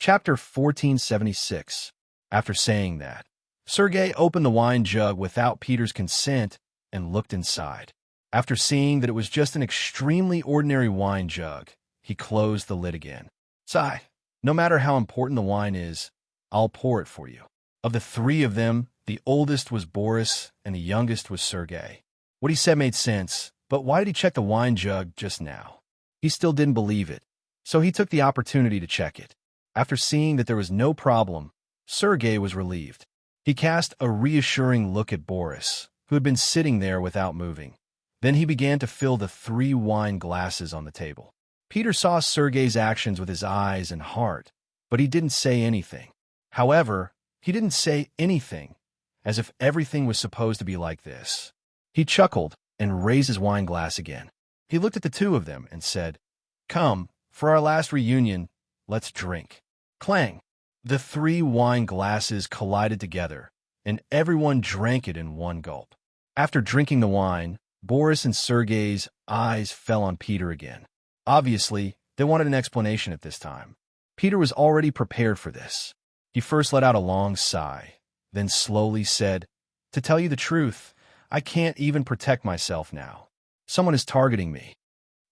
Chapter 1476. After saying that, Sergei opened the wine jug without Peter's consent and looked inside. After seeing that it was just an extremely ordinary wine jug, he closed the lid again. "Sigh, no matter how important the wine is, I'll pour it for you." Of the three of them, the oldest was Boris and the youngest was Sergei. What he said made sense, but why did he check the wine jug just now? He still didn't believe it, so he took the opportunity to check it. After seeing that there was no problem, Sergei was relieved. He cast a reassuring look at Boris, who had been sitting there without moving. Then he began to fill the 3 wine glasses on the table. Peter saw Sergei's actions with his eyes and heart, but he didn't say anything. However, he didn't say anything, as if everything was supposed to be like this. He chuckled and raised his wine glass again. He looked at the two of them and said, "Come, for our last reunion, let's drink." Clang! The 3 wine glasses collided together, and everyone drank it in one gulp. After drinking the wine, Boris and Sergei's eyes fell on Peter again. Obviously, they wanted an explanation at this time. Peter was already prepared for this. He first let out a long sigh, then slowly said, "To tell you the truth, I can't even protect myself now. Someone is targeting me."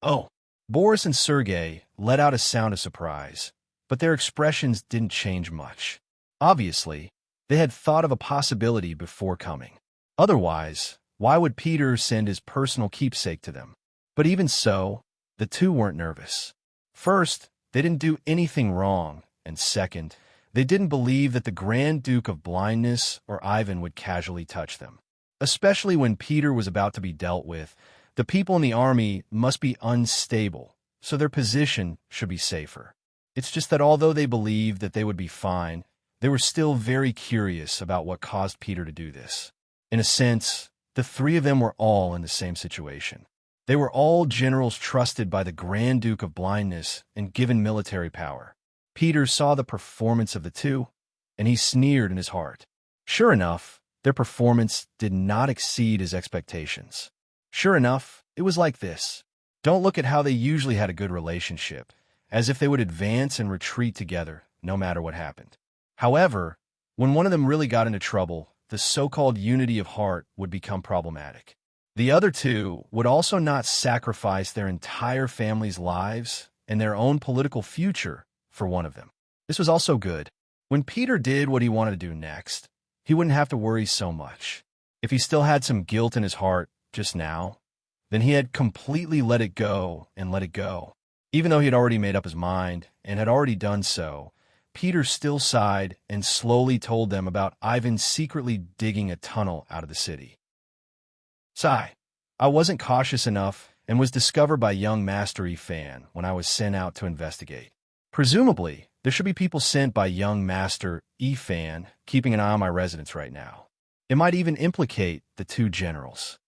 "Oh." Boris and Sergei let out a sound of surprise, but their expressions didn't change much. Obviously, they had thought of a possibility before coming. Otherwise, why would Peter send his personal keepsake to them? But even so, the two weren't nervous. First, they didn't do anything wrong, and second, they didn't believe that the Grand Duke of Blindness or Ivan would casually touch them. Especially when Peter was about to be dealt with, the people in the army must be unstable, so their position should be safer. It's just that although they believed that they would be fine, they were still very curious about what caused Peter to do this. In a sense, the 3 of them were all in the same situation. They were all generals trusted by the Grand Duke of Blindness and given military power. Peter saw the performance of the two, and he sneered in his heart. Sure enough, their performance did not exceed his expectations. Sure enough, it was like this. Don't look at how they usually had a good relationship, as if they would advance and retreat together, no matter what happened. However, when one of them really got into trouble, the so-called unity of heart would become problematic. The other two would also not sacrifice their entire family's lives and their own political future for one of them. This was also good. When Peter did what he wanted to do next, he wouldn't have to worry so much. If he still had some guilt in his heart just now, then he had completely let it go and let it go. Even though he had already made up his mind and had already done so, Peter still sighed and slowly told them about Ivan secretly digging a tunnel out of the city. "Sigh, I wasn't cautious enough and was discovered by young Master Efan when I was sent out to investigate. Presumably, there should be people sent by young Master Efan keeping an eye on my residence right now. It might even implicate the 2 generals.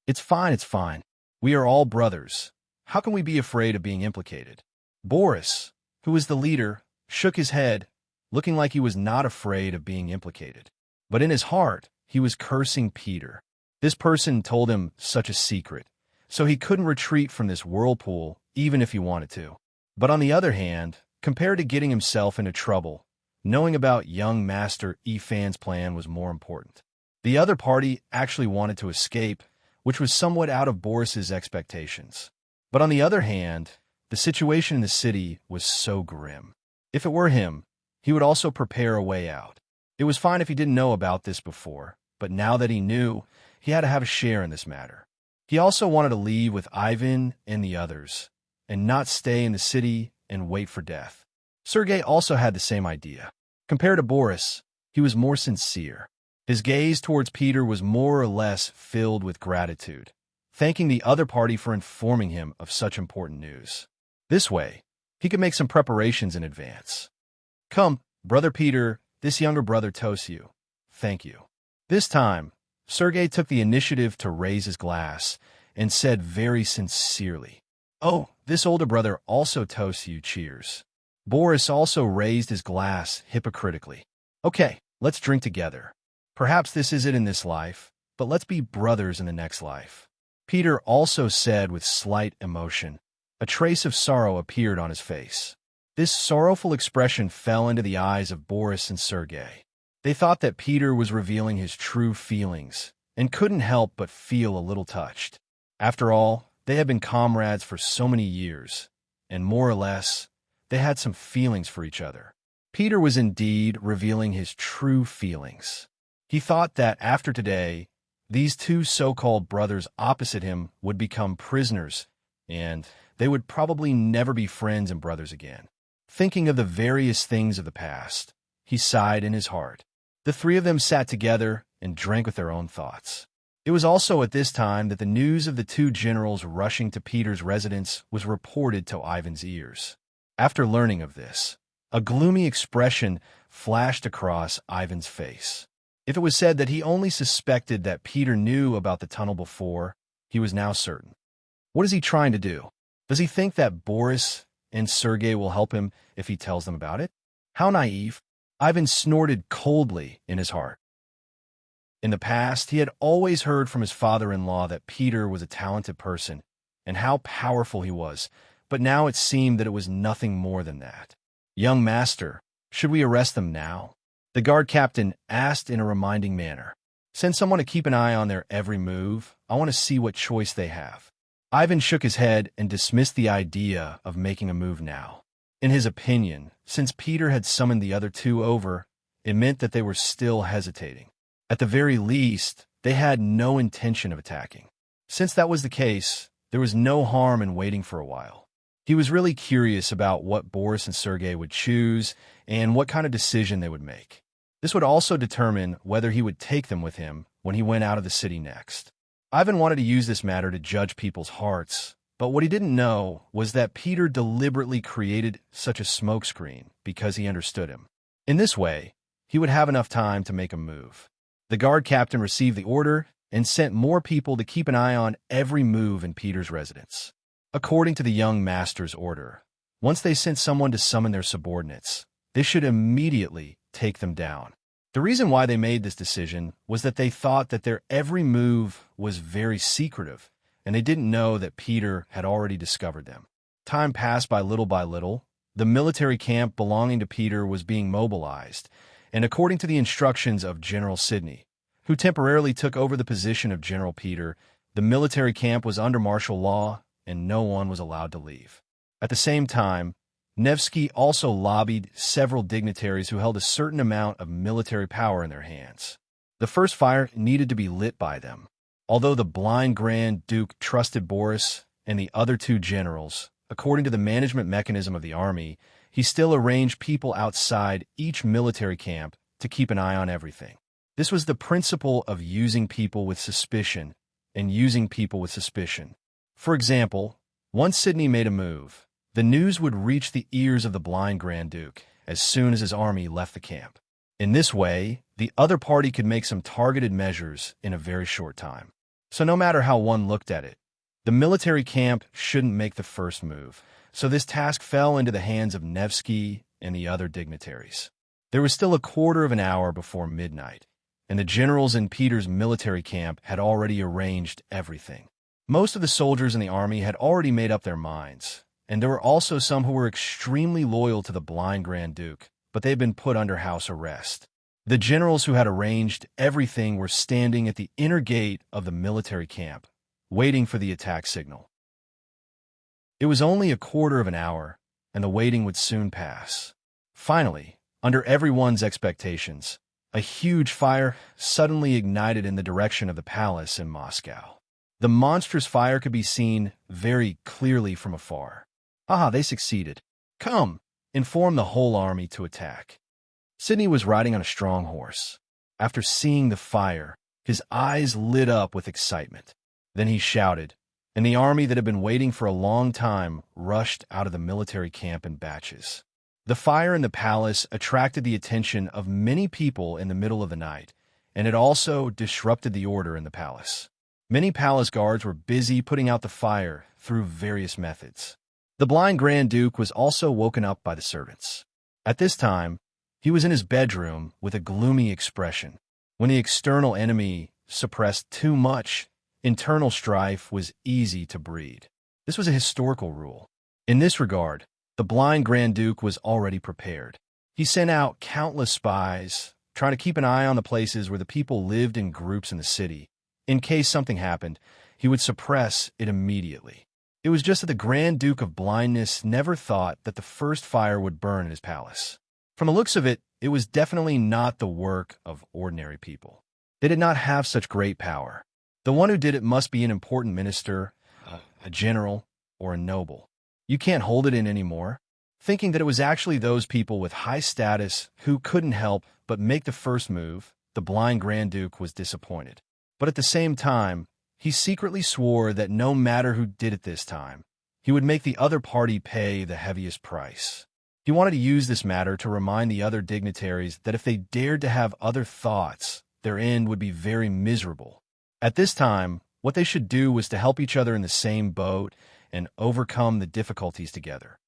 It's fine, it's fine. We are all brothers. How can we be afraid of being implicated?" Boris, who was the leader, shook his head, looking like he was not afraid of being implicated. But in his heart, he was cursing Peter. This person told him such a secret, so he couldn't retreat from this whirlpool even if he wanted to. But on the other hand, compared to getting himself into trouble, knowing about young Master Efan's plan was more important. The other party actually wanted to escape, which was somewhat out of Boris's expectations. But on the other hand, the situation in the city was so grim. If it were him, he would also prepare a way out. It was fine if he didn't know about this before, but now that he knew, he had to have a share in this matter. He also wanted to leave with Ivan and the others, and not stay in the city and wait for death. Sergei also had the same idea. Compared to Boris, he was more sincere. His gaze towards Peter was more or less filled with gratitude, thanking the other party for informing him of such important news. This way, he could make some preparations in advance. "Come, Brother Peter, this younger brother toasts you. Thank you." This time, Sergei took the initiative to raise his glass and said very sincerely, "Oh, this older brother also toasts you, cheers." Boris also raised his glass hypocritically. "Okay, let's drink together. Perhaps this is it in this life, but let's be brothers in the next life." Peter also said with slight emotion. A trace of sorrow appeared on his face. This sorrowful expression fell into the eyes of Boris and Sergei. They thought that Peter was revealing his true feelings and couldn't help but feel a little touched. After all, they had been comrades for so many years, and more or less, they had some feelings for each other. Peter was indeed revealing his true feelings. He thought that after today, these two so-called brothers opposite him would become prisoners, and they would probably never be friends and brothers again. Thinking of the various things of the past, he sighed in his heart. The three of them sat together and drank with their own thoughts. It was also at this time that the news of the two generals rushing to Peter's residence was reported to Ivan's ears. After learning of this, a gloomy expression flashed across Ivan's face. If it was said that he only suspected that Peter knew about the tunnel before, he was now certain. What is he trying to do? Does he think that Boris and Sergei will help him if he tells them about it? How naive! Ivan snorted coldly in his heart. In the past, he had always heard from his father-in-law that Peter was a talented person and how powerful he was, but now it seemed that it was nothing more than that. "Young master, should we arrest them now?" the guard captain asked in a reminding manner. "Send someone to keep an eye on their every move. I want to see what choice they have." Ivan shook his head and dismissed the idea of making a move now. In his opinion, since Peter had summoned the other two over, it meant that they were still hesitating. At the very least, they had no intention of attacking. Since that was the case, there was no harm in waiting for a while. He was really curious about what Boris and Sergei would choose and what kind of decision they would make. This would also determine whether he would take them with him when he went out of the city next. Ivan wanted to use this matter to judge people's hearts, but what he didn't know was that Peter deliberately created such a smokescreen because he understood him. In this way, he would have enough time to make a move. The guard captain received the order and sent more people to keep an eye on every move in Peter's residence. According to the young master's order, once they sent someone to summon their subordinates, they should immediately take them down. The reason why they made this decision was that they thought that their every move was very secretive, and they didn't know that Peter had already discovered them. Time passed by little, the military camp belonging to Peter was being mobilized, and according to the instructions of General Sidney, who temporarily took over the position of General Peter, the military camp was under martial law and no one was allowed to leave. At the same time, Nevsky also lobbied several dignitaries who held a certain amount of military power in their hands. The first fire needed to be lit by them. Although the blind Grand Duke trusted Boris and the other two generals, according to the management mechanism of the army, he still arranged people outside each military camp to keep an eye on everything. This was the principle of using people with suspicion and using people with suspicion. For example, once Sidney made a move, the news would reach the ears of the blind Grand Duke as soon as his army left the camp. In this way, the other party could make some targeted measures in a very short time. So no matter how one looked at it, the military camp shouldn't make the first move, so this task fell into the hands of Nevsky and the other dignitaries. There was still a quarter of an hour before midnight, and the generals in Peter's military camp had already arranged everything. Most of the soldiers in the army had already made up their minds, and there were also some who were extremely loyal to the blind Grand Duke, but they had been put under house arrest. The generals who had arranged everything were standing at the inner gate of the military camp, waiting for the attack signal. It was only a quarter of an hour, and the waiting would soon pass. Finally, under everyone's expectations, a huge fire suddenly ignited in the direction of the palace in Moscow. The monstrous fire could be seen very clearly from afar. "Aha, they succeeded. Come!" informed the whole army to attack. Sidney was riding on a strong horse. After seeing the fire, his eyes lit up with excitement. Then he shouted, and the army that had been waiting for a long time rushed out of the military camp in batches. The fire in the palace attracted the attention of many people in the middle of the night, and it also disrupted the order in the palace. Many palace guards were busy putting out the fire through various methods. The blind Grand Duke was also woken up by the servants. At this time, he was in his bedroom with a gloomy expression. When the external enemy suppressed too much, internal strife was easy to breed. This was a historical rule. In this regard, The blind Grand Duke was already prepared. He sent out countless spies, trying to keep an eye on the places where the people lived in groups in the city. In case something happened, he would suppress it immediately. It was just that the Grand Duke of Blindness never thought that the first fire would burn in his palace. From the looks of it, it was definitely not the work of ordinary people. They did not have such great power. The one who did it must be an important minister, a general, or a noble. You can't hold it in anymore. Thinking that it was actually those people with high status who couldn't help but make the first move, the blind Grand Duke was disappointed. But at the same time, he secretly swore that no matter who did it this time, he would make the other party pay the heaviest price. He wanted to use this matter to remind the other dignitaries that if they dared to have other thoughts, their end would be very miserable. At this time, what they should do was to help each other in the same boat and overcome the difficulties together.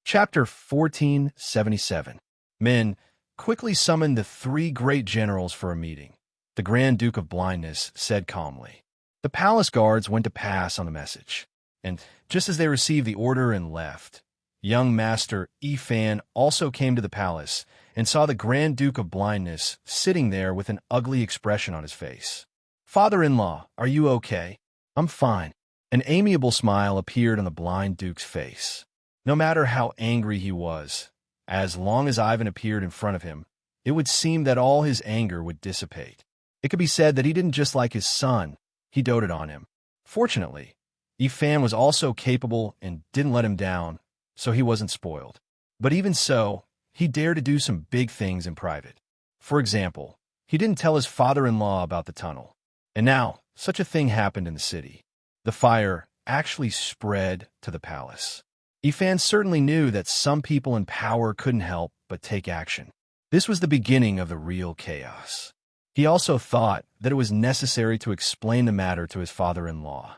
Chapter 1477. Men quickly summoned the three great generals for a meeting. The Grand Duke of Blindness said calmly. The palace guards went to pass on the message, and just as they received the order and left, young Master Ifan also came to the palace and saw the Grand Duke of Blindness sitting there with an ugly expression on his face. "Father-in-law, are you okay?" "I'm fine." An amiable smile appeared on the blind Duke's face. No matter how angry he was, as long as Ivan appeared in front of him, it would seem that all his anger would dissipate. It could be said that he didn't just like his son, he doted on him. Fortunately, Ifan was also capable and didn't let him down, so he wasn't spoiled. But even so, he dared to do some big things in private. For example, he didn't tell his father-in-law about the tunnel. And now, such a thing happened in the city. The fire actually spread to the palace. Ifan certainly knew that some people in power couldn't help but take action. This was the beginning of the real chaos. He also thought that it was necessary to explain the matter to his father-in-law.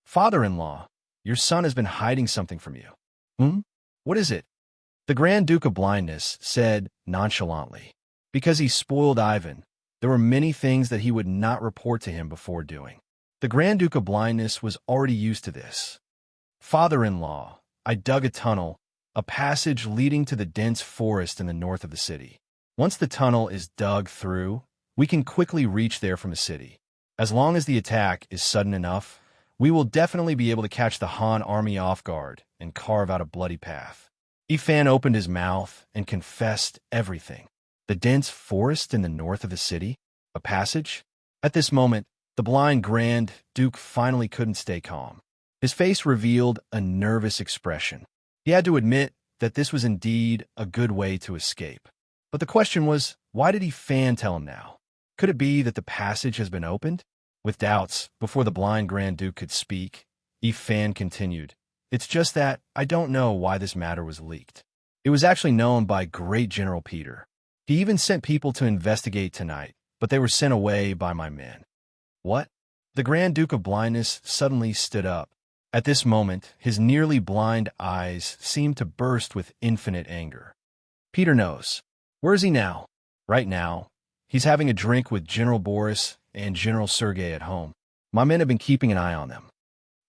"Father-in-law, your son has been hiding something from you." "Hmm? What is it?" The Grand Duke of Blindness said nonchalantly. Because he spoiled Ivan, there were many things that he would not report to him before doing. The Grand Duke of Blindness was already used to this. "Father-in-law, I dug a tunnel, a passage leading to the dense forest in the north of the city. Once the tunnel is dug through, we can quickly reach there from the city. As long as the attack is sudden enough, we will definitely be able to catch the Han army off guard and carve out a bloody path." Ifan opened his mouth and confessed everything. The dense forest in the north of the city? A passage? At this moment, the blind Grand Duke finally couldn't stay calm. His face revealed a nervous expression. He had to admit that this was indeed a good way to escape. But the question was, why did Ifan tell him now? Could it be that the passage has been opened? With doubts, before the blind Grand Duke could speak, Ifan continued, "It's just that I don't know why this matter was leaked. It was actually known by Great General Peter. He even sent people to investigate tonight, but they were sent away by my men." "What?" The Grand Duke of Blindness suddenly stood up. At this moment, his nearly blind eyes seemed to burst with infinite anger. "Peter knows. Where is he now?" "Right now, he's having a drink with General Boris and General Sergei at home. My men have been keeping an eye on them."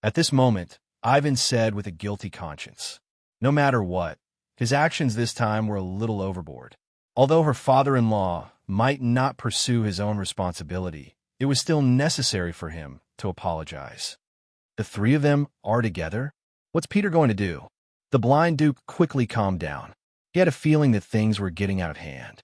At this moment, Ivan said with a guilty conscience. No matter what, his actions this time were a little overboard. Although her father-in-law might not pursue his own responsibility, it was still necessary for him to apologize. The three of them are together? What's Peter going to do? The blind Duke quickly calmed down. He had a feeling that things were getting out of hand.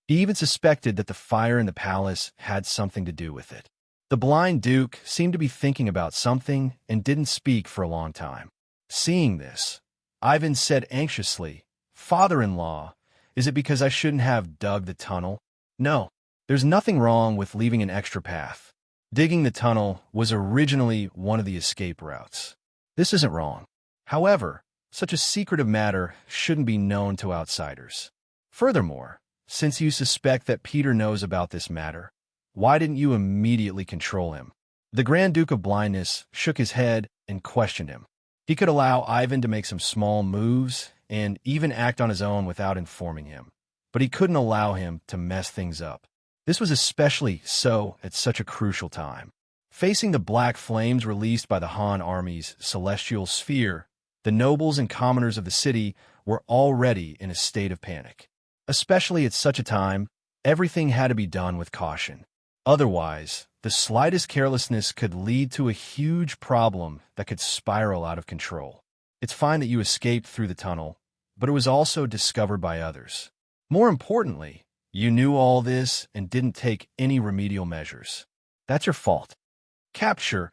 He even suspected that the fire in the palace had something to do with it. The blind Duke seemed to be thinking about something and didn't speak for a long time. Seeing this, Ivan said anxiously, "Father-in-law, is it because I shouldn't have dug the tunnel?" "No, there's nothing wrong with leaving an extra path. Digging the tunnel was originally one of the escape routes. This isn't wrong. However, such a secretive matter shouldn't be known to outsiders. Furthermore, since you suspect that Peter knows about this matter, why didn't you immediately control him?" The Grand Duke of Blindness shook his head and questioned him. He could allow Ivan to make some small moves and even act on his own without informing him, but he couldn't allow him to mess things up. This was especially so at such a crucial time. Facing the black flames released by the Han army's celestial sphere, the nobles and commoners of the city were already in a state of panic. Especially at such a time, everything had to be done with caution. Otherwise, the slightest carelessness could lead to a huge problem that could spiral out of control. It's fine that you escaped through the tunnel, but it was also discovered by others. More importantly, you knew all this and didn't take any remedial measures. That's your fault. Capture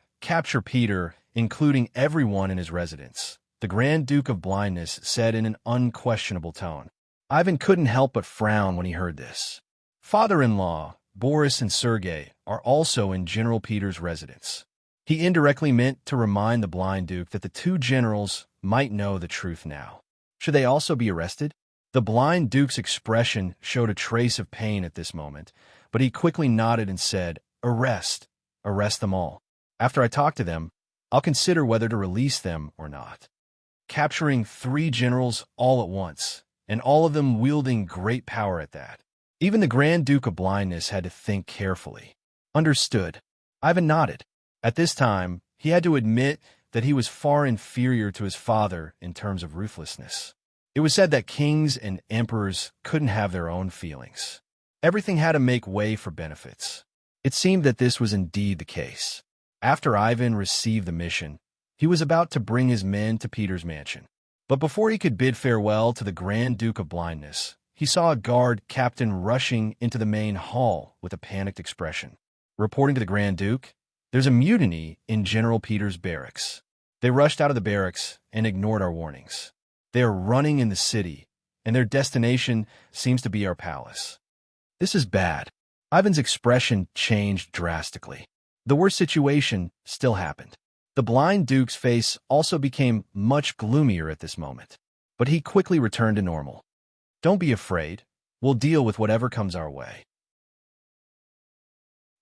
Peter, including everyone in his residence, the Grand Duke of Blindness said in an unquestionable tone. Ivan couldn't help but frown when he heard this. Father-in-law, Boris and Sergei, are also in General Peter's residence. He indirectly meant to remind the blind duke that the two generals might know the truth now. Should they also be arrested? The blind duke's expression showed a trace of pain at this moment, but he quickly nodded and said, Arrest them all. After I talk to them, I'll consider whether to release them or not. Capturing 3 generals all at once, and all of them wielding great power at that. Even the Grand Duke of Blindness had to think carefully. Understood. Ivan nodded. At this time, he had to admit that he was far inferior to his father in terms of ruthlessness. It was said that kings and emperors couldn't have their own feelings. Everything had to make way for benefits. It seemed that this was indeed the case. After Ivan received the mission, he was about to bring his men to Peter's mansion. But before he could bid farewell to the Grand Duke of Blindness, he saw a guard captain rushing into the main hall with a panicked expression. Reporting to the Grand Duke, there's a mutiny in General Peter's barracks. They rushed out of the barracks and ignored our warnings. They are running in the city, and their destination seems to be our palace. This is bad. Ivan's expression changed drastically. The worst situation still happened. The blind duke's face also became much gloomier at this moment, but he quickly returned to normal. Don't be afraid. We'll deal with whatever comes our way.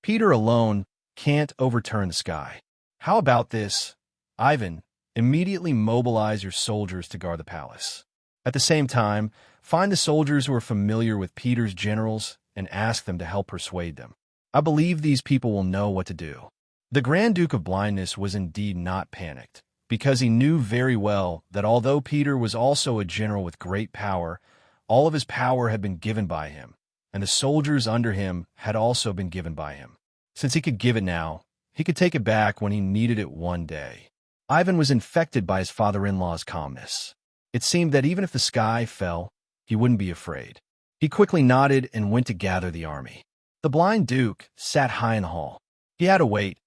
Peter alone can't overturn the sky. How about this? Ivan, immediately mobilize your soldiers to guard the palace. At the same time, find the soldiers who are familiar with Peter's generals and ask them to help persuade them. I believe these people will know what to do. The Grand Duke of Blindness was indeed not panicked, because he knew very well that although Peter was also a general with great power, all of his power had been given by him, and the soldiers under him had also been given by him. Since he could give it now, he could take it back when he needed it one day. Ivan was infected by his father-in-law's calmness. It seemed that even if the sky fell, he wouldn't be afraid. He quickly nodded and went to gather the army. The blind duke sat high in the hall. He had to wait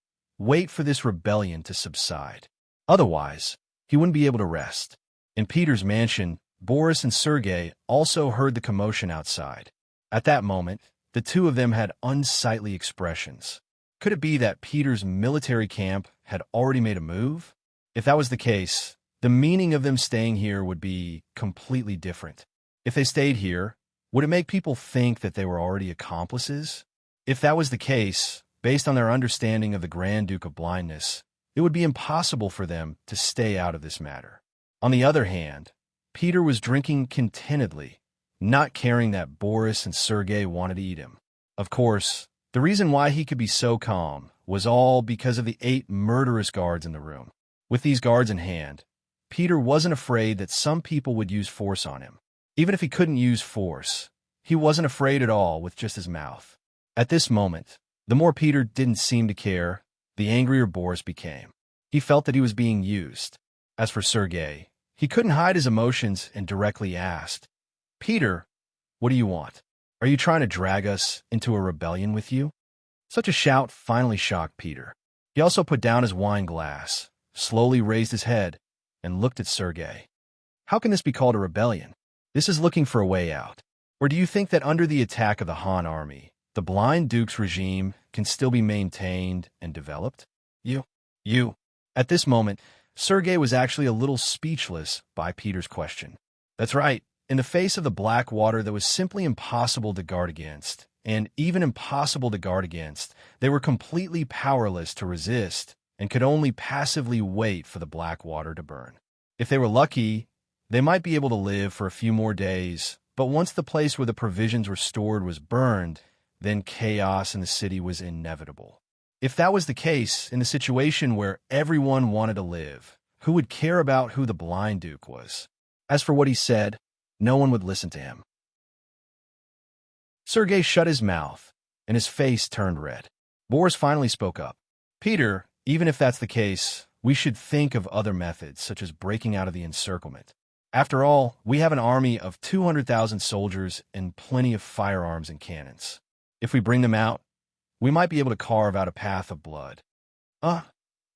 for this rebellion to subside. Otherwise, he wouldn't be able to rest. In Peter's mansion, Boris and Sergei also heard the commotion outside. At that moment, the two of them had unsightly expressions. Could it be that Peter's military camp had already made a move? If that was the case, the meaning of them staying here would be completely different. If they stayed here, would it make people think that they were already accomplices? If that was the case, based on their understanding of the Grand Duke of Blindness, it would be impossible for them to stay out of this matter. On the other hand, Peter was drinking contentedly, not caring that Boris and Sergei wanted to eat him. Of course, the reason why he could be so calm was all because of the 8 murderous guards in the room. With these guards in hand, Peter wasn't afraid that some people would use force on him. Even if he couldn't use force, he wasn't afraid at all with just his mouth. At this moment, the more Peter didn't seem to care, the angrier Boris became. He felt that he was being used. As for Sergei, he couldn't hide his emotions and directly asked, Peter, what do you want? Are you trying to drag us into a rebellion with you? Such a shout finally shocked Peter. He also put down his wine glass, slowly raised his head, and looked at Sergei. How can this be called a rebellion? This is looking for a way out. Or do you think that under the attack of the Han army, the blind duke's regime can still be maintained and developed? You. At this moment, Sergei was actually a little speechless by Peter's question. That's right. In the face of the black water that was simply impossible to guard against, and even impossible to guard against, they were completely powerless to resist and could only passively wait for the black water to burn. If they were lucky, they might be able to live for a few more days, but once the place where the provisions were stored was burned, then chaos in the city was inevitable. If that was the case, in the situation where everyone wanted to live, who would care about who the blind duke was? As for what he said, no one would listen to him. Sergei shut his mouth, and his face turned red. Boris finally spoke up. Peter, even if that's the case, we should think of other methods, such as breaking out of the encirclement. After all, we have an army of 200,000 soldiers and plenty of firearms and cannons. If we bring them out, we might be able to carve out a path of blood.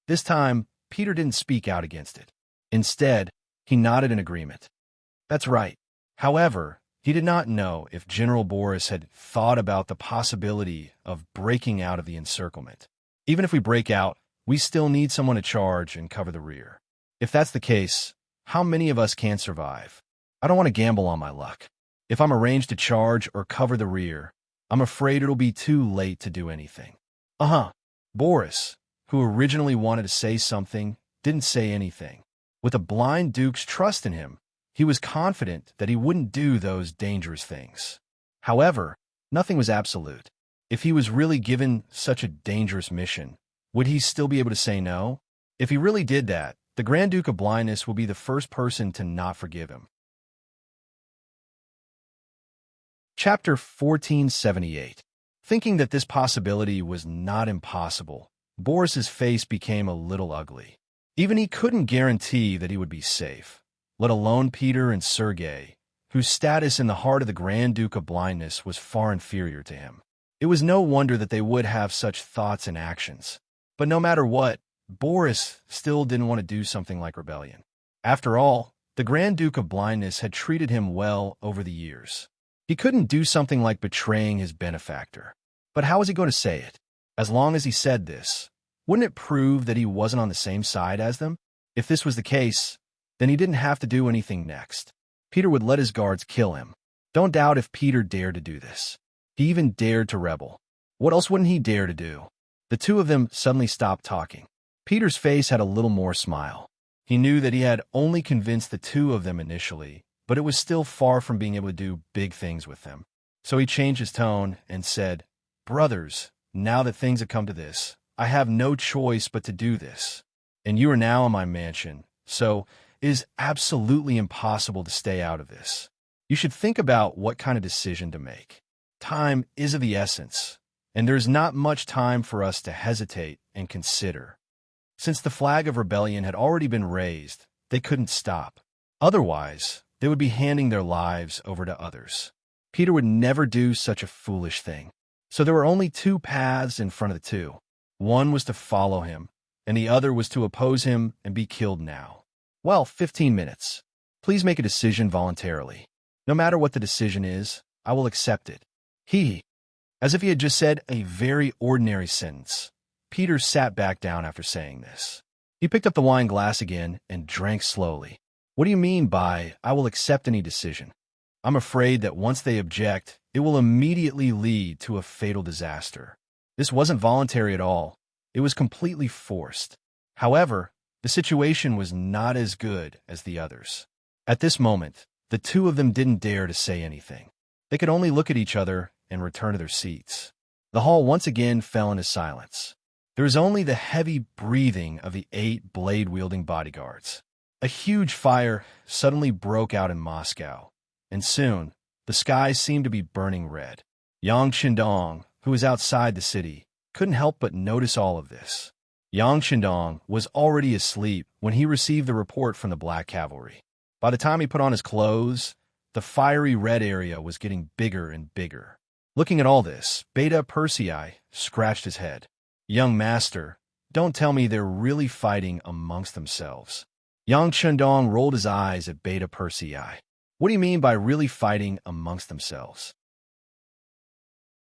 This time, Peter didn't speak out against it. Instead, he nodded in agreement. That's right. However, he did not know if General Boris had thought about the possibility of breaking out of the encirclement. Even if we break out, we still need someone to charge and cover the rear. If that's the case, how many of us can survive? I don't want to gamble on my luck. If I'm arranged to charge or cover the rear, I'm afraid it'll be too late to do anything. Boris, who originally wanted to say something, didn't say anything. With the blind duke's trust in him, he was confident that he wouldn't do those dangerous things. However, nothing was absolute. If he was really given such a dangerous mission, would he still be able to say no? If he really did that, the Grand Duke of Blindness will be the first person to not forgive him. Chapter 1478. Thinking that this possibility was not impossible, Boris's face became a little ugly. Even he couldn't guarantee that he would be safe, let alone Peter and Sergei, whose status in the heart of the Grand Duke of Blindness was far inferior to him. It was no wonder that they would have such thoughts and actions. But no matter what, Boris still didn't want to do something like rebellion. After all, the Grand Duke of Blindness had treated him well over the years. He couldn't do something like betraying his benefactor. But how was he going to say it? As long as he said this, wouldn't it prove that he wasn't on the same side as them? If this was the case, then he didn't have to do anything next. Peter would let his guards kill him. Don't doubt if Peter dared to do this. He even dared to rebel. What else wouldn't he dare to do? The two of them suddenly stopped talking. Peter's face had a little more smile. He knew that he had only convinced the two of them initially, but it was still far from being able to do big things with them. So he changed his tone and said, "Brothers, now that things have come to this, I have no choice but to do this. And you are now in my mansion, so it is absolutely impossible to stay out of this. You should think about what kind of decision to make. Time is of the essence, and there is not much time for us to hesitate and consider. Since the flag of rebellion had already been raised, they couldn't stop. Otherwise, they would be handing their lives over to others. Peter would never do such a foolish thing. So there were only two paths in front of the two. One was to follow him, and the other was to oppose him and be killed now. Well, 15 minutes. Please make a decision voluntarily. No matter what the decision is, I will accept it." As if he had just said a very ordinary sentence, Peter sat back down after saying this. He picked up the wine glass again and drank slowly. "What do you mean by, I will accept any decision? I'm afraid that once they object, it will immediately lead to a fatal disaster. This wasn't voluntary at all. It was completely forced. However, the situation was not as good as the others. At this moment, the two of them didn't dare to say anything. They could only look at each other and return to their seats. The hall once again fell into silence. There was only the heavy breathing of the 8 blade-wielding bodyguards. A huge fire suddenly broke out in Moscow, and soon the sky seemed to be burning red. Yang Qindong, who was outside the city, couldn't help but notice all of this. Yang Qindong was already asleep when he received the report from the Black Cavalry. By the time he put on his clothes, the fiery red area was getting bigger and bigger. Looking at all this, Beta Persei scratched his head. "Young master, don't tell me they're really fighting amongst themselves." Yang Qindong rolled his eyes at Beta Persei. "What do you mean by really fighting amongst themselves?"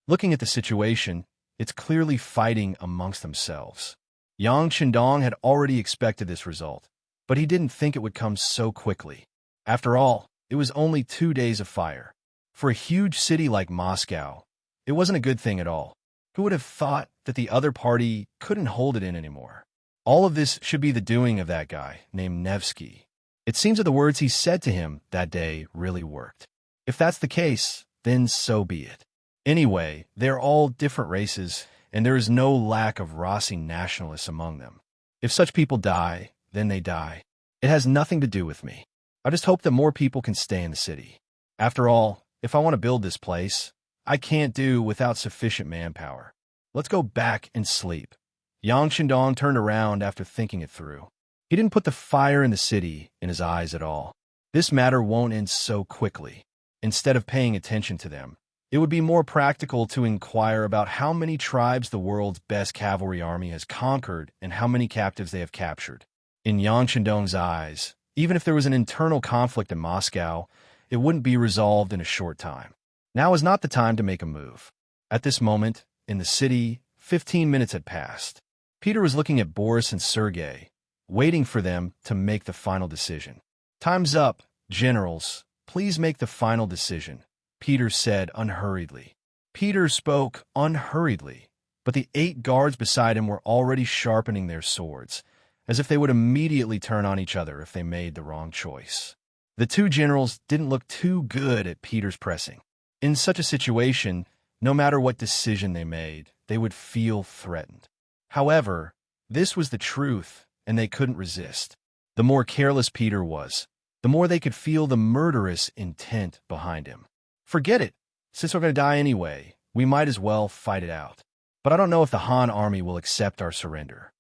Looking at the situation, it's clearly fighting amongst themselves. Yang Qindong had already expected this result, but he didn't think it would come so quickly. After all, it was only 2 days of fire. For a huge city like Moscow, it wasn't a good thing at all. Who would have thought that the other party couldn't hold it in anymore? All of this should be the doing of that guy named Nevsky. It seems that the words he said to him that day really worked. If that's the case, then so be it. Anyway, they're all different races, and there is no lack of Rossi nationalists among them. If such people die, then they die. It has nothing to do with me. I just hope that more people can stay in the city. After all, if I want to build this place, I can't do without sufficient manpower. Let's go back and sleep. Yang Shandong turned around after thinking it through. He didn't put the fire in the city in his eyes at all. This matter won't end so quickly. Instead of paying attention to them, it would be more practical to inquire about how many tribes the world's best cavalry army has conquered and how many captives they have captured. In Yang Shandong's eyes, even if there was an internal conflict in Moscow, it wouldn't be resolved in a short time. Now is not the time to make a move. At this moment, in the city, 15 minutes had passed. Peter was looking at Boris and Sergei, waiting for them to make the final decision. "Time's up, generals. Please make the final decision," Peter said unhurriedly. Peter spoke unhurriedly, but the 8 guards beside him were already sharpening their swords, as if they would immediately turn on each other if they made the wrong choice. The 2 generals didn't look too good at Peter's pressing. In such a situation, no matter what decision they made, they would feel threatened. However, this was the truth, and they couldn't resist. The more careless Peter was, the more they could feel the murderous intent behind him. "Forget it. Since we're going to die anyway, we might as well fight it out. But I don't know if the Han army will accept our surrender."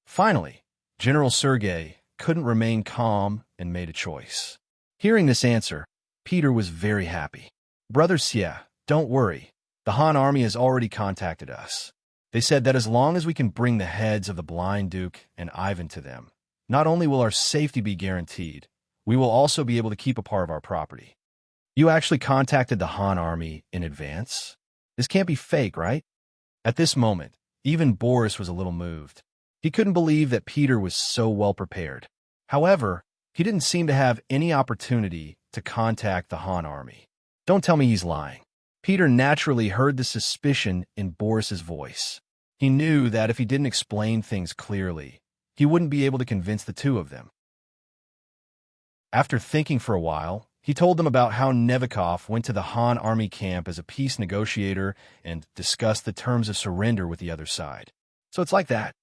Finally, General Sergei couldn't remain calm and made a choice. Hearing this answer, Peter was very happy. "Brother Xie, don't worry. The Han army has already contacted us. They said that as long as we can bring the heads of the Blind Duke and Ivan to them, not only will our safety be guaranteed, we will also be able to keep a part of our property." "You actually contacted the Han army in advance? This can't be fake, right?" At this moment, even Boris was a little moved. He couldn't believe that Peter was so well prepared. However, he didn't seem to have any opportunity to contact the Han army. "Don't tell me he's lying." Peter naturally heard the suspicion in Boris's voice. He knew that if he didn't explain things clearly, he wouldn't be able to convince the 2 of them. After thinking for a while, he told them about how Nevikov went to the Han army camp as a peace negotiator and discussed the terms of surrender with the other side. "So it's like that."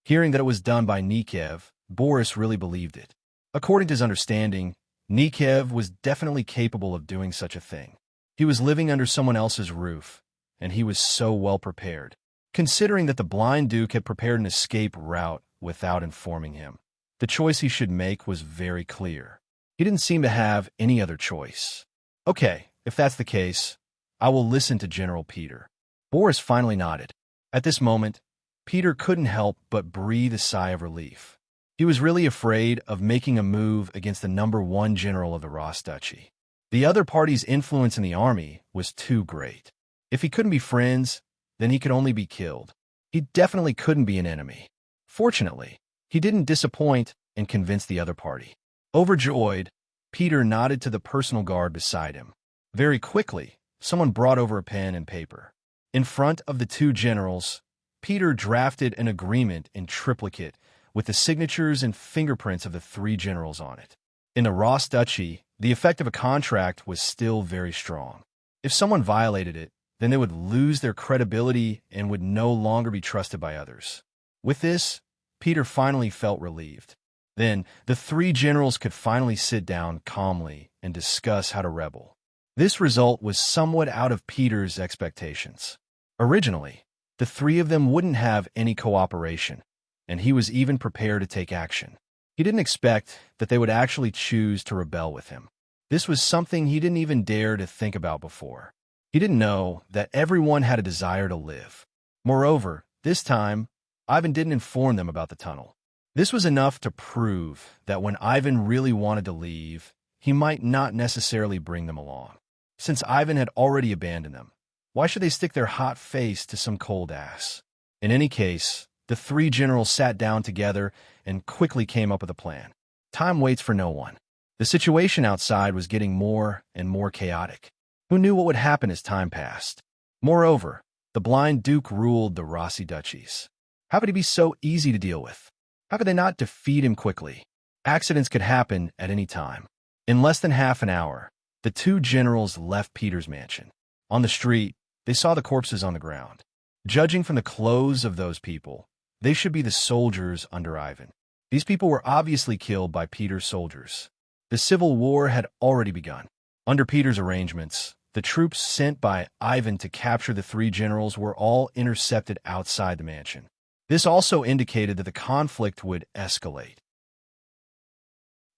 Hearing that it was done by Nikiev, Boris really believed it. According to his understanding, Nikiev was definitely capable of doing such a thing. He was living under someone else's roof, and he was so well prepared. Considering that the Blind Duke had prepared an escape route without informing him, the choice he should make was very clear. He didn't seem to have any other choice. "Okay, if that's the case, I will listen to General Peter." Boris finally nodded. At this moment, Peter couldn't help but breathe a sigh of relief. He was really afraid of making a move against the #1 general of the Ross Duchy. The other party's influence in the army was too great. If he couldn't be friends, then he could only be killed. He definitely couldn't be an enemy. Fortunately, he didn't disappoint and convince the other party. Overjoyed, Peter nodded to the personal guard beside him. Very quickly, someone brought over a pen and paper. In front of the 2 generals, Peter drafted an agreement in triplicate with the signatures and fingerprints of the 3 generals on it. In the Ross Duchy, the effect of a contract was still very strong. If someone violated it, then they would lose their credibility and would no longer be trusted by others. With this, Peter finally felt relieved. Then, the 3 generals could finally sit down calmly and discuss how to rebel. This result was somewhat out of Peter's expectations. Originally, the 3 of them wouldn't have any cooperation, and he was even prepared to take action. He didn't expect that they would actually choose to rebel with him. This was something he didn't even dare to think about before. He didn't know that everyone had a desire to live. Moreover, this time, Ivan didn't inform them about the tunnel. This was enough to prove that when Ivan really wanted to leave, he might not necessarily bring them along. Since Ivan had already abandoned them, why should they stick their hot face to some cold ass? In any case, the 3 generals sat down together and quickly came up with a plan. Time waits for no one. The situation outside was getting more and more chaotic. Who knew what would happen as time passed? Moreover, the Blind Duke ruled the Rossi duchies. How could he be so easy to deal with? How could they not defeat him quickly? Accidents could happen at any time. In less than half an hour, the 2 generals left Peter's mansion. On the street, they saw the corpses on the ground. Judging from the clothes of those people, they should be the soldiers under Ivan. These people were obviously killed by Peter's soldiers. The civil war had already begun. Under Peter's arrangements, the troops sent by Ivan to capture the three generals were all intercepted outside the mansion. This also indicated that the conflict would escalate.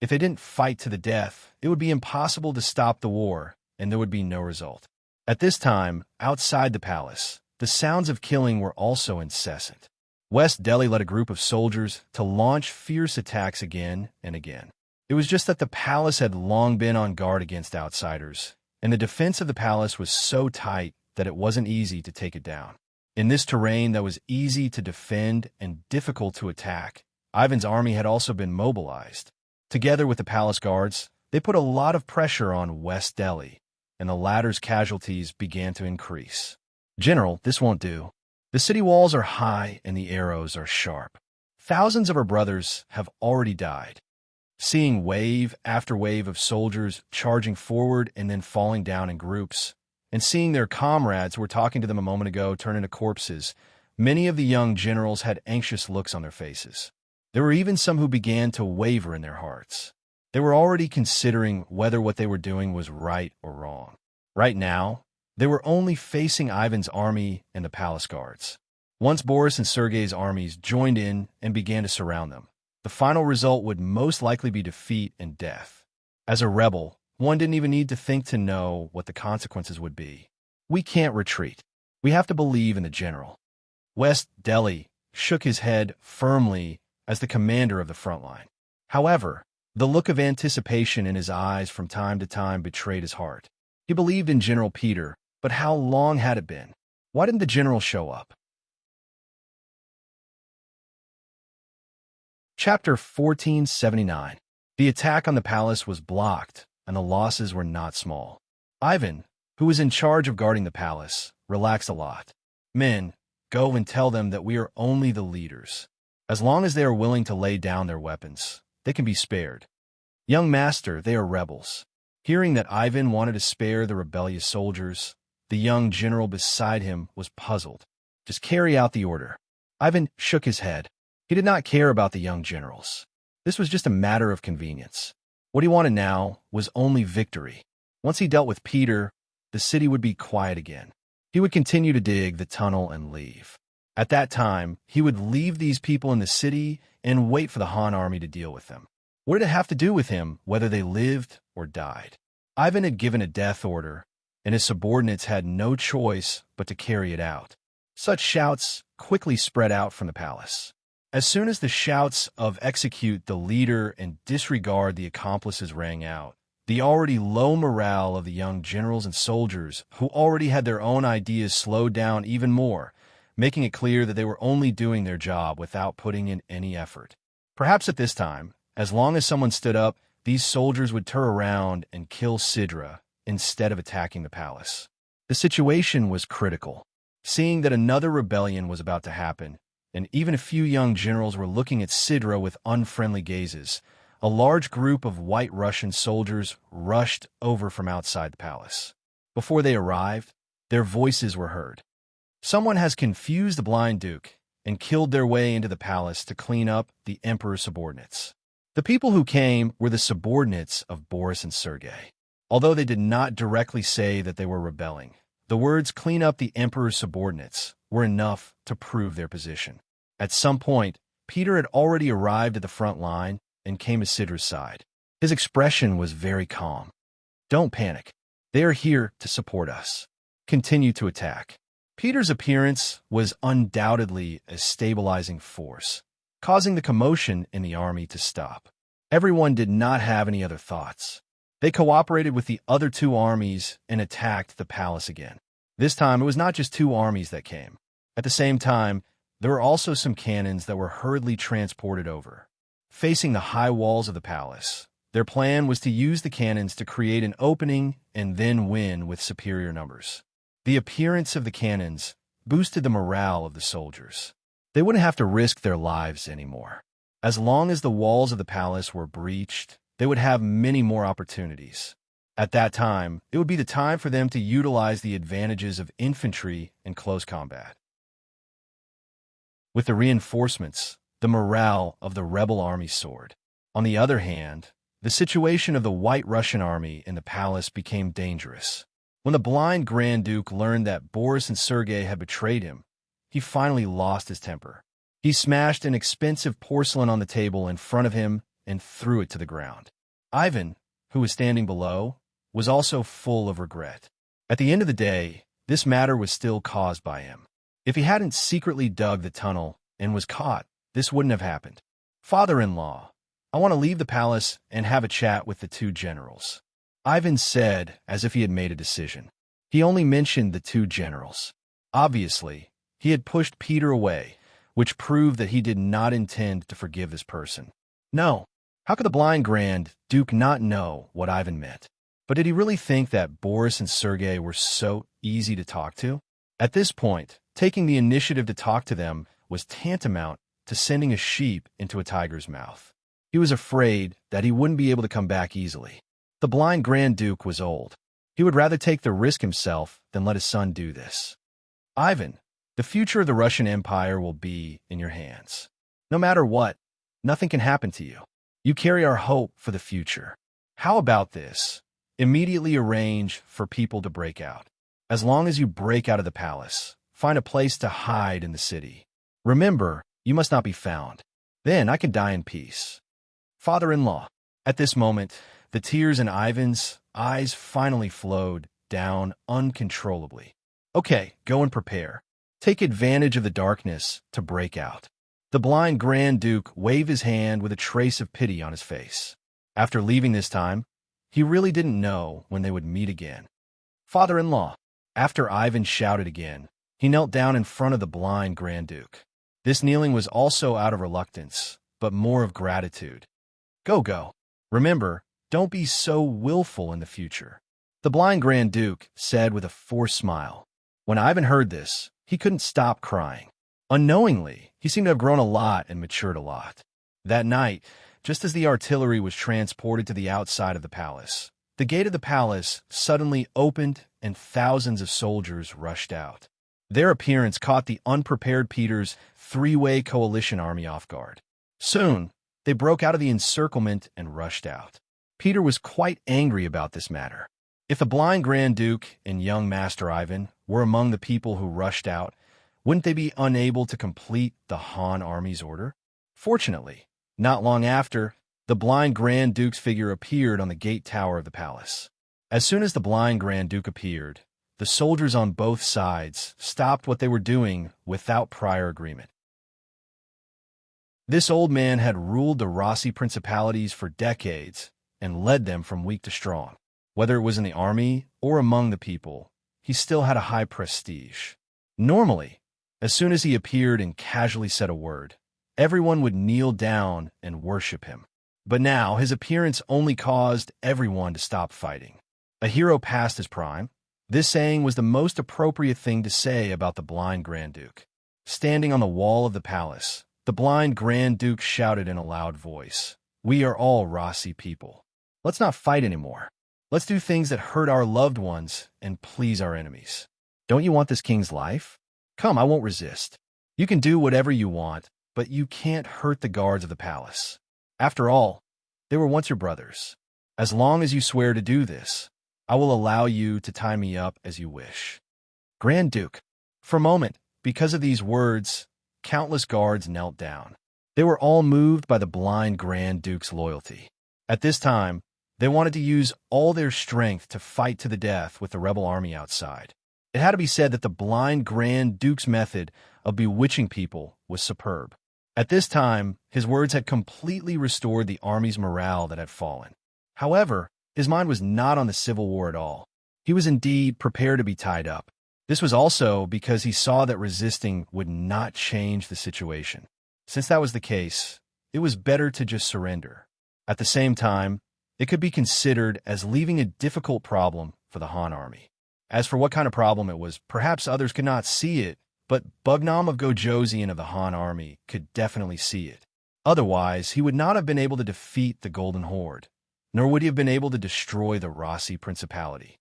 If they didn't fight to the death, it would be impossible to stop the war, and there would be no result. At this time, outside the palace, the sounds of killing were also incessant. West Delhi led a group of soldiers to launch fierce attacks again and again. It was just that the palace had long been on guard against outsiders, and the defense of the palace was so tight that it wasn't easy to take it down. In this terrain that was easy to defend and difficult to attack, Ivan's army had also been mobilized. Together with the palace guards, they put a lot of pressure on West Delhi, and the latter's casualties began to increase. "General, this won't do. The city walls are high and the arrows are sharp. Thousands of our brothers have already died." Seeing wave after wave of soldiers charging forward and then falling down in groups, and seeing their comrades who were talking to them a moment ago turn into corpses, many of the young generals had anxious looks on their faces. There were even some who began to waver in their hearts. They were already considering whether what they were doing was right or wrong. Right now, they were only facing Ivan's army and the palace guards. Once Boris and Sergei's armies joined in and began to surround them, the final result would most likely be defeat and death. As a rebel, one didn't even need to think to know what the consequences would be. "We can't retreat. We have to believe in the general." West Delhi shook his head firmly as the commander of the front line. However, the look of anticipation in his eyes from time to time betrayed his heart. He believed in General Peter, but how long had it been? Why didn't the general show up? Chapter 1479. The attack on the palace was blocked, and the losses were not small. Ivan, who was in charge of guarding the palace, relaxed a lot. "Men, go and tell them that we are only the leaders. As long as they are willing to lay down their weapons, they can be spared. Young master, they are rebels." Hearing that Ivan wanted to spare the rebellious soldiers, the young general beside him was puzzled. "Just carry out the order." Ivan shook his head. He did not care about the young generals. This was just a matter of convenience. What he wanted now was only victory. Once he dealt with Peter, the city would be quiet again. He would continue to dig the tunnel and leave. At that time, he would leave these people in the city and wait for the Han army to deal with them. What did it have to do with him, whether they lived or died? Ivan had given a death order, and his subordinates had no choice but to carry it out. Such shouts quickly spread out from the palace. As soon as the shouts of "execute the leader" and "disregard the accomplices" rang out, the already low morale of the young generals and soldiers, who already had their own ideas, slowed down even more, making it clear that they were only doing their job without putting in any effort. Perhaps at this time, as long as someone stood up, these soldiers would turn around and kill Sidra instead of attacking the palace. The situation was critical. Seeing that another rebellion was about to happen, and even a few young generals were looking at Sidra with unfriendly gazes, a large group of White Russian soldiers rushed over from outside the palace. Before they arrived, their voices were heard. "Someone has confused the blind duke and killed their way into the palace to clean up the emperor's subordinates." The people who came were the subordinates of Boris and Sergei. Although they did not directly say that they were rebelling, the words "clean up the emperor's subordinates" were enough to prove their position. At some point, Peter had already arrived at the front line and came to Sidra's side. His expression was very calm. "Don't panic. They are here to support us. Continue to attack." Peter's appearance was undoubtedly a stabilizing force, causing the commotion in the army to stop. Everyone did not have any other thoughts. They cooperated with the other two armies and attacked the palace again. This time, it was not just two armies that came. At the same time, there were also some cannons that were hurriedly transported over. Facing the high walls of the palace, their plan was to use the cannons to create an opening and then win with superior numbers. The appearance of the cannons boosted the morale of the soldiers. They wouldn't have to risk their lives anymore. As long as the walls of the palace were breached, they would have many more opportunities. At that time, it would be the time for them to utilize the advantages of infantry in close combat. With the reinforcements, the morale of the rebel army soared. On the other hand, the situation of the White Russian army in the palace became dangerous. When the blind Grand Duke learned that Boris and Sergei had betrayed him, he finally lost his temper. He smashed an expensive porcelain on the table in front of him and threw it to the ground. Ivan, who was standing below, was also full of regret. At the end of the day, this matter was still caused by him. If he hadn't secretly dug the tunnel and was caught, this wouldn't have happened. Father-in-law, I want to leave the palace and have a chat with the two generals, Ivan said as if he had made a decision. He only mentioned the two generals. Obviously, he had pushed Peter away, which proved that he did not intend to forgive this person. No, how could the blind Grand Duke not know what Ivan meant? But did he really think that Boris and Sergei were so easy to talk to? At this point, taking the initiative to talk to them was tantamount to sending a sheep into a tiger's mouth. He was afraid that he wouldn't be able to come back easily. The blind Grand Duke was old. He would rather take the risk himself than let his son do this. Ivan, the future of the Russian Empire will be in your hands. No matter what, nothing can happen to you. You carry our hope for the future. How about this? Immediately arrange for people to break out. As long as you break out of the palace, find a place to hide in the city. Remember, you must not be found. Then I can die in peace. Father-in-law. At this moment, the tears in Ivan's eyes finally flowed down uncontrollably. Okay, go and prepare. Take advantage of the darkness to break out. The blind Grand Duke waved his hand with a trace of pity on his face. After leaving this time, he really didn't know when they would meet again. Father-in-law. After Ivan shouted again, he knelt down in front of the blind Grand Duke. This kneeling was also out of reluctance, but more of gratitude. Go. Remember, don't be so willful in the future, the blind Grand Duke said with a forced smile. When Ivan heard this, he couldn't stop crying. Unknowingly, he seemed to have grown a lot and matured a lot. That night, just as the artillery was transported to the outside of the palace, the gate of the palace suddenly opened and thousands of soldiers rushed out. Their appearance caught the unprepared Peter's three-way coalition army off guard. Soon, they broke out of the encirclement and rushed out. Peter was quite angry about this matter. If the blind Grand Duke and young Master Ivan were among the people who rushed out, wouldn't they be unable to complete the Han army's order? Fortunately, not long after, the blind Grand Duke's figure appeared on the gate tower of the palace. As soon as the blind Grand Duke appeared, the soldiers on both sides stopped what they were doing without prior agreement. This old man had ruled the Rossi principalities for decades and led them from weak to strong. Whether it was in the army or among the people, he still had a high prestige. Normally, as soon as he appeared and casually said a word, everyone would kneel down and worship him. But now his appearance only caused everyone to stop fighting. A hero past his prime, this saying was the most appropriate thing to say about the blind Grand Duke. Standing on the wall of the palace, the blind Grand Duke shouted in a loud voice, "We are all Rossi people. Let's not fight anymore. Let's do things that hurt our loved ones and please our enemies. Don't you want this king's life? Come, I won't resist. You can do whatever you want, but you can't hurt the guards of the palace. After all, they were once your brothers. As long as you swear to do this, I will allow you to tie me up as you wish." Grand Duke. For a moment, because of these words, countless guards knelt down. They were all moved by the blind Grand Duke's loyalty. At this time, they wanted to use all their strength to fight to the death with the rebel army outside. It had to be said that the blind Grand Duke's method of bewitching people was superb. At this time, his words had completely restored the army's morale that had fallen. However, his mind was not on the civil war at all. He was indeed prepared to be tied up. This was also because he saw that resisting would not change the situation. Since that was the case, it was better to just surrender. At the same time, it could be considered as leaving a difficult problem for the Han army. As for what kind of problem it was, perhaps others could not see it, but Bugnam of Gojosian of the Han army could definitely see it. Otherwise, he would not have been able to defeat the Golden Horde, nor would he have been able to destroy the Rossi Principality.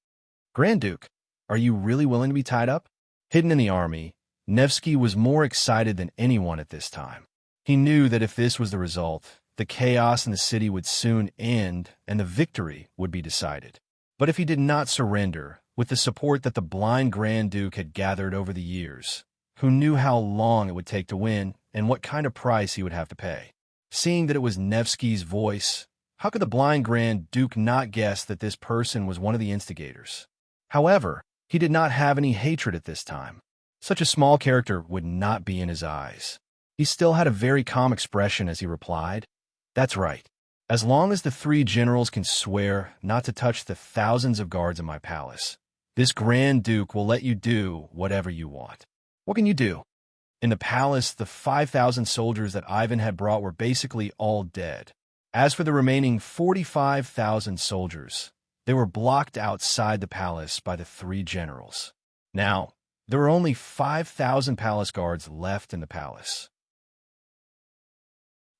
Grand Duke, are you really willing to be tied up? Hidden in the army, Nevsky was more excited than anyone at this time. He knew that if this was the result, the chaos in the city would soon end and the victory would be decided. But if he did not surrender, with the support that the blind Grand Duke had gathered over the years, who knew how long it would take to win and what kind of price he would have to pay? Seeing that it was Nevsky's voice, how could the blind Grand Duke not guess that this person was one of the instigators? However, he did not have any hatred at this time. Such a small character would not be in his eyes. He still had a very calm expression as he replied, "That's right. As long as the three generals can swear not to touch the thousands of guards in my palace, this Grand Duke will let you do whatever you want." What can you do? In the palace, the 5,000 soldiers that Ivan had brought were basically all dead. As for the remaining 45,000 soldiers, they were blocked outside the palace by the three generals. Now, there were only 5,000 palace guards left in the palace.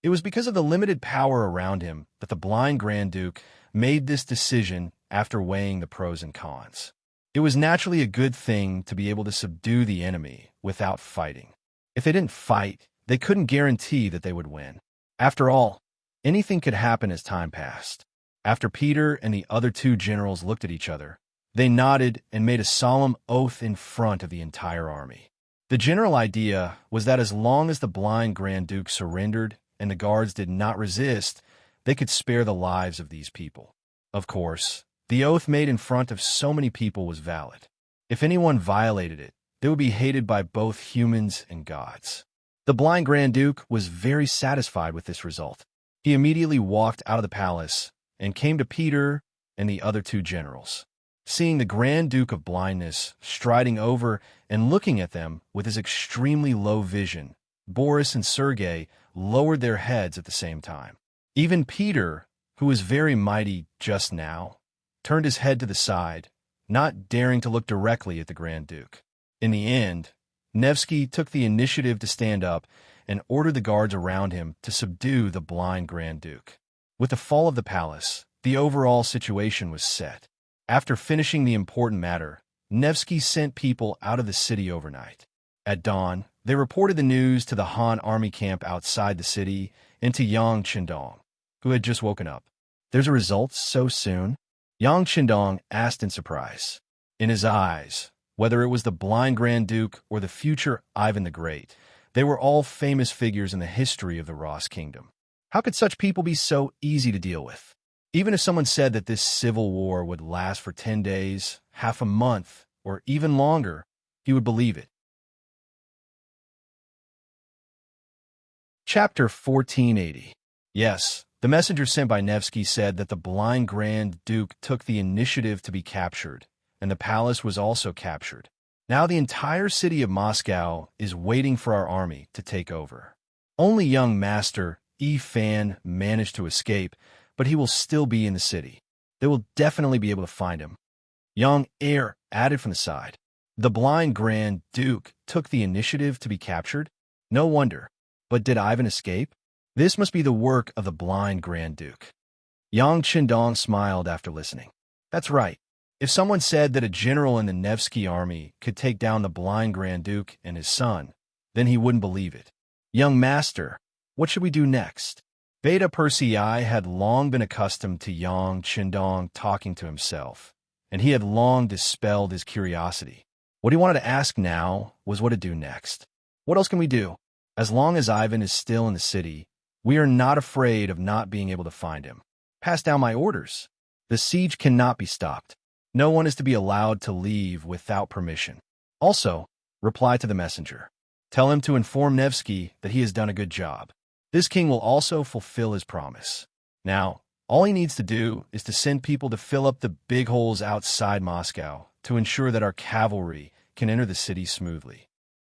It was because of the limited power around him that the blind Grand Duke made this decision after weighing the pros and cons. It was naturally a good thing to be able to subdue the enemy without fighting. If they didn't fight, they couldn't guarantee that they would win. After all, anything could happen as time passed. After Peter and the other two generals looked at each other, they nodded and made a solemn oath in front of the entire army. The general idea was that as long as the blind Grand Duke surrendered and the guards did not resist, they could spare the lives of these people. Of course, the oath made in front of so many people was valid. If anyone violated it, they would be hated by both humans and gods. The blind Grand Duke was very satisfied with this result. He immediately walked out of the palace and came to Peter and the other two generals. Seeing the Grand Duke of Blindness striding over and looking at them with his extremely low vision, Boris and Sergei lowered their heads at the same time. Even Peter, who was very mighty just now, turned his head to the side, not daring to look directly at the Grand Duke. In the end, Nevsky took the initiative to stand up and ordered the guards around him to subdue the blind Grand Duke. With the fall of the palace, the overall situation was set. After finishing the important matter, Nevsky sent people out of the city overnight. At dawn, they reported the news to the Han army camp outside the city and to Yang Qindong, who had just woken up. "There's a result so soon?" Yang Qindong asked in surprise. In his eyes, whether it was the blind Grand Duke or the future Ivan the Great, they were all famous figures in the history of the Ross Kingdom. How could such people be so easy to deal with? Even if someone said that this civil war would last for 10 days, half a month, or even longer, he would believe it. Chapter 1480. Yes, the messenger sent by Nevsky said that the blind Grand Duke took the initiative to be captured, and the palace was also captured. Now the entire city of Moscow is waiting for our army to take over. Only young Master Fan managed to escape, but he will still be in the city. They will definitely be able to find him. Young Heir added from the side. The blind Grand Duke took the initiative to be captured? No wonder. But did Ivan escape? This must be the work of the blind Grand Duke. Yang Qindong smiled after listening. That's right. If someone said that a general in the Nevsky army could take down the blind Grand Duke and his son, then he wouldn't believe it. Young Master, what should we do next? Beta Persei had long been accustomed to Yang Qindong talking to himself, and he had long dispelled his curiosity. What he wanted to ask now was what to do next. What else can we do? As long as Ivan is still in the city, we are not afraid of not being able to find him. Pass down my orders. The siege cannot be stopped. No one is to be allowed to leave without permission. Also, reply to the messenger. Tell him to inform Nevsky that he has done a good job. This king will also fulfill his promise. Now, all he needs to do is to send people to fill up the big holes outside Moscow to ensure that our cavalry can enter the city smoothly.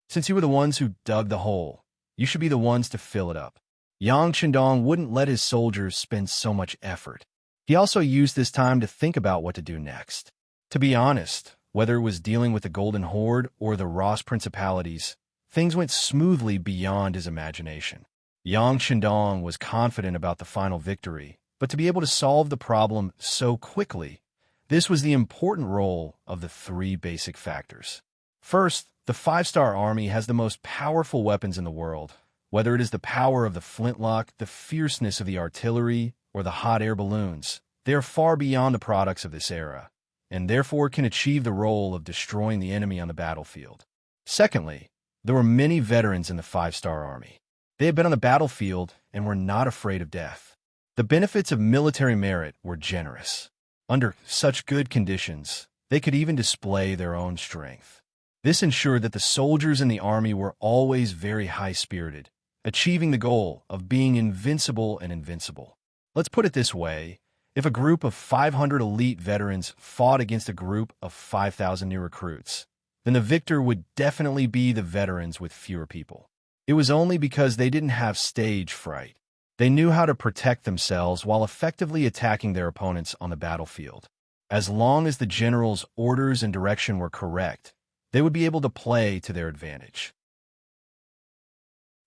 Since you were the ones who dug the hole, you should be the ones to fill it up. Yang Qindong wouldn't let his soldiers spend so much effort. He also used this time to think about what to do next. To be honest, whether it was dealing with the Golden Horde or the Ross Principalities, things went smoothly beyond his imagination. Yang Qindong was confident about the final victory, but to be able to solve the problem so quickly, this was the important role of the three basic factors. First, The five-star army has the most powerful weapons in the world, whether it is the power of the flintlock, the fierceness of the artillery, or the hot air balloons. They are far beyond the products of this era, and therefore can achieve the role of destroying the enemy on the battlefield. Secondly, there were many veterans in the five-star army. They had been on the battlefield and were not afraid of death. The benefits of military merit were generous. Under such good conditions, they could even display their own strength. This ensured that the soldiers in the army were always very high-spirited, achieving the goal of being invincible and invincible. Let's put it this way. If a group of 500 elite veterans fought against a group of 5,000 new recruits, then the victor would definitely be the veterans with fewer people. It was only because they didn't have stage fright. They knew how to protect themselves while effectively attacking their opponents on the battlefield. As long as the general's orders and direction were correct, they would be able to play to their advantage.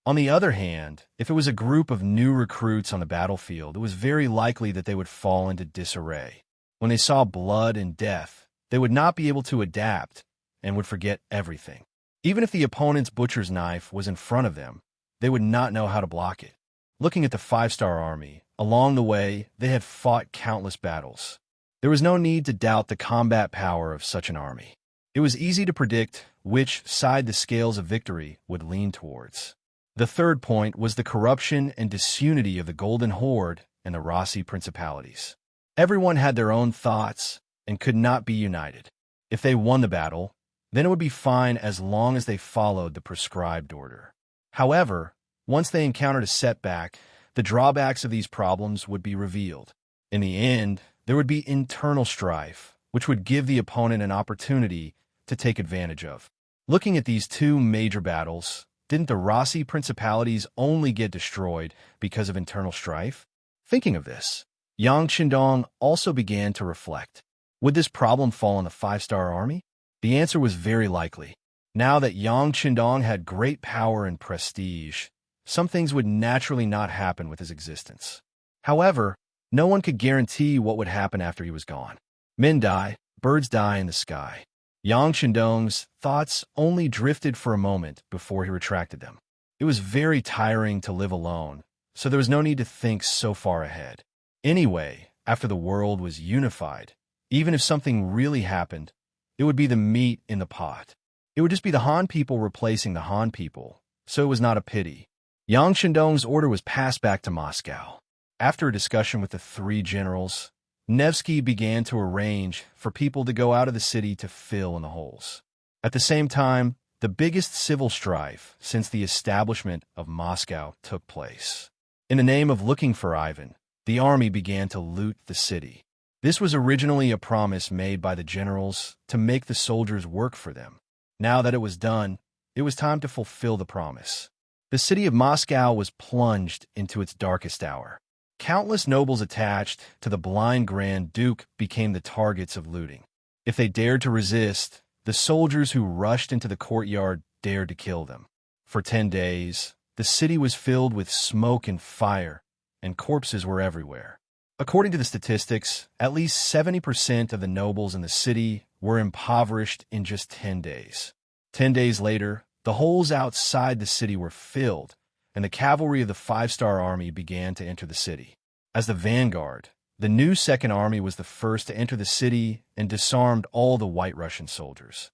On the other hand, if it was a group of new recruits on the battlefield, it was very likely that they would fall into disarray. When they saw blood and death, they would not be able to adapt and would forget everything. Even if the opponent's butcher's knife was in front of them, they would not know how to block it. Looking at the five-star army, along the way, they had fought countless battles. There was no need to doubt the combat power of such an army. It was easy to predict which side the scales of victory would lean towards. The third point was the corruption and disunity of the Golden Horde and the Rossi principalities. Everyone had their own thoughts and could not be united. If they won the battle, then it would be fine as long as they followed the prescribed order. However, once they encountered a setback, the drawbacks of these problems would be revealed. In the end, there would be internal strife, which would give the opponent an opportunity to take advantage of. Looking at these two major battles, didn't the Rossi principalities only get destroyed because of internal strife? Thinking of this, Yang Qindong also began to reflect. Would this problem fall on the five-star army? The answer was very likely. Now that Yang Qindong had great power and prestige, some things would naturally not happen with his existence. However, no one could guarantee what would happen after he was gone. Men die, birds die in the sky. Yang Qindong's thoughts only drifted for a moment before he retracted them. It was very tiring to live alone, so there was no need to think so far ahead. Anyway, after the world was unified, even if something really happened, it would be the meat in the pot. It would just be the Han people replacing the Han people, so it was not a pity. Yang Qindong's order was passed back to Moscow. After a discussion with the three generals, Nevsky began to arrange for people to go out of the city to fill in the holes. At the same time, the biggest civil strife since the establishment of Moscow took place. In the name of looking for Ivan, the army began to loot the city. This was originally a promise made by the generals to make the soldiers work for them. Now that it was done, it was time to fulfill the promise. The city of Moscow was plunged into its darkest hour. Countless nobles attached to the blind Grand Duke became the targets of looting. If they dared to resist, the soldiers who rushed into the courtyard dared to kill them. For 10 days, the city was filled with smoke and fire, and corpses were everywhere. According to the statistics, at least 70% of the nobles in the city were impoverished in just 10 days. 10 days later, the holes outside the city were filled, and the cavalry of the five-star army began to enter the city. As the vanguard, the new Second Army was the first to enter the city and disarmed all the White Russian soldiers.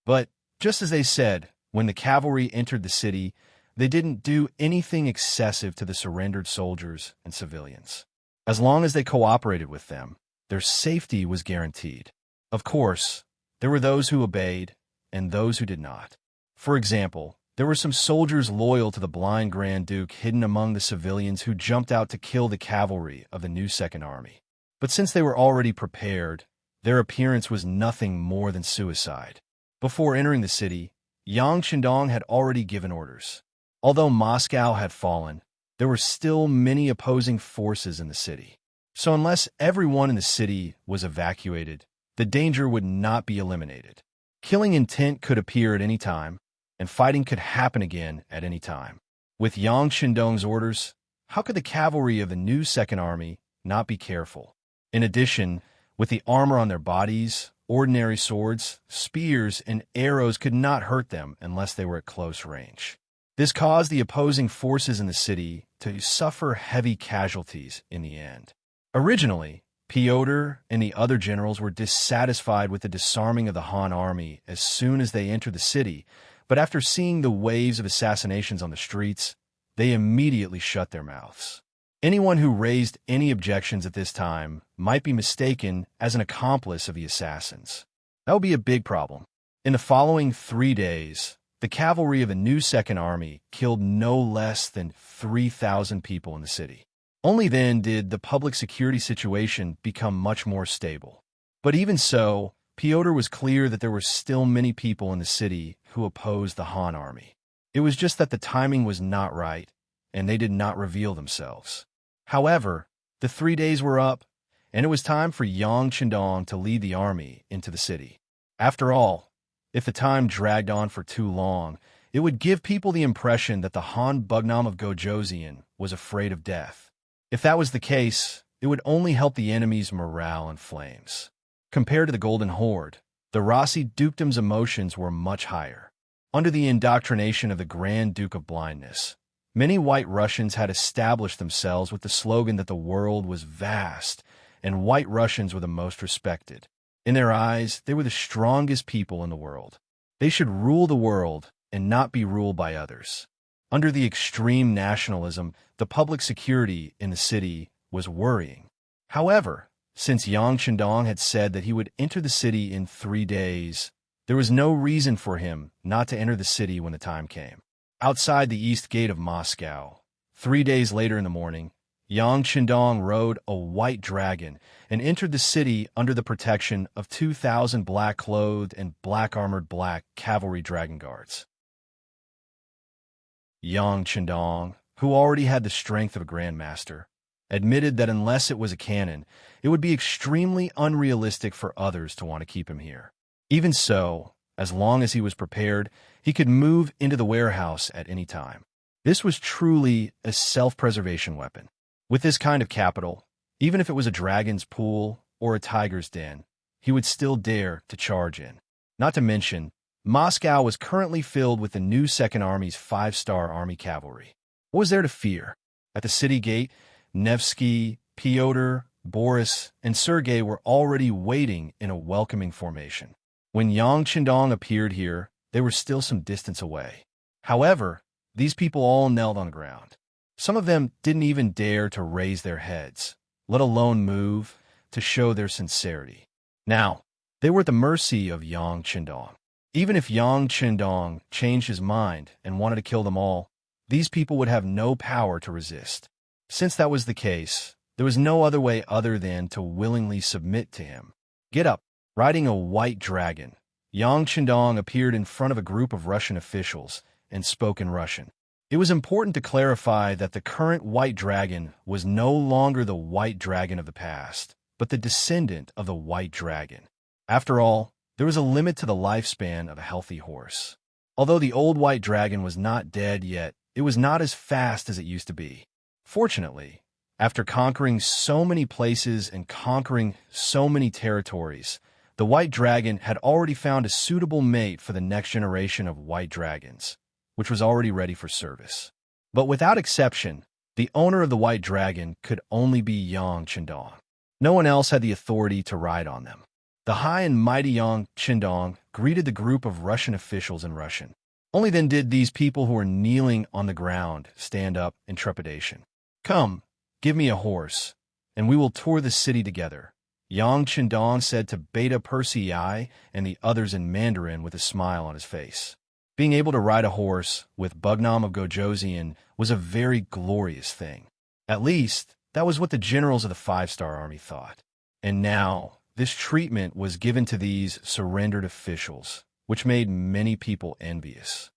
But, just as they said, when the cavalry entered the city, they didn't do anything excessive to the surrendered soldiers and civilians. As long as they cooperated with them, their safety was guaranteed. Of course, there were those who obeyed and those who did not. For example, there were some soldiers loyal to the blind Grand Duke hidden among the civilians who jumped out to kill the cavalry of the new Second Army. But since they were already prepared, their appearance was nothing more than suicide. Before entering the city, Yang Qindong had already given orders. Although Moscow had fallen, there were still many opposing forces in the city. So unless everyone in the city was evacuated, the danger would not be eliminated. Killing intent could appear at any time, and fighting could happen again at any time. With Yang Qindong's orders, how could the cavalry of the new Second Army not be careful? In addition, with the armor on their bodies, ordinary swords, spears, and arrows could not hurt them unless they were at close range. This caused the opposing forces in the city to suffer heavy casualties in the end. Originally, Piotr and the other generals were dissatisfied with the disarming of the Han army as soon as they entered the city, but after seeing the waves of assassinations on the streets, they immediately shut their mouths. Anyone who raised any objections at this time might be mistaken as an accomplice of the assassins. That would be a big problem. In the following 3 days, the cavalry of a new Second Army killed no less than 3,000 people in the city. Only then did the public security situation become much more stable. But even so, Piotr was clear that there were still many people in the city who opposed the Han army. It was just that the timing was not right, and they did not reveal themselves. However, the 3 days were up, and it was time for Yang Qindong to lead the army into the city. After all, if the time dragged on for too long, it would give people the impression that the Han Bugnam of Gojoseon was afraid of death. If that was the case, it would only help the enemy's morale in flames. Compared to the Golden Horde, the Rossi dukedom's emotions were much higher. Under the indoctrination of the Grand Duke of Blindness, many White Russians had established themselves with the slogan that the world was vast, and White Russians were the most respected. In their eyes, they were the strongest people in the world. They should rule the world and not be ruled by others. Under the extreme nationalism, the public security in the city was worrying. However, since Yang Qindong had said that he would enter the city in 3 days, there was no reason for him not to enter the city when the time came. Outside the east gate of Moscow, 3 days later in the morning, Yang Qindong rode a white dragon and entered the city under the protection of 2,000 black-clothed and black-armored black cavalry dragon guards. Yang Qindong, who already had the strength of a grandmaster, admitted that unless it was a cannon, it would be extremely unrealistic for others to want to keep him here. Even so, as long as he was prepared, he could move into the warehouse at any time. This was truly a self-preservation weapon. With this kind of capital, even if it was a dragon's pool or a tiger's den, he would still dare to charge in. Not to mention, Moscow was currently filled with the new Second Army's 5-star army cavalry. What was there to fear? At the city gate, Nevsky, Piotr, Boris, and Sergei were already waiting in a welcoming formation. When Yang Qindong appeared here, they were still some distance away. However, these people all knelt on the ground. Some of them didn't even dare to raise their heads, let alone move, to show their sincerity. Now, they were at the mercy of Yang Qindong. Even if Yang Qindong changed his mind and wanted to kill them all, these people would have no power to resist. Since that was the case, there was no other way other than to willingly submit to him. Get up. Riding a white dragon, Yang Qindong appeared in front of a group of Russian officials and spoke in Russian. It was important to clarify that the current white dragon was no longer the white dragon of the past, but the descendant of the white dragon. After all, there was a limit to the lifespan of a healthy horse. Although the old white dragon was not dead yet, it was not as fast as it used to be. Fortunately, after conquering so many places and conquering so many territories, the white dragon had already found a suitable mate for the next generation of white dragons, which was already ready for service. But without exception, the owner of the white dragon could only be Yang Qindong. No one else had the authority to ride on them. The high and mighty Yang Qindong greeted the group of Russian officials in Russian. Only then did these people who were kneeling on the ground stand up in trepidation. "Come, give me a horse, and we will tour the city together," Yang Qindong said to Beta Persei and the others in Mandarin with a smile on his face. Being able to ride a horse with Bugnam of Gojoseon was a very glorious thing. At least, that was what the generals of the 5-star army thought. And now, this treatment was given to these surrendered officials, which made many people envious.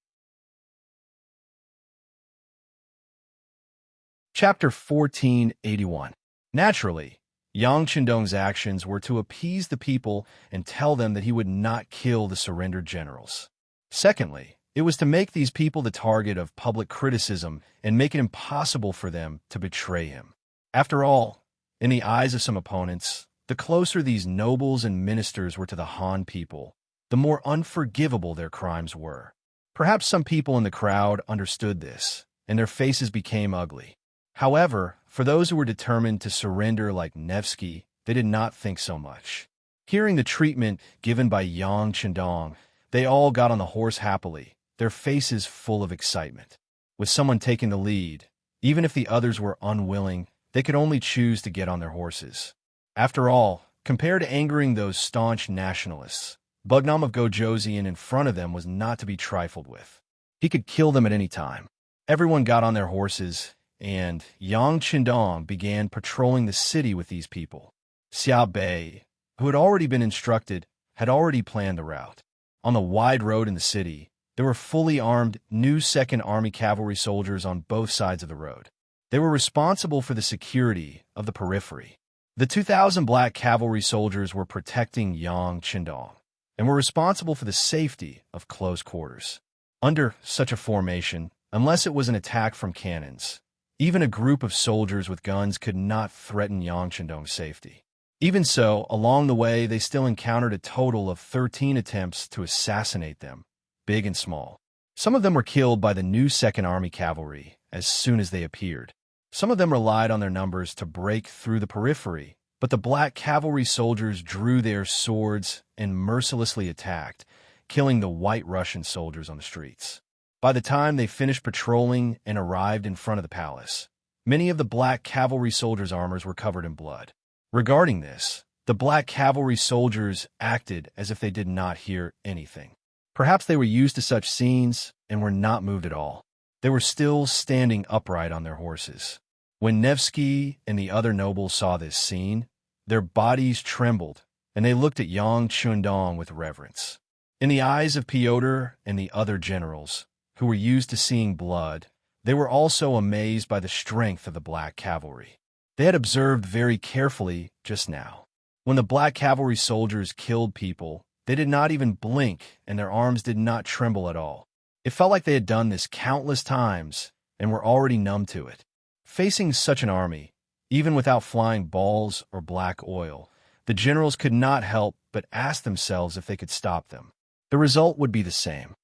Chapter 1481. Naturally, Yang Qindong's actions were to appease the people and tell them that he would not kill the surrendered generals. Secondly, it was to make these people the target of public criticism and make it impossible for them to betray him. After all, in the eyes of some opponents, The closer these nobles and ministers were to the Han people, the more unforgivable their crimes were. Perhaps some people in the crowd understood this, and their faces became ugly. However, for those who were determined to surrender like Nevsky, they did not think so much. Hearing the treatment given by Yang Chendong, they all got on the horse happily, their faces full of excitement. With someone taking the lead, even if the others were unwilling, they could only choose to get on their horses. After all, compared to angering those staunch nationalists, Bugnam of Gojoseon in front of them was not to be trifled with. He could kill them at any time. Everyone got on their horses, and Yang Chendong began patrolling the city with these people. Xia Bei, who had already been instructed, had already planned the route. On the wide road in the city, there were fully armed new Second Army cavalry soldiers on both sides of the road. They were responsible for the security of the periphery. The 2,000 black cavalry soldiers were protecting Yang Chendong and were responsible for the safety of close quarters. Under such a formation, unless it was an attack from cannons, even a group of soldiers with guns could not threaten Yang Chendong's safety. Even so, along the way, they still encountered a total of 13 attempts to assassinate them, big and small. Some of them were killed by the new Second Army cavalry as soon as they appeared. Some of them relied on their numbers to break through the periphery, but the black cavalry soldiers drew their swords and mercilessly attacked, killing the white Russian soldiers on the streets. By the time they finished patrolling and arrived in front of the palace, many of the black cavalry soldiers' armors were covered in blood. Regarding this, the black cavalry soldiers acted as if they did not hear anything. Perhaps they were used to such scenes and were not moved at all. They were still standing upright on their horses. When Nevsky and the other nobles saw this scene, their bodies trembled, and they looked at Yang Chendong with reverence. In the eyes of Pyotr and the other generals, who were used to seeing blood, they were also amazed by the strength of the black cavalry. They had observed very carefully just now. When the black cavalry soldiers killed people, they did not even blink, and their arms did not tremble at all. It felt like they had done this countless times and were already numb to it. Facing such an army, even without flying balls or black oil, the generals could not help but ask themselves if they could stop them. The result would be the same.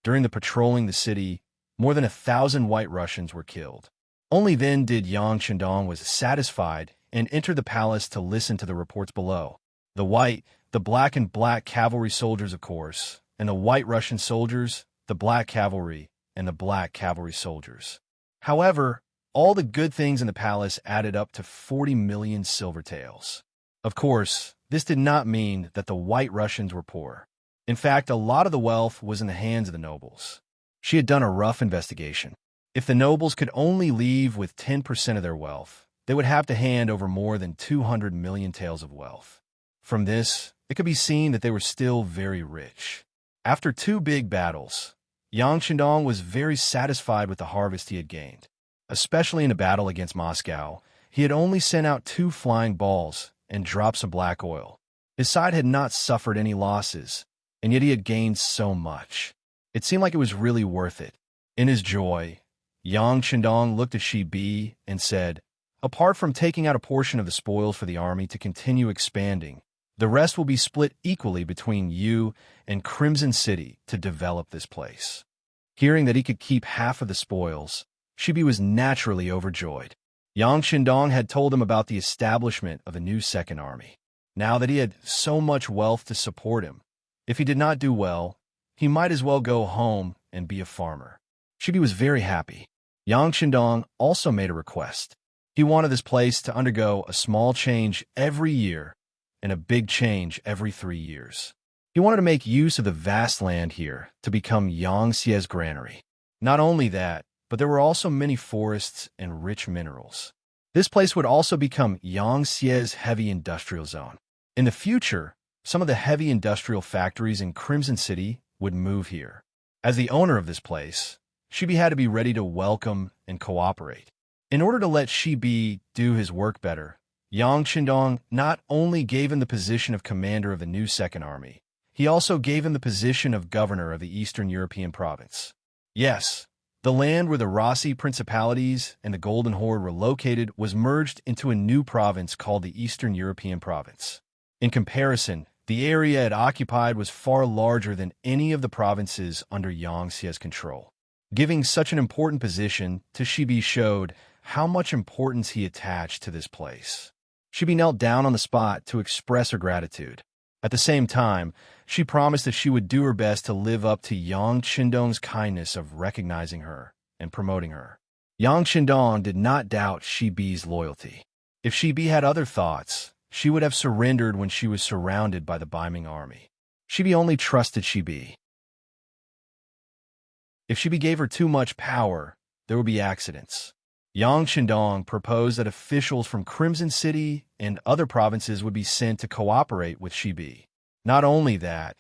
During the patrolling the city, more than 1,000 white Russians were killed. Only then did Yang Chendong was satisfied and entered the palace to listen to the reports below. The white, the black and black cavalry soldiers, of course, and the white Russian soldiers, the black cavalry, and the black cavalry soldiers. However, all the good things in the palace added up to 40 million silver taels. Of course, this did not mean that the white Russians were poor. In fact, a lot of the wealth was in the hands of the nobles. She had done a rough investigation. If the nobles could only leave with 10% of their wealth, they would have to hand over more than 200 million taels of wealth. From this, it could be seen that they were still very rich. After 2 big battles, Yang Chendong was very satisfied with the harvest he had gained. Especially in a battle against Moscow, he had only sent out 2 flying balls and drops of black oil. His side had not suffered any losses, and yet he had gained so much. It seemed like it was really worth it. In his joy, Yang Chendong looked at Shi Bi and said, "Apart from taking out a portion of the spoils for the army to continue expanding, the rest will be split equally between you and Crimson City to develop this place." Hearing that he could keep half of the spoils, Shi Bi was naturally overjoyed. Yang Chendong had told him about the establishment of a new Second Army. Now that he had so much wealth to support him, if he did not do well, he might as well go home and be a farmer. Shi Bi was very happy. Yang Chendong also made a request. He wanted this place to undergo a small change every year and a big change every 3 years. He wanted to make use of the vast land here to become Yang Xie's granary. Not only that, but there were also many forests and rich minerals. This place would also become Yang Xie's heavy industrial zone. In the future, some of the heavy industrial factories in Crimson City would move here. As the owner of this place, Shi Bi had to be ready to welcome and cooperate. In order to let Shi Bi do his work better, Yang Chendong not only gave him the position of commander of the new Second Army, he also gave him the position of governor of the Eastern European province. Yes, The land where the Rossi Principalities and the Golden Horde were located was merged into a new province called the Eastern European Province. In comparison, the area it occupied was far larger than any of the provinces under Yang Xie's control. Giving such an important position to Shibi showed how much importance he attached to this place. Shibi knelt down on the spot to express her gratitude. At the same time, she promised that she would do her best to live up to Yang Qindong's kindness of recognizing her and promoting her. Yang Qindong did not doubt Shibi's loyalty. If Shibi had other thoughts, she would have surrendered when she was surrounded by the Baiming army. Shibi only trusted Shibi. If Shibi gave her too much power, there would be accidents. Yang Qindong proposed that officials from Crimson City and other provinces would be sent to cooperate with Shibi. Not only that,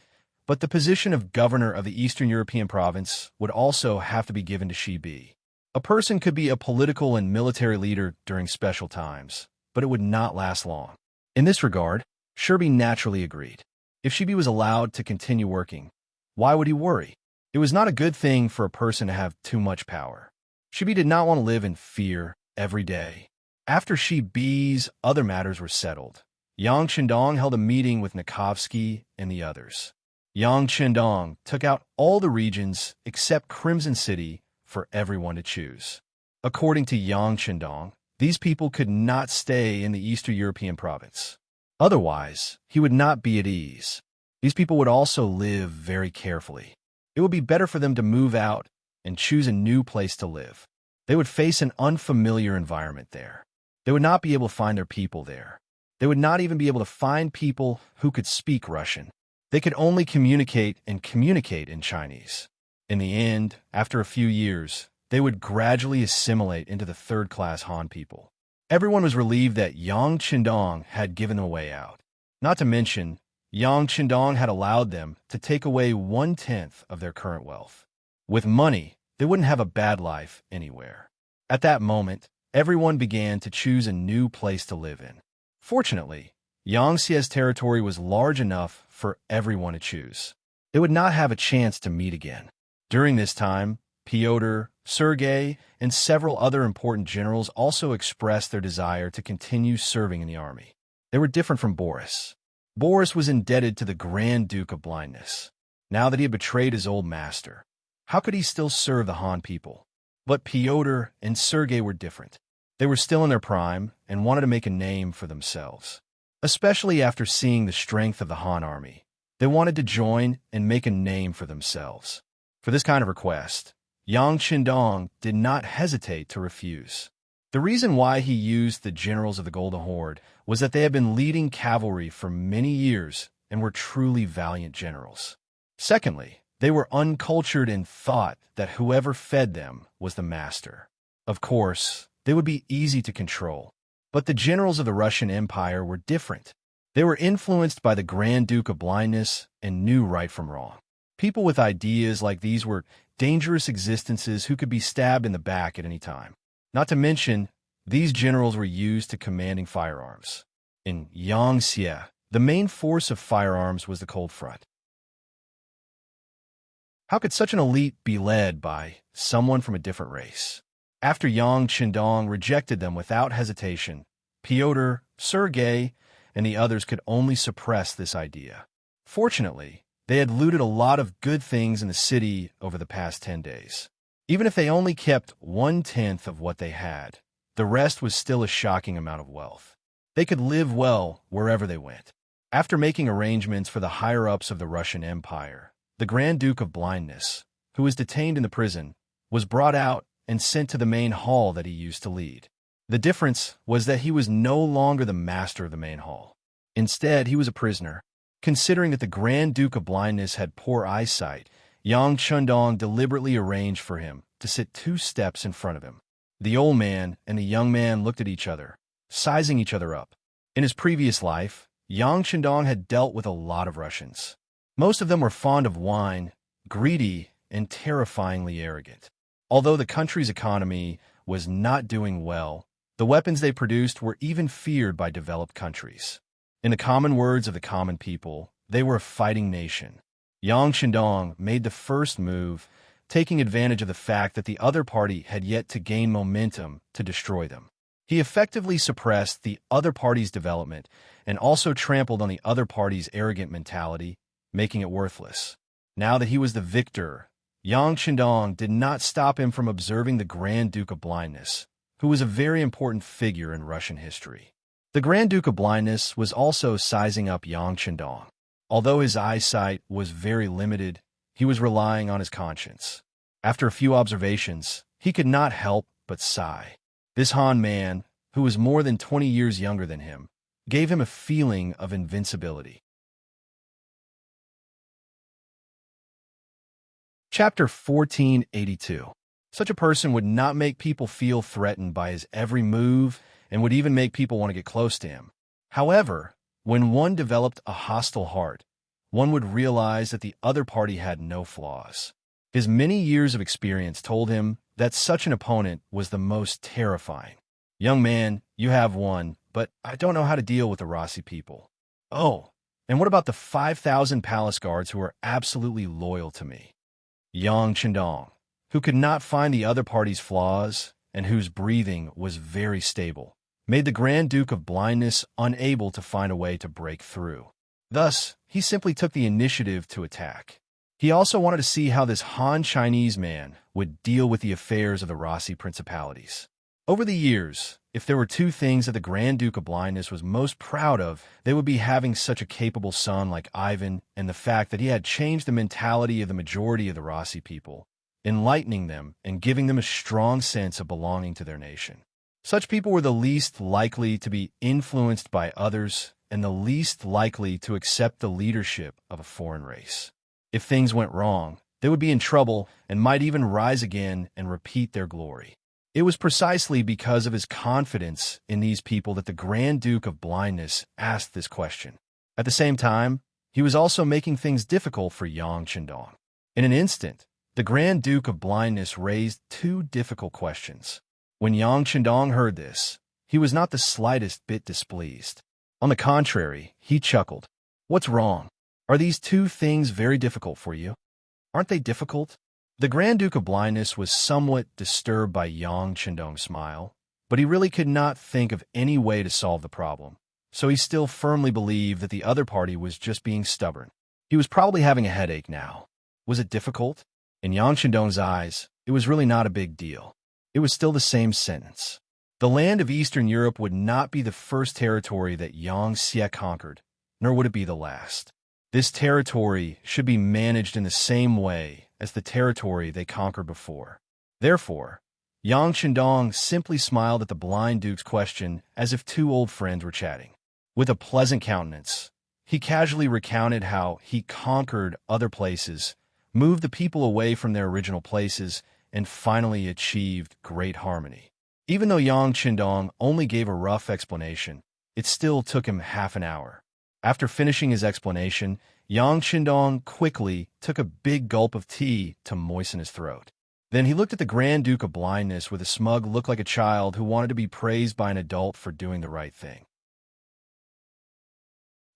but the position of governor of the Eastern European province would also have to be given to Shibi. A person could be a political and military leader during special times, but it would not last long. In this regard, Shibi naturally agreed. If Shibi was allowed to continue working, why would he worry? It was not a good thing for a person to have too much power. Shibi did not want to live in fear every day. After Shibi's other matters were settled, Yang Qindong held a meeting with Nikovsky and the others. Yang Qindong took out all the regions except Crimson City for everyone to choose. According to Yang Qindong, these people could not stay in the Eastern European province. Otherwise, he would not be at ease. These people would also live very carefully. It would be better for them to move out and choose a new place to live. They would face an unfamiliar environment there. They would not be able to find their people there. They would not even be able to find people who could speak Russian. They could only communicate in Chinese. In the end, after a few years, they would gradually assimilate into the third-class Han people. Everyone was relieved that Yang Qindong had given them a way out. Not to mention, Yang Qindong had allowed them to take away 1/10 of their current wealth. With money, they wouldn't have a bad life anywhere. At that moment, everyone began to choose a new place to live in. Fortunately, Yang Xie's territory was large enough for everyone to choose. They would not have a chance to meet again. During this time, Pyotr, Sergei, and several other important generals also expressed their desire to continue serving in the army. They were different from Boris. Boris was indebted to the Grand Duke of Blindness. Now that he had betrayed his old master, how could he still serve the Han people? But Pyotr and Sergei were different. They were still in their prime and wanted to make a name for themselves. Especially after seeing the strength of the Han army, they wanted to join and make a name for themselves. For this kind of request, Yang Qindong did not hesitate to refuse. The reason why he used the generals of the Golden Horde was that they had been leading cavalry for many years and were truly valiant generals. Secondly, they were uncultured and thought that whoever fed them was the master. Of course, they would be easy to control. But the generals of the Russian Empire were different. They were influenced by the Grand Duke of Blindness and knew right from wrong. People with ideas like these were dangerous existences who could be stabbed in the back at any time. Not to mention, these generals were used to commanding firearms. In Yang Xie, the main force of firearms was the Cold Front. How could such an elite be led by someone from a different race? After Yang Qindong rejected them without hesitation, Pyotr, Sergei, and the others could only suppress this idea. Fortunately, they had looted a lot of good things in the city over the past 10 days. Even if they only kept 1/10 of what they had, the rest was still a shocking amount of wealth. They could live well wherever they went. After making arrangements for the higher-ups of the Russian Empire, the Grand Duke of Blindness, who was detained in the prison, was brought out and sent to the main hall that he used to lead. The difference was that he was no longer the master of the main hall. Instead, he was a prisoner. Considering that the Grand Duke of Blindness had poor eyesight, Yang Qindong deliberately arranged for him to sit 2 steps in front of him. The old man and the young man looked at each other, sizing each other up. In his previous life, Yang Qindong had dealt with a lot of Russians. Most of them were fond of wine, greedy, and terrifyingly arrogant. Although the country's economy was not doing well, the weapons they produced were even feared by developed countries. In the common words of the common people, they were a fighting nation. Yang Qindong made the first move taking advantage of the fact that the other party had yet to gain momentum to destroy them. He effectively suppressed the other party's development and also trampled on the other party's arrogant mentality, making it worthless. Now that he was the victor, Yang Qindong did not stop him from observing the Grand Duke of Blindness, who was a very important figure in Russian history. The Grand Duke of Blindness was also sizing up Yang Qindong. Although his eyesight was very limited, he was relying on his conscience. After a few observations, he could not help but sigh. This Han man, who was more than 20 years younger than him, gave him a feeling of invincibility. Chapter 1482. Such a person would not make people feel threatened by his every move and would even make people want to get close to him. However, when one developed a hostile heart, one would realize that the other party had no flaws. His many years of experience told him that such an opponent was the most terrifying. Young man, you have won, but I don't know how to deal with the Rossi people. Oh, and what about the 5,000 palace guards who are absolutely loyal to me? Yang Qindong, who could not find the other party's flaws and whose breathing was very stable, made the Grand Duke of Blindness unable to find a way to break through. Thus, he simply took the initiative to attack. He also wanted to see how this Han Chinese man would deal with the affairs of the Rossi principalities. Over the years, if there were two things that the Grand Duke of Blindness was most proud of, they would be having such a capable son like Ivan and the fact that he had changed the mentality of the majority of the Rossi people, enlightening them and giving them a strong sense of belonging to their nation. Such people were the least likely to be influenced by others and the least likely to accept the leadership of a foreign race. If things went wrong, they would be in trouble and might even rise again and repeat their glory. It was precisely because of his confidence in these people that the Grand Duke of Blindness asked this question. At the same time, he was also making things difficult for Yang Qindong. In an instant, the Grand Duke of Blindness raised two difficult questions. When Yang Qindong heard this, he was not the slightest bit displeased. On the contrary, he chuckled. What's wrong? Are these two things very difficult for you? Aren't they difficult? The Grand Duke of Blindness was somewhat disturbed by Yang Qindong's smile, but he really could not think of any way to solve the problem, so he still firmly believed that the other party was just being stubborn. He was probably having a headache now. Was it difficult? In Yang Qindong's eyes, it was really not a big deal. It was still the same sentence. The land of Eastern Europe would not be the first territory that Yang Xie conquered, nor would it be the last. This territory should be managed in the same way as the territory they conquered before. Therefore, Yang Qindong simply smiled at the blind duke's question as if two old friends were chatting. With a pleasant countenance, he casually recounted how he conquered other places, moved the people away from their original places, and finally achieved great harmony. Even though Yang Qindong only gave a rough explanation, it still took him half an hour. After finishing his explanation, Yang Qindong quickly took a big gulp of tea to moisten his throat. Then he looked at the Grand Duke of Blindness with a smug look like a child who wanted to be praised by an adult for doing the right thing.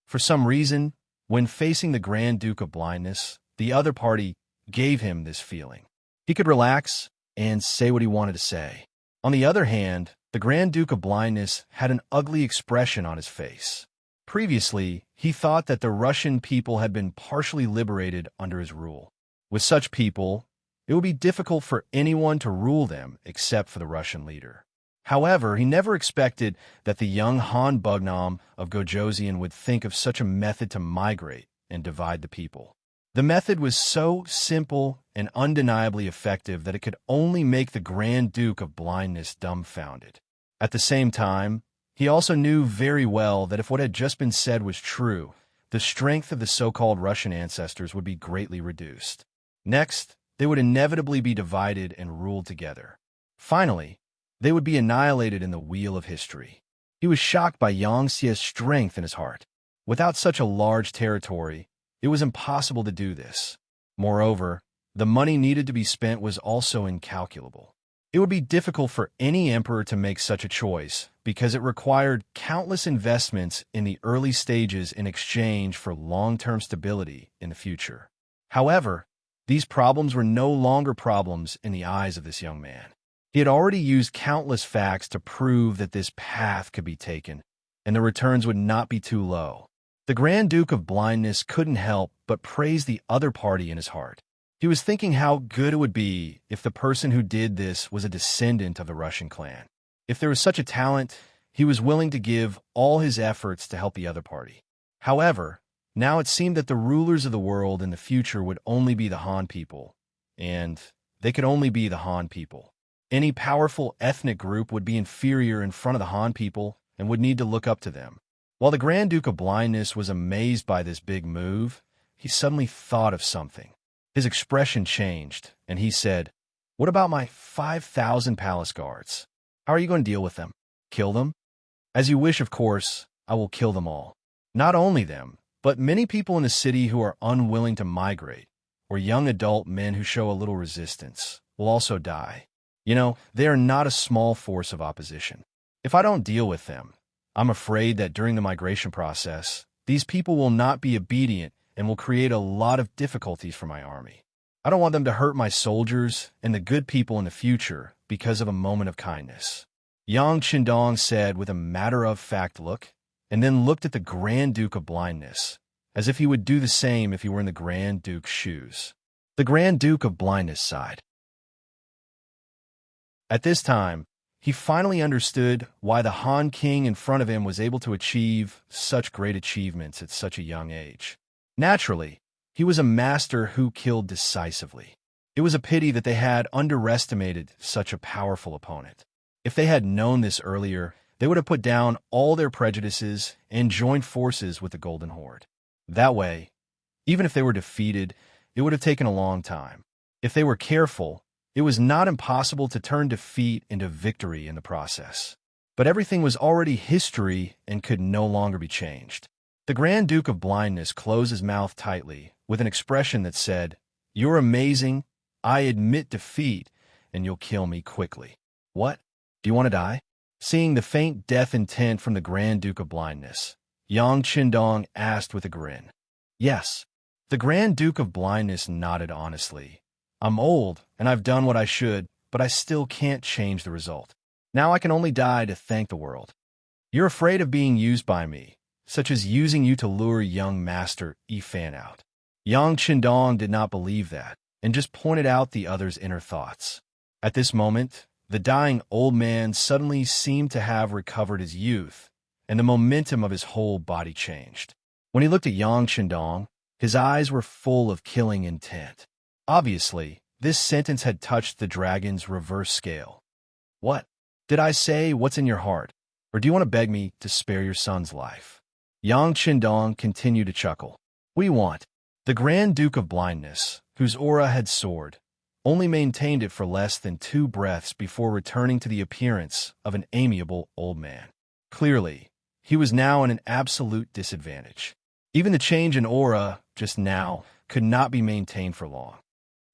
For some reason, when facing the Grand Duke of Blindness, the other party gave him this feeling. He could relax and say what he wanted to say. On the other hand, the Grand Duke of Blindness had an ugly expression on his face. Previously, he thought that the Russian people had been partially liberated under his rule. With such people, it would be difficult for anyone to rule them except for the Russian leader. However, he never expected that the young Han Bugnam of Gojoseon would think of such a method to migrate and divide the people. The method was so simple and undeniably effective that it could only make the Grand Duke of Blindness dumbfounded. At the same time, he also knew very well that if what had just been said was true, the strength of the so-called Russian ancestors would be greatly reduced. Next, they would inevitably be divided and ruled together. Finally, they would be annihilated in the wheel of history. He was shocked by Yang Xie's strength in his heart. Without such a large territory, it was impossible to do this. Moreover, the money needed to be spent was also incalculable. It would be difficult for any emperor to make such a choice because it required countless investments in the early stages in exchange for long-term stability in the future. However, These problems were no longer problems in the eyes of this young man. He had already used countless facts to prove that this path could be taken, and the returns would not be too low. The Grand Duke of Blindness couldn't help but praise the other party in his heart. He was thinking how good it would be if the person who did this was a descendant of the Russian clan. If there was such a talent, he was willing to give all his efforts to help the other party. However, now it seemed that the rulers of the world in the future would only be the Han people, and they could only be the Han people. Any powerful ethnic group would be inferior in front of the Han people and would need to look up to them. While the Grand Duke of Blindness was amazed by this big move, he suddenly thought of something. His expression changed, and he said, "What about my 5,000 palace guards? How are you going to deal with them? Kill them? As you wish, of course, I will kill them all. Not only them, but many people in the city who are unwilling to migrate, or young adult men who show a little resistance, will also die. You know, they are not a small force of opposition. If I don't deal with them, I'm afraid that during the migration process, these people will not be obedient and will create a lot of difficulties for my army. I don't want them to hurt my soldiers and the good people in the future because of a moment of kindness." Yang Qindong said with a matter-of-fact look, and then looked at the Grand Duke of Blindness, as if he would do the same if he were in the Grand Duke's shoes. The Grand Duke of Blindness sighed. At this time, he finally understood why the Han King in front of him was able to achieve such great achievements at such a young age. Naturally, he was a master who killed decisively. It was a pity that they had underestimated such a powerful opponent. If they had known this earlier, they would have put down all their prejudices and joined forces with the Golden Horde. That way, even if they were defeated, it would have taken a long time. If they were careful, it was not impossible to turn defeat into victory in the process. But everything was already history and could no longer be changed. The Grand Duke of Blindness closed his mouth tightly with an expression that said, "You're amazing. I admit defeat, and you'll kill me quickly." "What? Do you want to die?" Seeing the faint death intent from the Grand Duke of Blindness, Yang Qindong asked with a grin. "Yes." The Grand Duke of Blindness nodded honestly. "I'm old, and I've done what I should, but I still can't change the result. Now I can only die to thank the world. You're afraid of being used by me, such as using you to lure young Master Yifan out." Yang Qindong did not believe that, and just pointed out the other's inner thoughts. At this moment, the dying old man suddenly seemed to have recovered his youth, and the momentum of his whole body changed. When he looked at Yang Qindong, his eyes were full of killing intent. Obviously, this sentence had touched the dragon's reverse scale. "What? Did I say what's in your heart? Or do you want to beg me to spare your son's life?" Yang Qindong continued to chuckle. "What do you want?" The Grand Duke of Blindness, whose aura had soared, only maintained it for less than 2 breaths before returning to the appearance of an amiable old man. Clearly, he was now in an absolute disadvantage. Even the change in aura, just now, could not be maintained for long.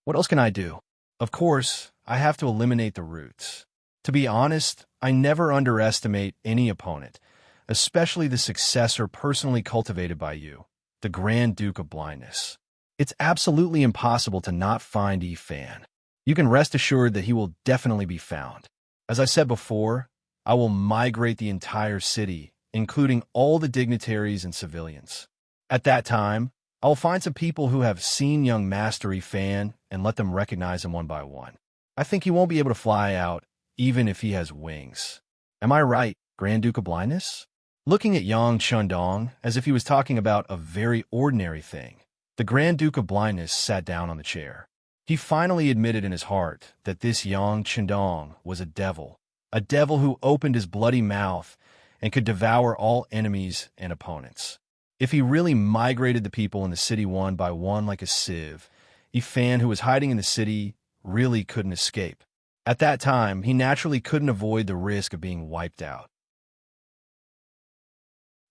"What else can I do? Of course, I have to eliminate the roots. To be honest, I never underestimate any opponent, especially the successor personally cultivated by you, the Grand Duke of Blindness. It's absolutely impossible to not find Yifan. You can rest assured that he will definitely be found. As I said before, I will migrate the entire city, including all the dignitaries and civilians. At that time, I will find some people who have seen young Master Yifan and let them recognize him one by one. I think he won't be able to fly out, even if he has wings. Am I right, Grand Duke of Blindness?" Looking at Yang Qindong as if he was talking about a very ordinary thing, the Grand Duke of Blindness sat down on the chair. He finally admitted in his heart that this Yang Qindong was a devil who opened his bloody mouth and could devour all enemies and opponents. If he really migrated the people in the city one by one like a sieve, Yifan, who was hiding in the city, really couldn't escape. At that time, he naturally couldn't avoid the risk of being wiped out.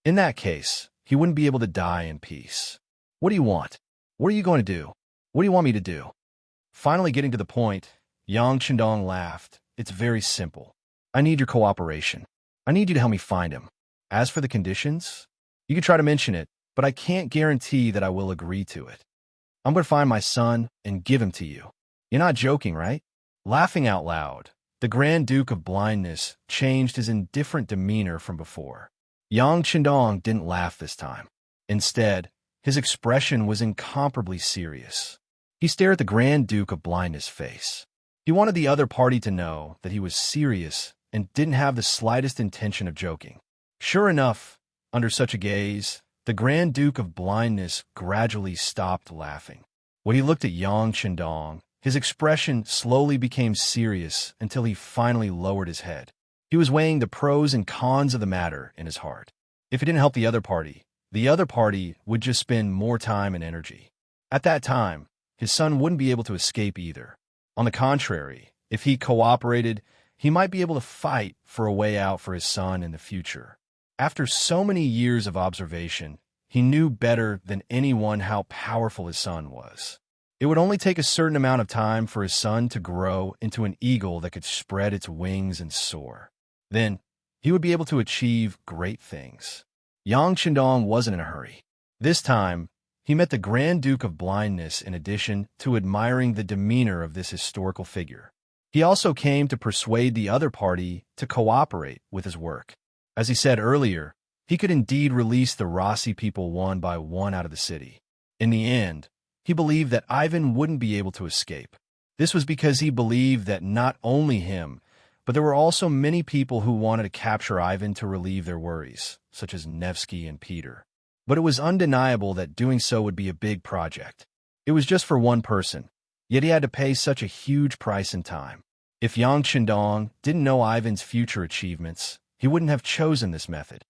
In that case, he wouldn't be able to die in peace. "What do you want? What are you going to do? What do you want me to do?" Finally getting to the point, Yang Qindong laughed. "It's very simple. I need your cooperation. I need you to help me find him. As for the conditions, you can try to mention it, but I can't guarantee that I will agree to it." I'm going to find my son and give him to you. You're not joking, right? Laughing out loud, the Grand Duke of Blindness changed his indifferent demeanor from before. Yang Qindong didn't laugh this time. Instead, his expression was incomparably serious. He stared at the Grand Duke of Blindness' face. He wanted the other party to know that he was serious and didn't have the slightest intention of joking. Sure enough, under such a gaze, the Grand Duke of Blindness gradually stopped laughing. When he looked at Yang Qindong, his expression slowly became serious until he finally lowered his head. He was weighing the pros and cons of the matter in his heart. If it didn't help the other party would just spend more time and energy. At that time, his son wouldn't be able to escape either. On the contrary, if he cooperated, he might be able to fight for a way out for his son in the future. After so many years of observation, he knew better than anyone how powerful his son was. It would only take a certain amount of time for his son to grow into an eagle that could spread its wings and soar. Then, he would be able to achieve great things. Yang Qindong wasn't in a hurry. This time, he met the Grand Duke of Blindness in addition to admiring the demeanor of this historical figure. He also came to persuade the other party to cooperate with his work. As he said earlier, he could indeed release the Rossi people one by one out of the city. In the end, he believed that Ivan wouldn't be able to escape. This was because he believed that not only him, but there were also many people who wanted to capture Ivan to relieve their worries, such as Nevsky and Peter. But it was undeniable that doing so would be a big project. It was just for one person, yet he had to pay such a huge price in time. If Yang Qindong didn't know Ivan's future achievements, he wouldn't have chosen this method.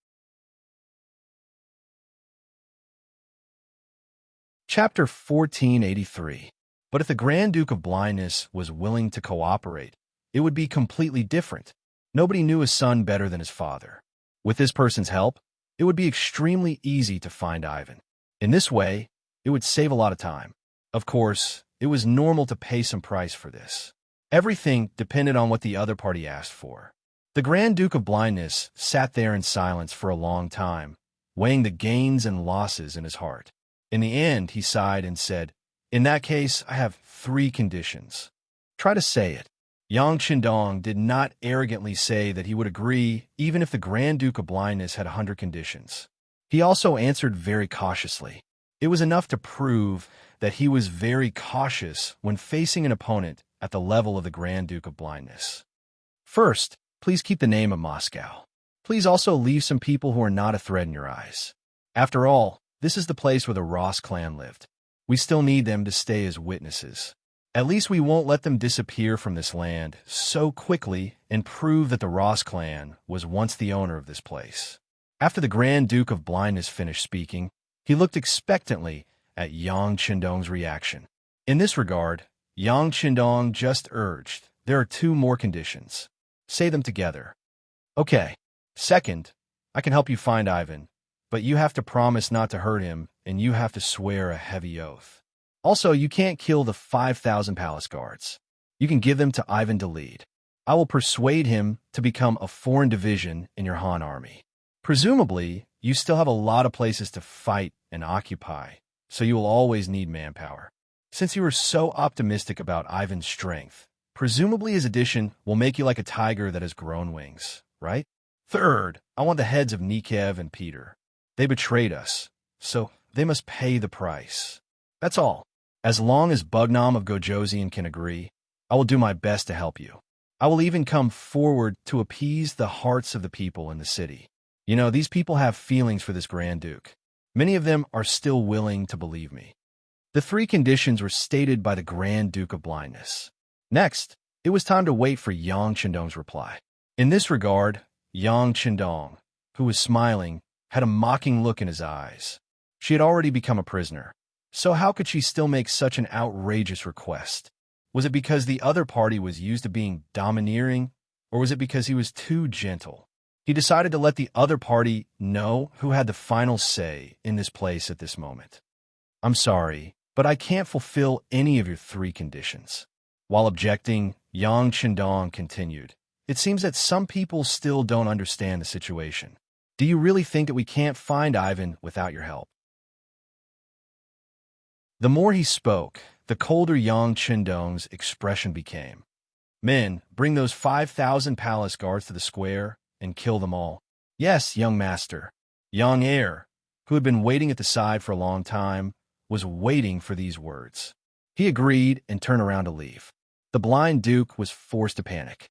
Chapter 1483. But if the Grand Duke of Blindness was willing to cooperate, it would be completely different. Nobody knew his son better than his father. With this person's help, it would be extremely easy to find Ivan. In this way, it would save a lot of time. Of course, it was normal to pay some price for this. Everything depended on what the other party asked for. The Grand Duke of Blindness sat there in silence for a long time, weighing the gains and losses in his heart. In the end, he sighed and said, "In that case, I have 3 conditions." Try to say it. Yang Qindong did not arrogantly say that he would agree even if the Grand Duke of Blindness had 100 conditions. He also answered very cautiously. It was enough to prove that he was very cautious when facing an opponent at the level of the Grand Duke of Blindness. First, please keep the name of Moscow. Please also leave some people who are not a thread in your eyes. After all, this is the place where the Ross clan lived. We still need them to stay as witnesses. At least we won't let them disappear from this land so quickly and prove that the Ross clan was once the owner of this place. After the Grand Duke of Blindness finished speaking, he looked expectantly at Yang Qindong's reaction. In this regard, Yang Qindong just urged, "There are 2 more conditions. Say them together." "Okay. Second, I can help you find Ivan, but you have to promise not to hurt him and you have to swear a heavy oath. Also, you can't kill the 5,000 palace guards. You can give them to Ivan to lead. I will persuade him to become a foreign division in your Han army. Presumably, you still have a lot of places to fight and occupy, so you will always need manpower. Since you are so optimistic about Ivan's strength, presumably his addition will make you like a tiger that has grown wings, right? Third, I want the heads of Nikev and Peter. They betrayed us, so they must pay the price. That's all. As long as Bugnam of Gojoseon can agree, I will do my best to help you. I will even come forward to appease the hearts of the people in the city. You know, these people have feelings for this Grand Duke. Many of them are still willing to believe me." The 3 conditions were stated by the Grand Duke of Blindness. Next, it was time to wait for Yang Qindong's reply. In this regard, Yang Qindong, who was smiling, had a mocking look in his eyes. She had already become a prisoner. So how could she still make such an outrageous request? Was it because the other party was used to being domineering, or was it because he was too gentle? He decided to let the other party know who had the final say in this place at this moment. "I'm sorry, but I can't fulfill any of your 3 conditions." While objecting, Yang Qindong continued, "It seems that some people still don't understand the situation. Do you really think that we can't find Ivan without your help?" The more he spoke, the colder Yang Qindong's expression became. Men, bring those 5,000 palace guards to the square and kill them all. Yes, young master. Young heir, who had been waiting at the side for a long time, was waiting for these words. He agreed and turned around to leave. The blind duke was forced to panic.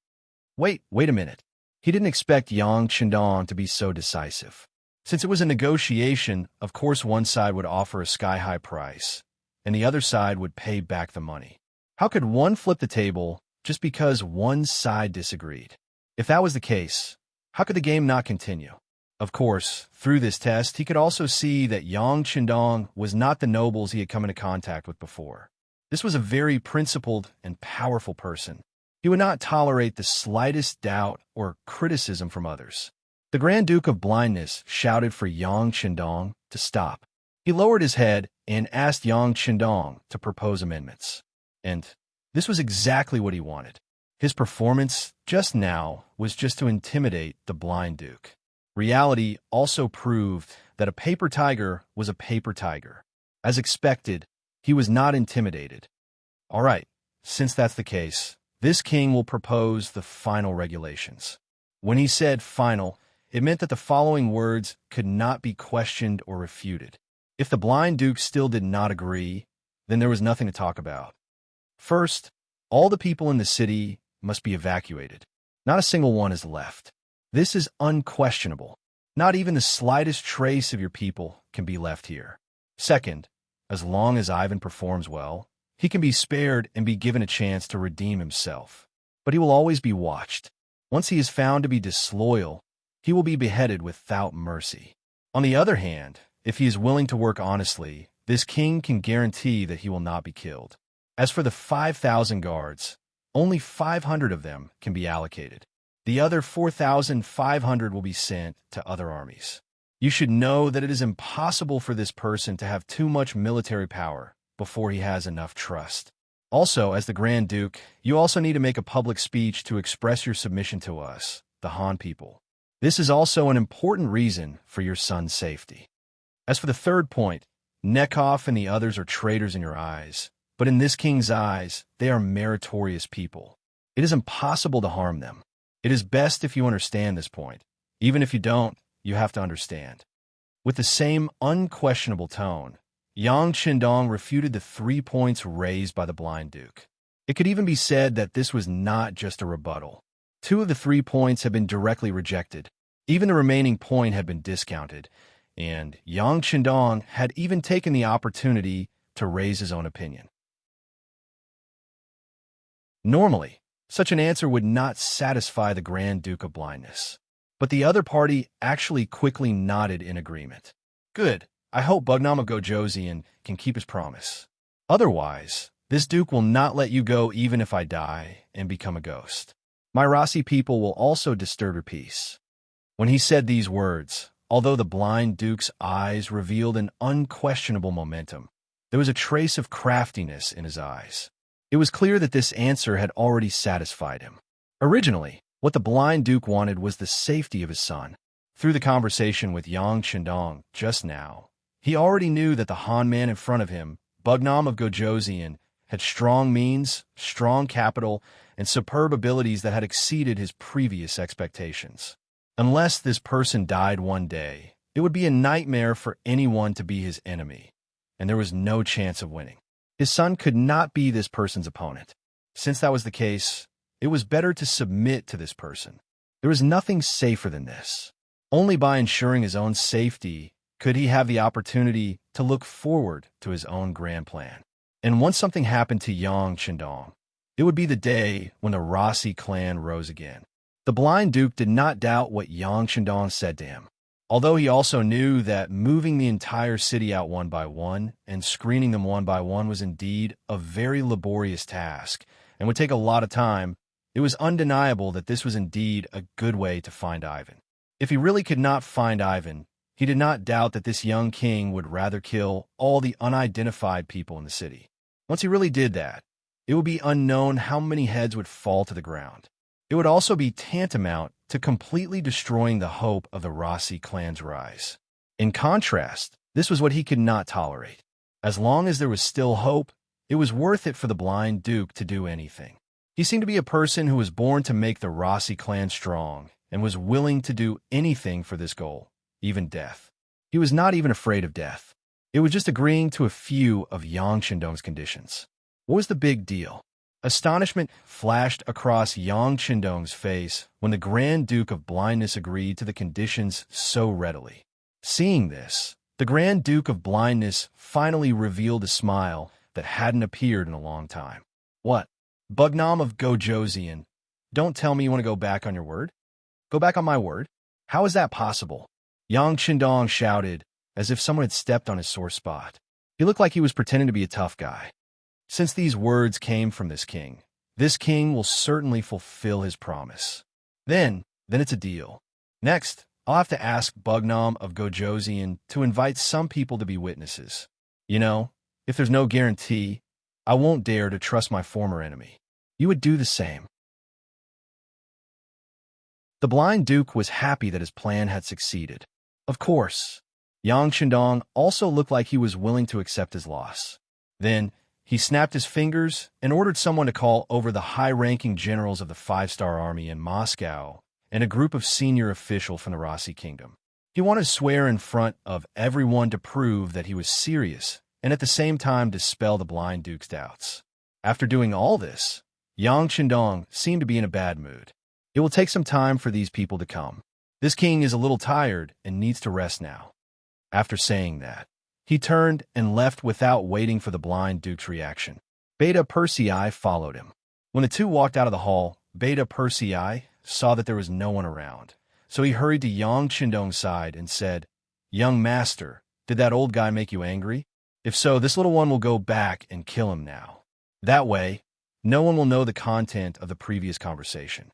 Wait a minute. He didn't expect Yang Qindong to be so decisive. Since it was a negotiation, of course one side would offer a sky-high price, and the other side would pay back the money. How could one flip the table just because one side disagreed? If that was the case, how could the game not continue? Of course, through this test, he could also see that Yang Qindong was not the nobles he had come into contact with before. This was a very principled and powerful person. He would not tolerate the slightest doubt or criticism from others. The Grand Duke of Blindness shouted for Yang Qindong to stop. He lowered his head and asked Yang Qindong to propose amendments. And this was exactly what he wanted. His performance just now was just to intimidate the blind duke. Reality also proved that a paper tiger was a paper tiger. As expected, he was not intimidated. All right, since that's the case, this king will propose the final regulations. When he said final, it meant that the following words could not be questioned or refuted. If the blind duke still did not agree, then there was nothing to talk about. First, all the people in the city must be evacuated. Not a single one is left. This is unquestionable. Not even the slightest trace of your people can be left here. Second, as long as Ivan performs well, he can be spared and be given a chance to redeem himself. But he will always be watched. Once he is found to be disloyal, he will be beheaded without mercy. On the other hand, if he is willing to work honestly, this king can guarantee that he will not be killed. As for the 5,000 guards, only 500 of them can be allocated. The other 4,500 will be sent to other armies. You should know that it is impossible for this person to have too much military power before he has enough trust. Also, as the Grand Duke, you also need to make a public speech to express your submission to us, the Han people. This is also an important reason for your son's safety. As for the third point, Nekov and the others are traitors in your eyes, but in this king's eyes, they are meritorious people. It is impossible to harm them. It is best if you understand this point. Even if you don't, you have to understand. With the same unquestionable tone, Yang Qindong refuted the 3 points raised by the blind duke. It could even be said that this was not just a rebuttal. 2 of the 3 points had been directly rejected. Even the remaining point had been discounted, and Yang Qindong had even taken the opportunity to raise his own opinion. Normally, such an answer would not satisfy the Grand Duke of Blindness. But the other party actually quickly nodded in agreement. Good. I hope Bugnam of Gojoseon can keep his promise. Otherwise, this duke will not let you go even if I die and become a ghost. My Rasi people will also disturb your peace. When he said these words, although the blind duke's eyes revealed an unquestionable momentum, there was a trace of craftiness in his eyes. It was clear that this answer had already satisfied him. Originally, what the blind duke wanted was the safety of his son. Through the conversation with Yang Qindong just now, he already knew that the Han man in front of him, Bugnam of Gojoseon, had strong means, strong capital, and superb abilities that had exceeded his previous expectations. Unless this person died one day, it would be a nightmare for anyone to be his enemy, and there was no chance of winning. His son could not be this person's opponent. Since that was the case, it was better to submit to this person. There was nothing safer than this. Only by ensuring his own safety could he have the opportunity to look forward to his own grand plan. And once something happened to Yang Qindong, it would be the day when the Rasi clan rose again. The blind duke did not doubt what Yang Qindong said to him, although he also knew that moving the entire city out one by one and screening them one by one was indeed a very laborious task and would take a lot of time. It was undeniable that this was indeed a good way to find Ivan. If he really could not find Ivan, he did not doubt that this young king would rather kill all the unidentified people in the city. Once he really did that, it would be unknown how many heads would fall to the ground. It would also be tantamount to completely destroying the hope of the Rasi clan's rise. In contrast, this was what he could not tolerate. As long as there was still hope, it was worth it for the blind duke to do anything. He seemed to be a person who was born to make the Rossi clan strong and was willing to do anything for this goal, even death. He was not even afraid of death. It was just agreeing to a few of Yang Qindong's conditions. What was the big deal? Astonishment flashed across Yang Qindong's face when the Grand Duke of Blindness agreed to the conditions so readily. Seeing this, the Grand Duke of Blindness finally revealed a smile that hadn't appeared in a long time. What? Bugnam of Gojoseon, don't tell me you want to go back on your word? Go back on my word? How is that possible? Yang Qindong shouted, as if someone had stepped on his sore spot. He looked like he was pretending to be a tough guy. Since these words came from this king will certainly fulfill his promise. Then it's a deal. Next, I'll have to ask Bugnam of Gojoseon to invite some people to be witnesses. You know, if there's no guarantee, I won't dare to trust my former enemy. You would do the same. The blind duke was happy that his plan had succeeded. Of course, Yang Qindong also looked like he was willing to accept his loss. Then, he snapped his fingers and ordered someone to call over the high-ranking generals of the Five-Star Army in Moscow and a group of senior officials from the Rossi Kingdom. He wanted to swear in front of everyone to prove that he was serious and at the same time dispel the blind duke's doubts. After doing all this, Yang Qindong seemed to be in a bad mood. It will take some time for these people to come. This king is a little tired and needs to rest now. After saying that, he turned and left without waiting for the blind duke's reaction. Beta Persei followed him. When the two walked out of the hall, Beta Persei saw that there was no one around. So he hurried to Yang Qindong's side and said, "Young master, did that old guy make you angry? If so, this little one will go back and kill him now. That way, no one will know the content of the previous conversation."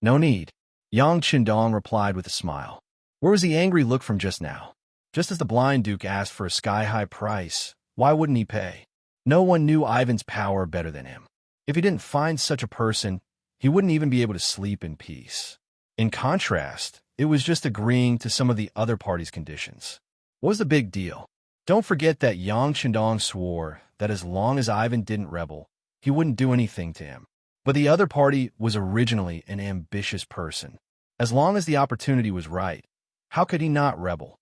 "No need," Yang Qindong replied with a smile. Where was the angry look from just now? Just as the blind duke asked for a sky-high price, why wouldn't he pay? No one knew Ivan's power better than him. If he didn't find such a person, he wouldn't even be able to sleep in peace. In contrast, it was just agreeing to some of the other party's conditions. What was the big deal? Don't forget that Yang Qindong swore that as long as Ivan didn't rebel, he wouldn't do anything to him. But the other party was originally an ambitious person. As long as the opportunity was right, how could he not rebel?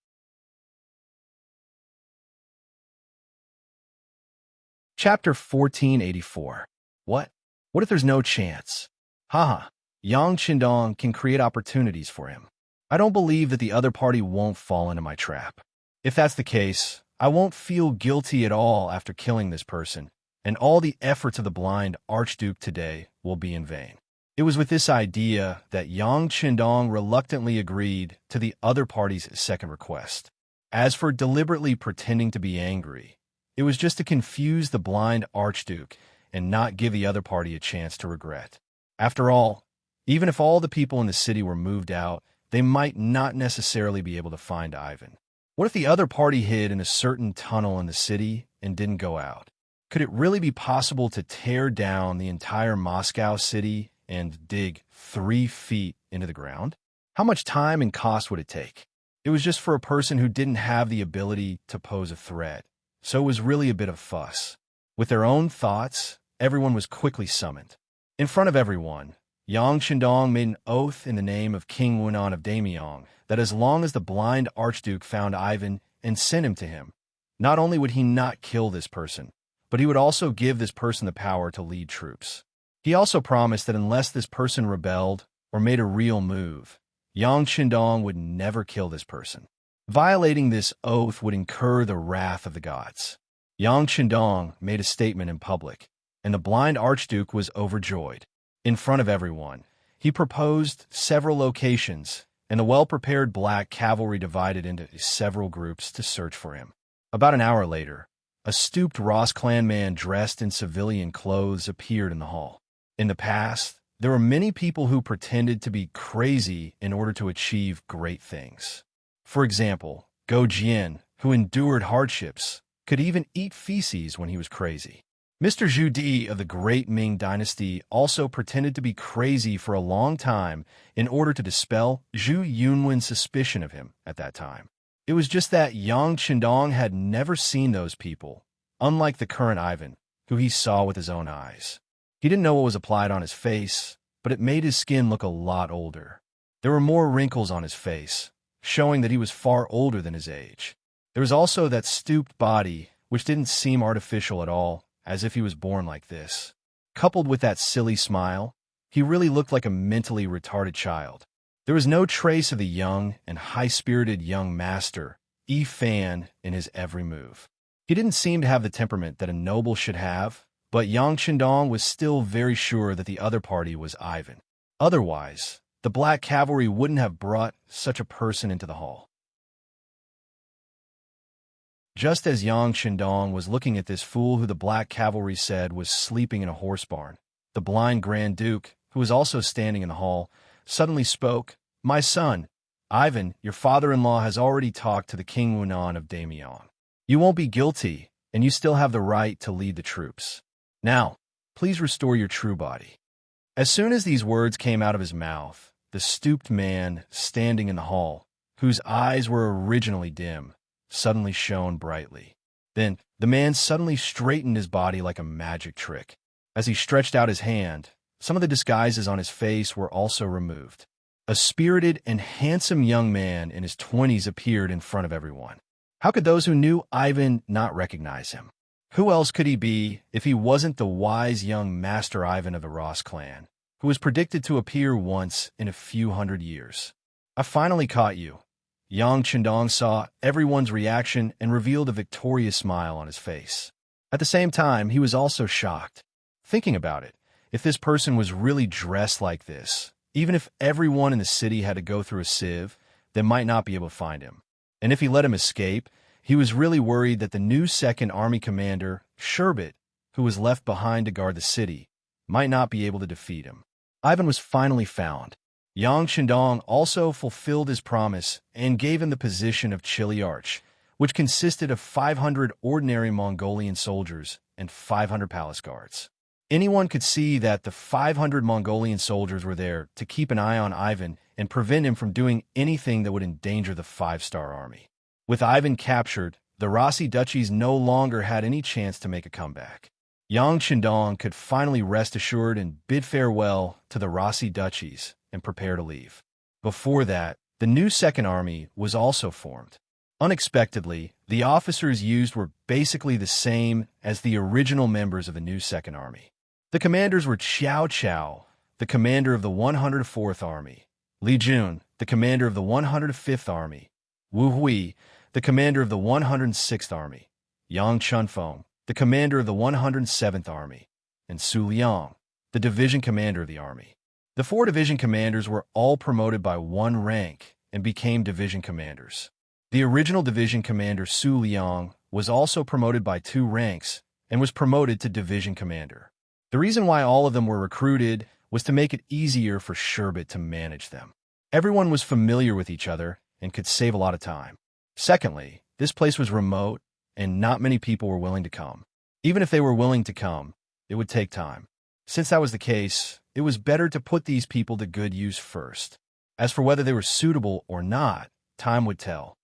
Chapter 1484. What? What if there's no chance? Haha, Yang Qindong can create opportunities for him. I don't believe that the other party won't fall into my trap. If that's the case, I won't feel guilty at all after killing this person, and all the efforts of the blind Archduke today will be in vain. It was with this idea that Yang Qindong reluctantly agreed to the other party's second request. As for deliberately pretending to be angry, it was just to confuse the blind Archduke and not give the other party a chance to regret. After all, even if all the people in the city were moved out, they might not necessarily be able to find Ivan. What if the other party hid in a certain tunnel in the city and didn't go out? Could it really be possible to tear down the entire Moscow city and dig 3 feet into the ground? How much time and cost would it take? It was just for a person who didn't have the ability to pose a threat, so it was really a bit of fuss. With their own thoughts, everyone was quickly summoned. In front of everyone, Yang Qindong made an oath in the name of King Wunan of Daemyong that as long as the blind Archduke found Ivan and sent him to him, not only would he not kill this person, but he would also give this person the power to lead troops. He also promised that unless this person rebelled or made a real move, Yang Qindong would never kill this person. Violating this oath would incur the wrath of the gods. Yang Qindong made a statement in public, and the blind Archduke was overjoyed. In front of everyone, he proposed several locations, and the well-prepared black cavalry divided into several groups to search for him. About an hour later, a stooped Ross clan man dressed in civilian clothes appeared in the hall. In the past, there were many people who pretended to be crazy in order to achieve great things. For example, Go Jian, who endured hardships, could even eat feces when he was crazy. Mr. Zhu Di of the Great Ming Dynasty also pretended to be crazy for a long time in order to dispel Zhu Yunwen's suspicion of him at that time. It was just that Yang Qindong had never seen those people, unlike the current Ivan, who he saw with his own eyes. He didn't know what was applied on his face, but it made his skin look a lot older. There were more wrinkles on his face, showing that he was far older than his age. There was also that stooped body, which didn't seem artificial at all, as if he was born like this. Coupled with that silly smile, he really looked like a mentally retarded child. There was no trace of the young and high-spirited young master, Fan, in his every move. He didn't seem to have the temperament that a noble should have, but Yang Chendong was still very sure that the other party was Ivan. Otherwise, the Black Cavalry wouldn't have brought such a person into the hall. Just as Yang Chendong was looking at this fool who the Black Cavalry said was sleeping in a horse barn, the blind Grand Duke, who was also standing in the hall, suddenly spoke, "My son, Ivan, your father-in-law has already talked to the King Wunan of Damyong. You won't be guilty, and you still have the right to lead the troops. Now, please restore your true body." As soon as these words came out of his mouth, the stooped man standing in the hall, whose eyes were originally dim, suddenly shone brightly. Then the man suddenly straightened his body like a magic trick. As he stretched out his hand, some of the disguises on his face were also removed. A spirited and handsome young man in his 20s appeared in front of everyone. How could those who knew Ivan not recognize him? Who else could he be if he wasn't the wise young Master Ivan of the Ross clan, who was predicted to appear once in a few hundred years? "I finally caught you." Yang Chendong saw everyone's reaction and revealed a victorious smile on his face. At the same time, he was also shocked. Thinking about it, if this person was really dressed like this, even if everyone in the city had to go through a sieve, they might not be able to find him. And if he let him escape, he was really worried that the new Second Army commander, Sherbet, who was left behind to guard the city, might not be able to defeat him. Ivan was finally found. Yang Chendong also fulfilled his promise and gave him the position of Chili Arch, which consisted of 500 ordinary Mongolian soldiers and 500 palace guards. Anyone could see that the 500 Mongolian soldiers were there to keep an eye on Ivan and prevent him from doing anything that would endanger the 5-star army. With Ivan captured, the Rossi duchies no longer had any chance to make a comeback. Yang Chendong could finally rest assured and bid farewell to the Rossi duchies and prepare to leave. Before that, the new Second Army was also formed. Unexpectedly, the officers used were basically the same as the original members of the new Second Army. The commanders were Qiao Chao, the commander of the 104th Army, Li Jun, the commander of the 105th Army, Wu Hui, the commander of the 106th Army, Yang Chunfeng, the commander of the 107th Army, and Su Liang, the division commander of the army. The 4 division commanders were all promoted by 1 rank and became division commanders. The original division commander Su Liang was also promoted by 2 ranks and was promoted to division commander. The reason why all of them were recruited was to make it easier for Sherbet to manage them. Everyone was familiar with each other and could save a lot of time. Secondly, this place was remote and not many people were willing to come. Even if they were willing to come, it would take time. Since that was the case, it was better to put these people to good use first. As for whether they were suitable or not, time would tell.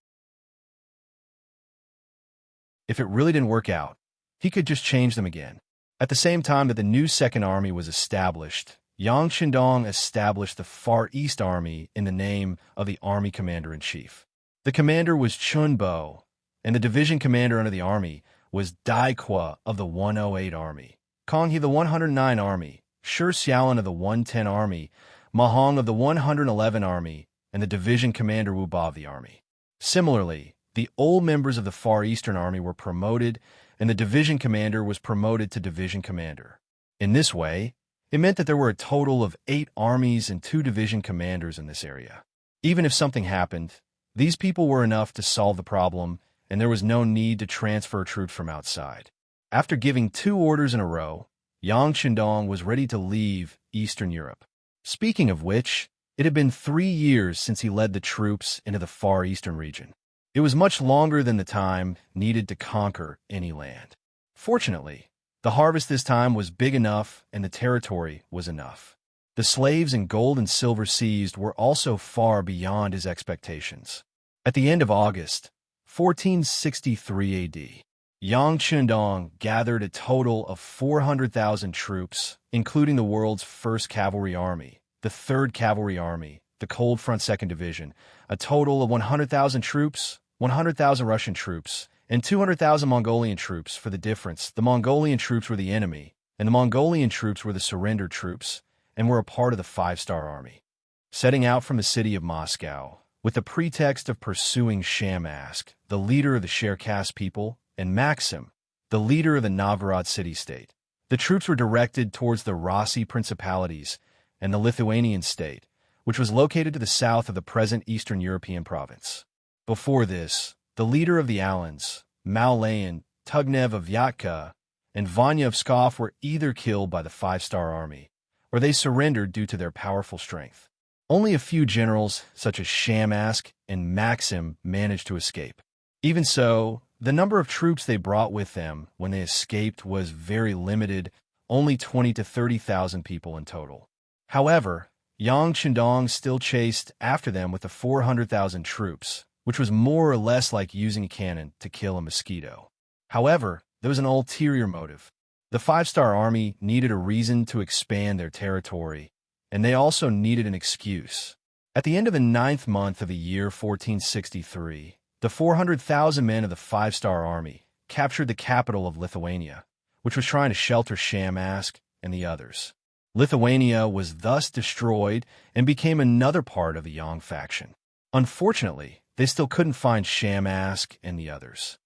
If it really didn't work out, he could just change them again. At the same time that the new Second Army was established, Yang Chendong established the Far East Army in the name of the Army Commander-in-Chief. The commander was Chun Bo, and the division commander under the army was Dai Qua of the 108 Army, Kong He of the 109 Army, Shi Xiaolin of the 110 Army, Ma Hong of the 111 Army, and the division commander Wu Ba of the army. Similarly, the old members of the Far Eastern Army were promoted, and the division commander was promoted to division commander. In this way, it meant that there were a total of 8 armies and 2 division commanders in this area. Even if something happened, these people were enough to solve the problem, and there was no need to transfer troops from outside. After giving 2 orders in a row, Yang Chendong was ready to leave Eastern Europe. Speaking of which, it had been 3 years since he led the troops into the Far Eastern region. It was much longer than the time needed to conquer any land. Fortunately, the harvest this time was big enough and the territory was enough. The slaves and gold and silver seized were also far beyond his expectations. At the end of August, 1463 AD, Yang Chundong gathered a total of 400,000 troops, including the world's first cavalry army, the 3rd Cavalry Army, the Cold Front 2nd Division, a total of 100,000 troops, 100,000 Russian troops, and 200,000 Mongolian troops. For the difference, the Mongolian troops were the enemy, and the Mongolian troops were the surrendered troops, and were a part of the 5-Star Army. Setting out from the city of Moscow, with the pretext of pursuing Shamask, the leader of the Cherkass people, and Maxim, the leader of the Novgorod city-state, the troops were directed towards the Rossi Principalities and the Lithuanian state, which was located to the south of the present Eastern European province. Before this, the leader of the Alans, Malayan, Tugnev of Vyatka, and Vanya of Pskov were either killed by the 5-Star Army, or they surrendered due to their powerful strength. Only a few generals, such as Shamask and Maxim, managed to escape. Even so, the number of troops they brought with them when they escaped was very limited, only 20 to 30,000 people in total. However, Yang Chundong still chased after them with the 400,000 troops, which was more or less like using a cannon to kill a mosquito. However, there was an ulterior motive. The 5-Star Army needed a reason to expand their territory, and they also needed an excuse. At the end of the 9th month of the year 1463, the 400,000 men of the 5-Star Army captured the capital of Lithuania, which was trying to shelter Shamask and the others. Lithuania was thus destroyed and became another part of the Yang faction. Unfortunately, they still couldn't find Shamask and the others.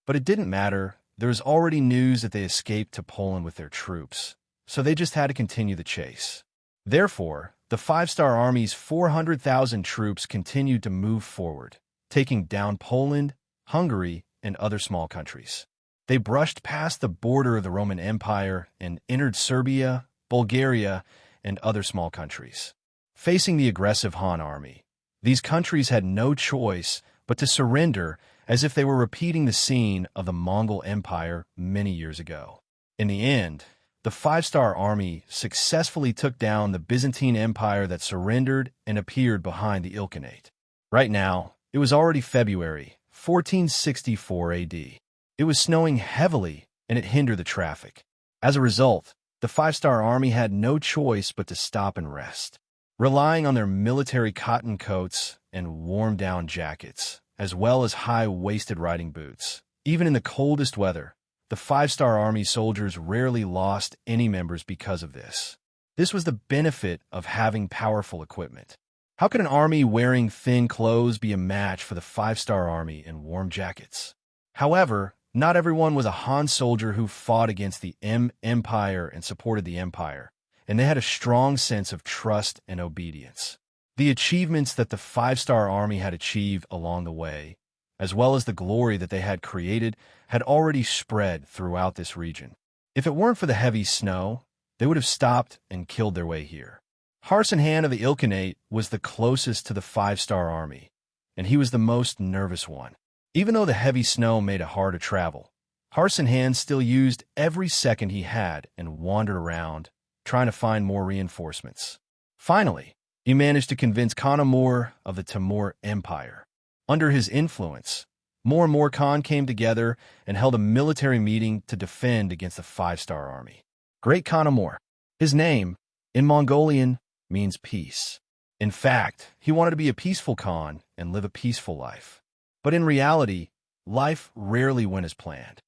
But it didn't matter. There was already news that they escaped to Poland with their troops, so they just had to continue the chase. Therefore, the 5-Star Army's 400,000 troops continued to move forward, taking down Poland, Hungary, and other small countries. They brushed past the border of the Roman Empire and entered Serbia, Bulgaria, and other small countries. Facing the aggressive Han army, these countries had no choice but to surrender, as if they were repeating the scene of the Mongol Empire many years ago. In the end, the 5-Star Army successfully took down the Byzantine Empire that surrendered and appeared behind the Ilkhanate. Right now, it was already February 1464 AD. It was snowing heavily, and it hindered the traffic. As a result, the 5-Star Army had no choice but to stop and rest. Relying on their military cotton coats and warm-down jackets, as well as high-waisted riding boots, even in the coldest weather, the 5-Star Army soldiers rarely lost any members because of this. This was the benefit of having powerful equipment. How could an army wearing thin clothes be a match for the 5-Star Army in warm jackets? However, not everyone was a Han soldier who fought against the Empire and supported the Empire, and they had a strong sense of trust and obedience. The achievements that the 5-Star Army had achieved along the way, as well as the glory that they had created, had already spread throughout this region. If it weren't for the heavy snow, they would have stopped and killed their way here. Harsinhan of the Ilkhanate was the closest to the 5-Star Army, and he was the most nervous one. Even though the heavy snow made it hard to travel, Harsinhan still used every second he had and wandered around, trying to find more reinforcements. Finally, he managed to convince Khan Amur of the Timur Empire. Under his influence, more and more Khan came together and held a military meeting to defend against the 5-Star Army. Great Khan Amur. His name, in Mongolian, means peace. In fact, he wanted to be a peaceful Khan and live a peaceful life. But in reality, life rarely went as planned.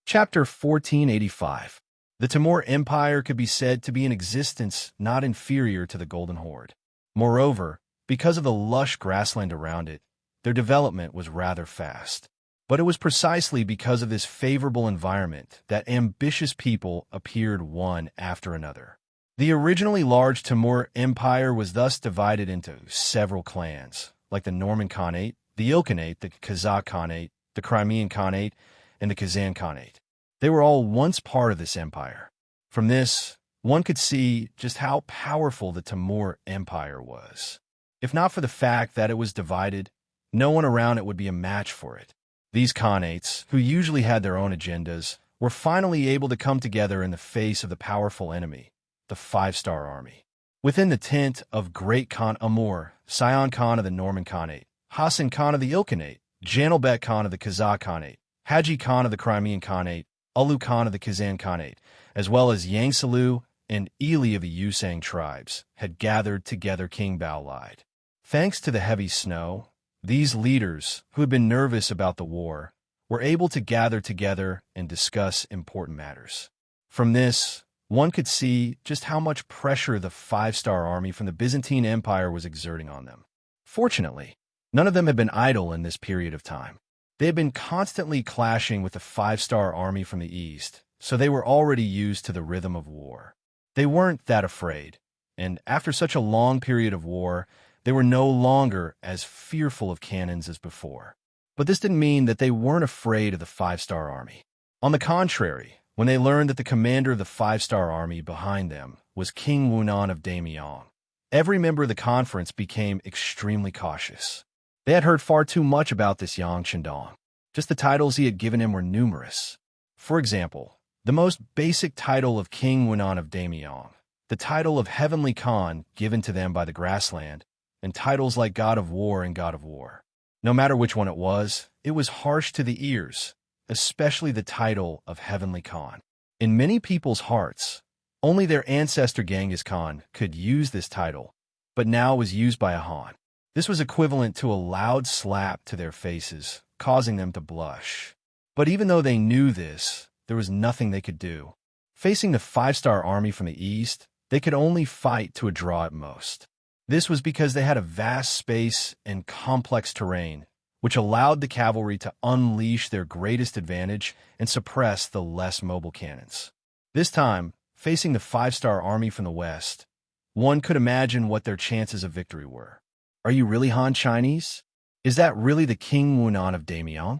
Chapter 1485. The Timur Empire could be said to be an existence not inferior to the Golden Horde. Moreover, because of the lush grassland around it, their development was rather fast. But it was precisely because of this favorable environment that ambitious people appeared one after another. The originally large Timur Empire was thus divided into several clans, like the Norman Khanate, the Ilkhanate, the Kazakh Khanate, the Crimean Khanate, and the Kazan Khanate. They were all once part of this empire. From this, one could see just how powerful the Timur Empire was. If not for the fact that it was divided, no one around it would be a match for it. These Khanates, who usually had their own agendas, were finally able to come together in the face of the powerful enemy, the 5-Star Army. Within the tent of Great Khan Amur, Sion Khan of the Norman Khanate, Hassan Khan of the Ilkhanate, Janilbek Khan of the Kazakh Khanate, Haji Khan of the Crimean Khanate, Ulu Khan of the Kazan Khanate, as well as Yangtze and Ili of the Yusang tribes, had gathered together. King Bao lied. Thanks to the heavy snow, these leaders, who had been nervous about the war, were able to gather together and discuss important matters. From this, one could see just how much pressure the five-star army from the Byzantine Empire was exerting on them. Fortunately, none of them had been idle in this period of time. They had been constantly clashing with the five-star army from the east, so they were already used to the rhythm of war. They weren't that afraid, and after such a long period of war, they were no longer as fearful of cannons as before. But this didn't mean that they weren't afraid of the five-star army. On the contrary, when they learned that the commander of the five-star army behind them was King Wunan of Damyong, every member of the conference became extremely cautious. They had heard far too much about this Yang Chendong. Just the titles he had given him were numerous. For example, the most basic title of King Wunan of Damyong, the title of Heavenly Khan given to them by the grassland, and titles like God of War and God of War. No matter which one it was harsh to the ears, especially the title of Heavenly Khan. In many people's hearts, only their ancestor Genghis Khan could use this title, but now was used by a Han. This was equivalent to a loud slap to their faces, causing them to blush. But even though they knew this, there was nothing they could do. Facing the five-star army from the east, they could only fight to a draw at most. This was because they had a vast space and complex terrain, which allowed the cavalry to unleash their greatest advantage and suppress the less mobile cannons. This time, facing the five-star army from the west, one could imagine what their chances of victory were. Are you really Han Chinese? Is that really the King Wunan of Damyong?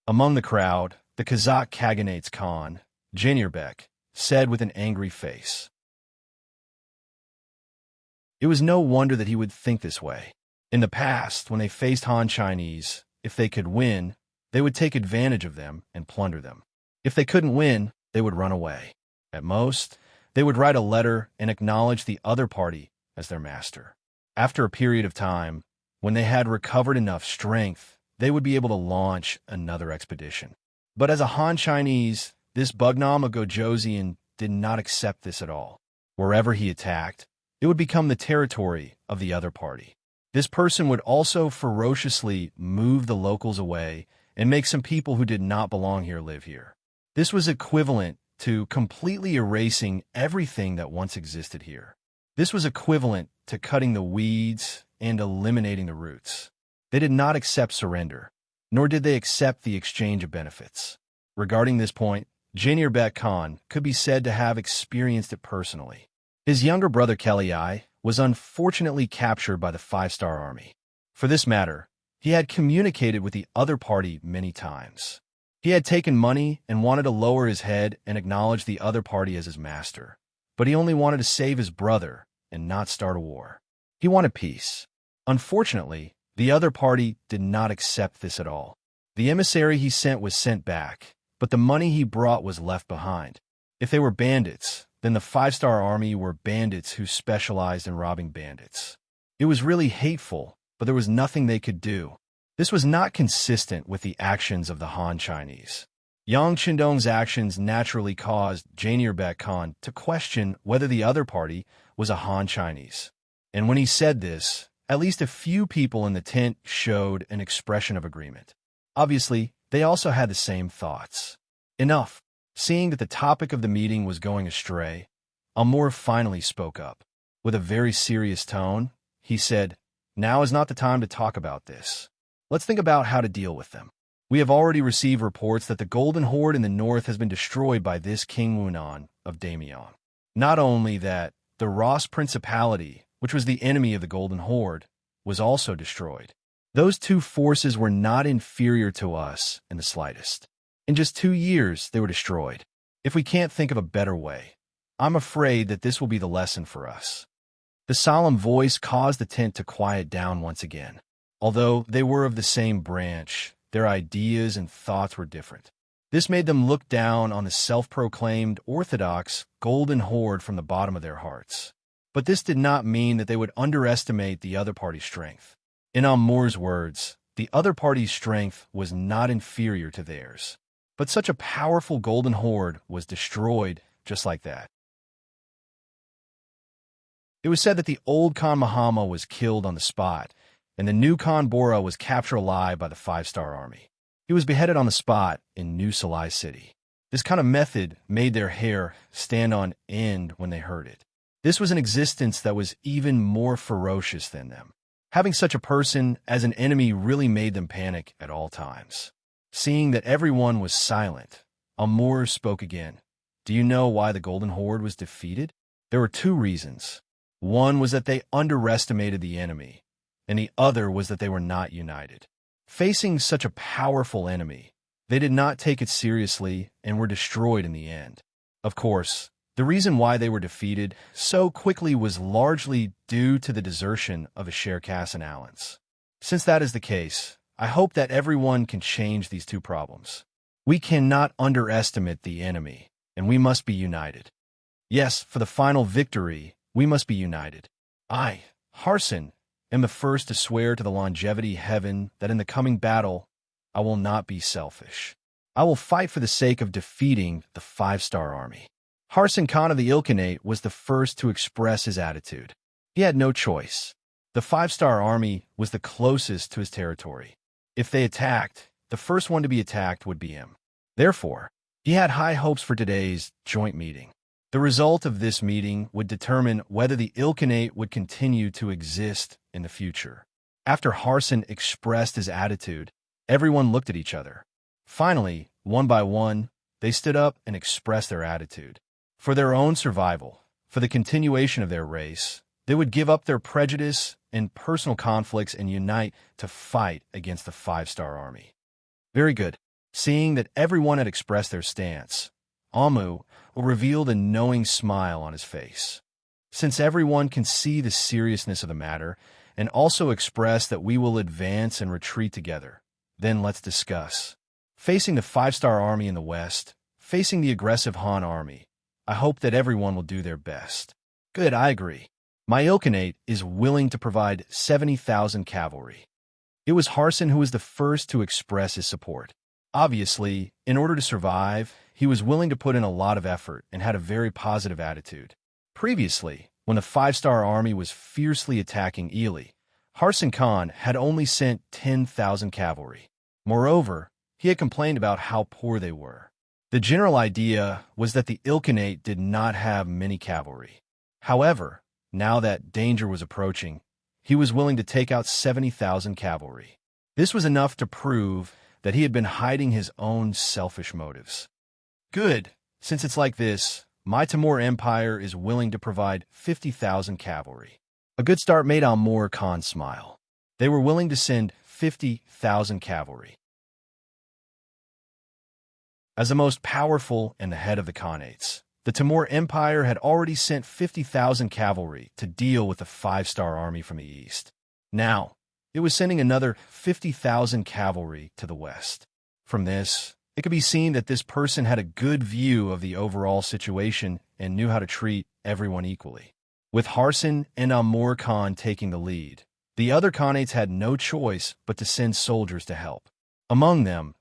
Among the crowd, the Kazakh Khaganate's Khan, Janirbek, said with an angry face. It was no wonder that he would think this way. In the past, when they faced Han Chinese, if they could win, they would take advantage of them and plunder them. If they couldn't win, they would run away. At most, they would write a letter and acknowledge the other party as their master. After a period of time, when they had recovered enough strength, they would be able to launch another expedition. But as a Han Chinese, this Bugnam of Gojoseon did not accept this at all. Wherever he attacked, it would become the territory of the other party. This person would also ferociously move the locals away and make some people who did not belong here live here. This was equivalent to completely erasing everything that once existed here. This was equivalent to cutting the weeds and eliminating the roots. They did not accept surrender, nor did they accept the exchange of benefits. Regarding this point, Janirbek Khan could be said to have experienced it personally. His younger brother Kelai was unfortunately captured by the five-star army. For this matter, he had communicated with the other party many times. He had taken money and wanted to lower his head and acknowledge the other party as his master. But he only wanted to save his brother and not start a war. He wanted peace. Unfortunately, the other party did not accept this at all. The emissary he sent was sent back, but the money he brought was left behind. If they were bandits, then the five-star army were bandits who specialized in robbing bandits. It was really hateful, but there was nothing they could do. This was not consistent with the actions of the Han Chinese. Yang Chendong's actions naturally caused Janirbek Khan to question whether the other party was a Han Chinese. And when he said this, at least a few people in the tent showed an expression of agreement. Obviously, they also had the same thoughts. Enough. Seeing that the topic of the meeting was going astray, Amur finally spoke up. With a very serious tone, he said, "Now is not the time to talk about this. Let's think about how to deal with them. We have already received reports that the Golden Horde in the north has been destroyed by this King Wunan of Damyong. Not only that, the Ross Principality, which was the enemy of the Golden Horde, was also destroyed. Those two forces were not inferior to us in the slightest. In just 2 years, they were destroyed. If we can't think of a better way, I'm afraid that this will be the lesson for us." The solemn voice caused the tent to quiet down once again. Although they were of the same branch, their ideas and thoughts were different. This made them look down on the self-proclaimed orthodox Golden Horde from the bottom of their hearts. But this did not mean that they would underestimate the other party's strength. In Amur's words, the other party's strength was not inferior to theirs. But such a powerful golden horde was destroyed just like that. It was said that the old Khan Mahama was killed on the spot, and the new Khan Bora was captured alive by the five-star army. He was beheaded on the spot in New Salai City. This kind of method made their hair stand on end when they heard it. This was an existence that was even more ferocious than them. Having such a person as an enemy really made them panic at all times. Seeing that everyone was silent, Amur spoke again. Do you know why the Golden Horde was defeated? There were two reasons. One was that they underestimated the enemy, and the other was that they were not united. Facing such a powerful enemy, they did not take it seriously and were destroyed in the end. Of course, the reason why they were defeated so quickly was largely due to the desertion of Asher-Cass and Allens. Since that is the case, I hope that everyone can change these two problems. We cannot underestimate the enemy, and we must be united. Yes, for the final victory, we must be united. I, Harson, am the first to swear to the longevity heaven that in the coming battle, I will not be selfish. I will fight for the sake of defeating the five-star army. Harson Khan of the Ilkhanate was the first to express his attitude. He had no choice. The five-star army was the closest to his territory. If they attacked, the first one to be attacked would be him. Therefore, he had high hopes for today's joint meeting. The result of this meeting would determine whether the Ilkhanate would continue to exist in the future. After Harson expressed his attitude, everyone looked at each other. Finally, one by one, they stood up and expressed their attitude. For their own survival, for the continuation of their race, they would give up their prejudice and personal conflicts and unite to fight against the five-star army. Very good. Seeing that everyone had expressed their stance, Amu revealed a knowing smile on his face. Since everyone can see the seriousness of the matter and also express that we will advance and retreat together, then let's discuss. Facing the five-star army in the west, facing the aggressive Han army, I hope that everyone will do their best. Good, I agree. My Ilkhanate is willing to provide 70,000 cavalry. It was Harson who was the first to express his support. Obviously, in order to survive, he was willing to put in a lot of effort and had a very positive attitude. Previously, when the five-star army was fiercely attacking Ely, Harson Khan had only sent 10,000 cavalry. Moreover, he had complained about how poor they were. The general idea was that the Ilkhanate did not have many cavalry. However, now that danger was approaching, he was willing to take out 70,000 cavalry. This was enough to prove that he had been hiding his own selfish motives. Good. Since it's like this, my Timur Empire is willing to provide 50,000 cavalry. A good start made Amur Khan smile. They were willing to send 50,000 cavalry. As the most powerful and the head of the Khanates, the Timur Empire had already sent 50,000 cavalry to deal with the five-star army from the east. Now, it was sending another 50,000 cavalry to the west. From this, it could be seen that this person had a good view of the overall situation and knew how to treat everyone equally. With Harson and Amur Khan taking the lead, the other Khanates had no choice but to send soldiers to help. Among them,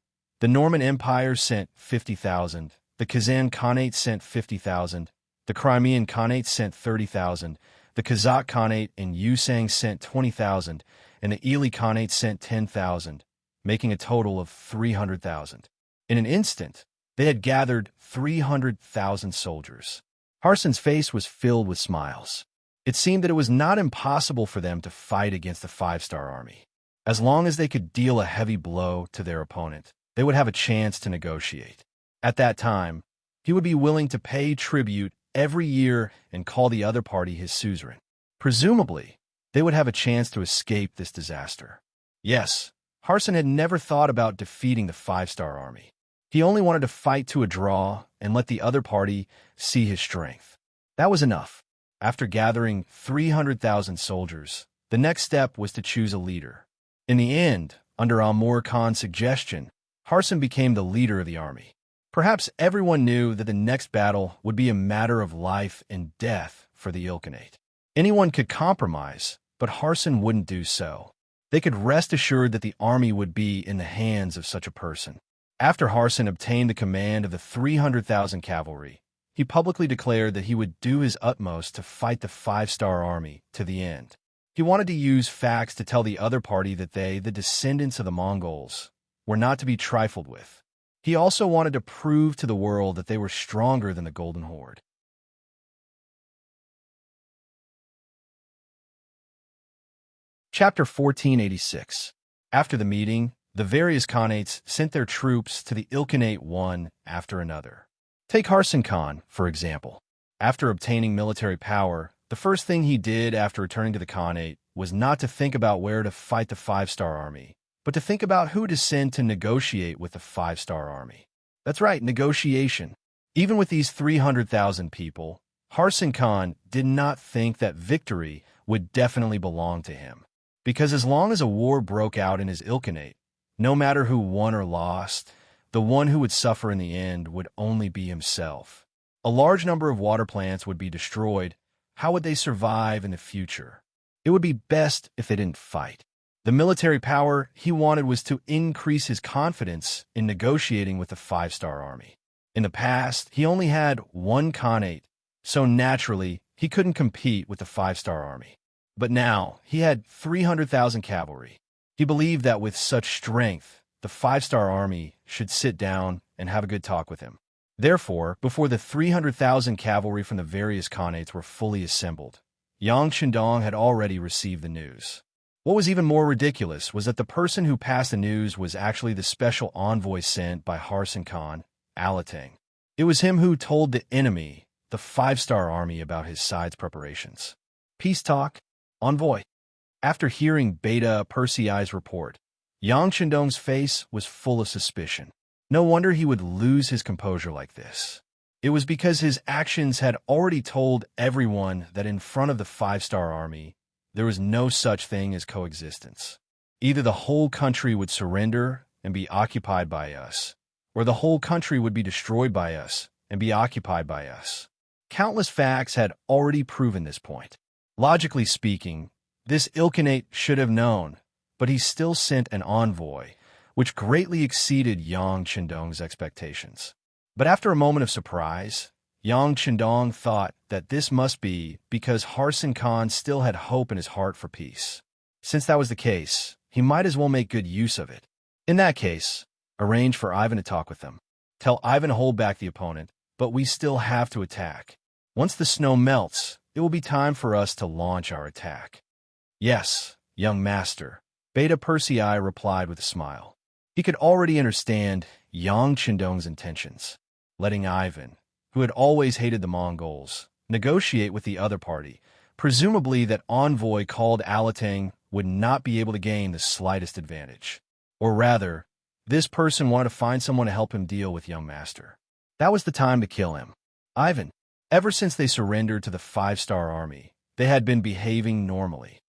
the Norman Empire sent 50,000, the Kazan Khanate sent 50,000, the Crimean Khanate sent 30,000, the Kazakh Khanate and Yusang sent 20,000, and the Ely Khanate sent 10,000, making a total of 300,000. In an instant, they had gathered 300,000 soldiers. Harson's face was filled with smiles. It seemed that it was not impossible for them to fight against the five-star army. As long as they could deal a heavy blow to their opponent, they would have a chance to negotiate. At that time, he would be willing to pay tribute every year and call the other party his suzerain. Presumably, they would have a chance to escape this disaster. Yes, Harson had never thought about defeating the five-star army. He only wanted to fight to a draw and let the other party see his strength. That was enough. After gathering 300,000 soldiers, the next step was to choose a leader. In the end, under Amur Khan's suggestion, Harson became the leader of the army. Perhaps everyone knew that the next battle would be a matter of life and death for the Ilkhanate. Anyone could compromise, but Harsin wouldn't do so. They could rest assured that the army would be in the hands of such a person. After Harsin obtained the command of the 300,000 cavalry, he publicly declared that he would do his utmost to fight the five-star army to the end. He wanted to use facts to tell the other party that they, the descendants of the Mongols, were not to be trifled with. He also wanted to prove to the world that they were stronger than the Golden Horde. Chapter 1486. After the meeting, the various Khanates sent their troops to the Ilkhanate one after another. Take Harsin Khan, for example. After obtaining military power, the first thing he did after returning to the Khanate was not to think about where to fight the five-star army, but to think about who to send to negotiate with the five-star army. That's right, negotiation. Even with these 300,000 people, Harsin Khan did not think that victory would definitely belong to him. Because as long as a war broke out in his Ilkhanate, no matter who won or lost, the one who would suffer in the end would only be himself. A large number of water plants would be destroyed. How would they survive in the future? It would be best if they didn't fight. The military power he wanted was to increase his confidence in negotiating with the five-star army. In the past, he only had one Khanate, so naturally, he couldn't compete with the five-star army. But now, he had 300,000 cavalry. He believed that with such strength, the five-star army should sit down and have a good talk with him. Therefore, before the 300,000 cavalry from the various Khanates were fully assembled, Yang Chendong had already received the news. What was even more ridiculous was that the person who passed the news was actually the special envoy sent by Harsin Khan, Alatang. It was him who told the enemy, the five-star army, about his side's preparations. Peace talk, envoy. After hearing Beta Persei's report, Yang Chendong's face was full of suspicion. No wonder he would lose his composure like this. It was because his actions had already told everyone that in front of the five-star army, there was no such thing as coexistence. Either the whole country would surrender and be occupied by us, or the whole country would be destroyed by us and be occupied by us. Countless facts had already proven this point. Logically speaking, this Ilkhanate should have known, but he still sent an envoy, which greatly exceeded Yang Chendong's expectations. But after a moment of surprise, Yang Chendong thought that this must be because Harsin Khan still had hope in his heart for peace. Since that was the case, he might as well make good use of it. In that case, arrange for Ivan to talk with them. Tell Ivan to hold back the opponent, but we still have to attack. Once the snow melts, it will be time for us to launch our attack. Yes, young master, Beta Persei replied with a smile. He could already understand Yang Chendong's intentions, letting Ivan, who had always hated the Mongols, negotiate with the other party. Presumably that envoy called Alatang would not be able to gain the slightest advantage. Or rather, this person wanted to find someone to help him deal with young master. That was the time to kill him. Ivan, ever since they surrendered to the five-star army, they had been behaving normally.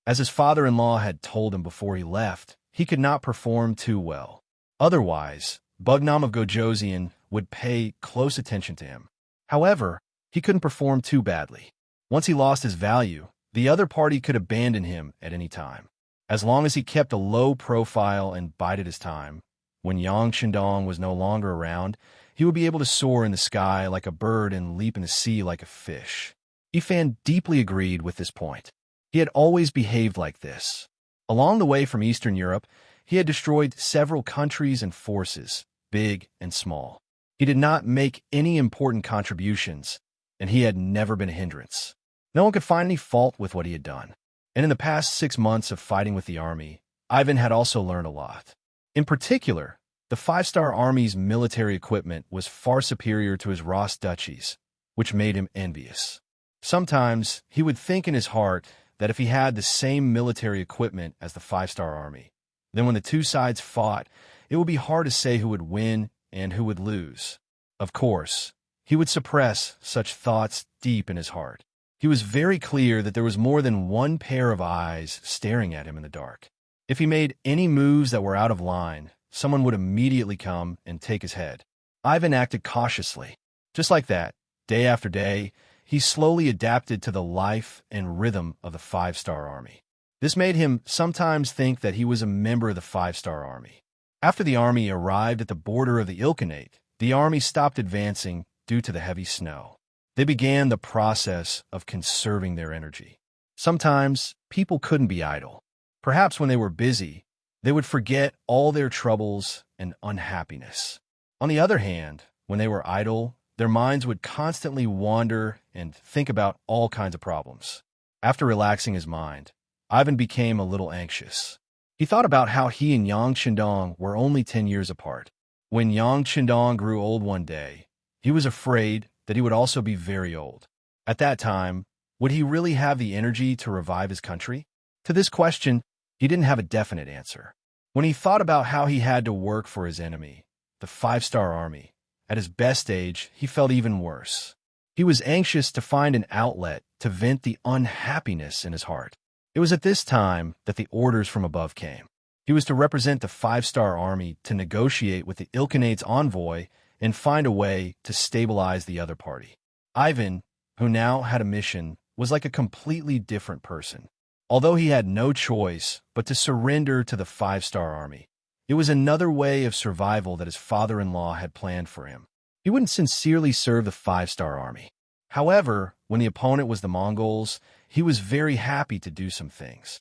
As his father-in-law had told him before he left, he could not perform too well. Otherwise, Bugnam of Gojoseon would pay close attention to him. However, he couldn't perform too badly. Once he lost his value, the other party could abandon him at any time. As long as he kept a low profile and bided his time, when Yang Chendong was no longer around, he would be able to soar in the sky like a bird and leap in the sea like a fish. Ifan deeply agreed with this point. He had always behaved like this. Along the way from Eastern Europe, he had destroyed several countries and forces, big and small. He did not make any important contributions, and he had never been a hindrance. No one could find any fault with what he had done. And in the past 6 months of fighting with the army, Ivan had also learned a lot. In particular, the five-star army's military equipment was far superior to his Ross duchies, which made him envious. Sometimes he would think in his heart that if he had the same military equipment as the five-star army, then when the two sides fought, it would be hard to say who would win and who would lose. Of course, he would suppress such thoughts deep in his heart. He was very clear that there was more than one pair of eyes staring at him in the dark. If he made any moves that were out of line, someone would immediately come and take his head. Ivan acted cautiously. Just like that, day after day, he slowly adapted to the life and rhythm of the five-star army. This made him sometimes think that he was a member of the five-star army. After the army arrived at the border of the Ilkhanate, the army stopped advancing due to the heavy snow. They began the process of conserving their energy. Sometimes, people couldn't be idle. Perhaps when they were busy, they would forget all their troubles and unhappiness. On the other hand, when they were idle, their minds would constantly wander and think about all kinds of problems. After relaxing his mind, Ivan became a little anxious. He thought about how he and Yang Chendong were only 10 years apart. When Yang Chendong grew old one day, he was afraid that he would also be very old. At that time, would he really have the energy to revive his country? To this question, he didn't have a definite answer. When he thought about how he had to work for his enemy, the five-star army, at his best age, he felt even worse. He was anxious to find an outlet to vent the unhappiness in his heart. It was at this time that the orders from above came. He was to represent the five-star army to negotiate with the Ilkhanate's envoy and find a way to stabilize the other party. Ivan, who now had a mission, was like a completely different person. Although he had no choice but to surrender to the five-star army, it was another way of survival that his father-in-law had planned for him. He wouldn't sincerely serve the five-star army. However, when the opponent was the Mongols, he was very happy to do some things.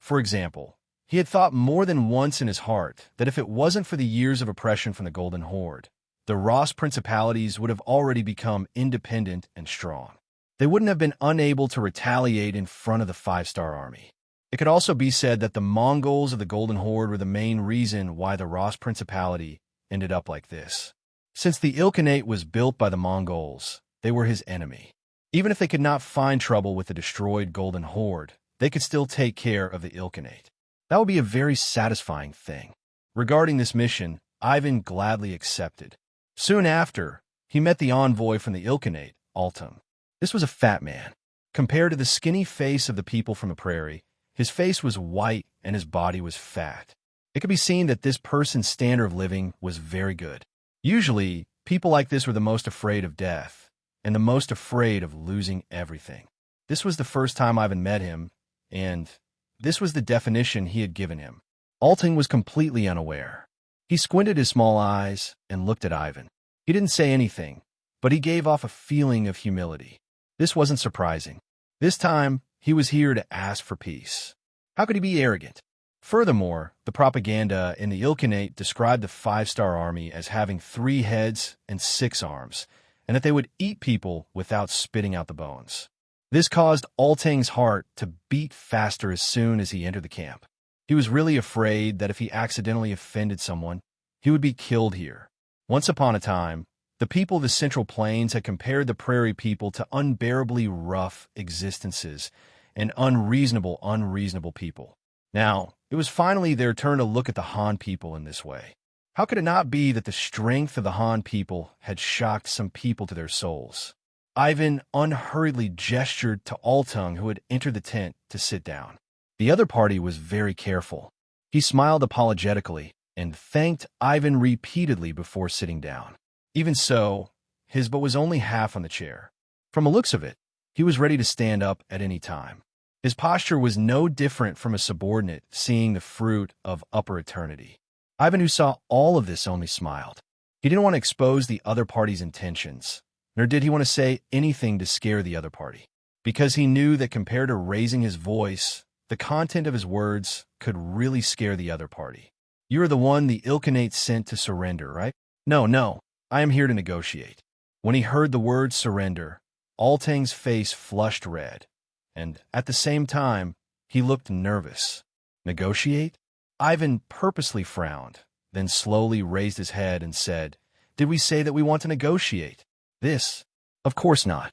For example, he had thought more than once in his heart that if it wasn't for the years of oppression from the Golden Horde, the Ross principalities would have already become independent and strong. They wouldn't have been unable to retaliate in front of the five-star army. It could also be said that the Mongols of the Golden Horde were the main reason why the Ross principality ended up like this. Since the Ilkhanate was built by the Mongols, they were his enemy. Even if they could not find trouble with the destroyed Golden Horde, they could still take care of the Ilkhanate. That would be a very satisfying thing. Regarding this mission, Ivan gladly accepted. Soon after, he met the envoy from the Ilkhanate, Altung. This was a fat man. Compared to the skinny face of the people from the prairie, his face was white and his body was fat. It could be seen that this person's standard of living was very good. Usually, people like this were the most afraid of death and the most afraid of losing everything. This was the first time Ivan met him, and this was the definition he had given him. Altung was completely unaware. He squinted his small eyes and looked at Ivan. He didn't say anything, but he gave off a feeling of humility. This wasn't surprising. This time, he was here to ask for peace. How could he be arrogant? Furthermore, the propaganda in the Ilkhanate described the five-star army as having 3 heads and 6 arms, and that they would eat people without spitting out the bones. This caused Altung's heart to beat faster as soon as he entered the camp. He was really afraid that if he accidentally offended someone, he would be killed here. Once upon a time, the people of the Central Plains had compared the prairie people to unbearably rough existences and unreasonable people. Now, it was finally their turn to look at the Han people in this way. How could it not be that the strength of the Han people had shocked some people to their souls? Ivan unhurriedly gestured to Altung, who had entered the tent, to sit down. The other party was very careful. He smiled apologetically and thanked Ivan repeatedly before sitting down. Even so, his butt was only half on the chair. From the looks of it, he was ready to stand up at any time. His posture was no different from a subordinate seeing the fruit of upper eternity. Ivan, who saw all of this, only smiled. He didn't want to expose the other party's intentions, nor did he want to say anything to scare the other party, because he knew that compared to raising his voice, the content of his words could really scare the other party. You are the one the Ilkhanate sent to surrender, right? No, I am here to negotiate. When he heard the word surrender, Altung's face flushed red, and at the same time, he looked nervous. Negotiate? Ivan purposely frowned, then slowly raised his head and said, "Did we say that we want to negotiate? This? Of course not.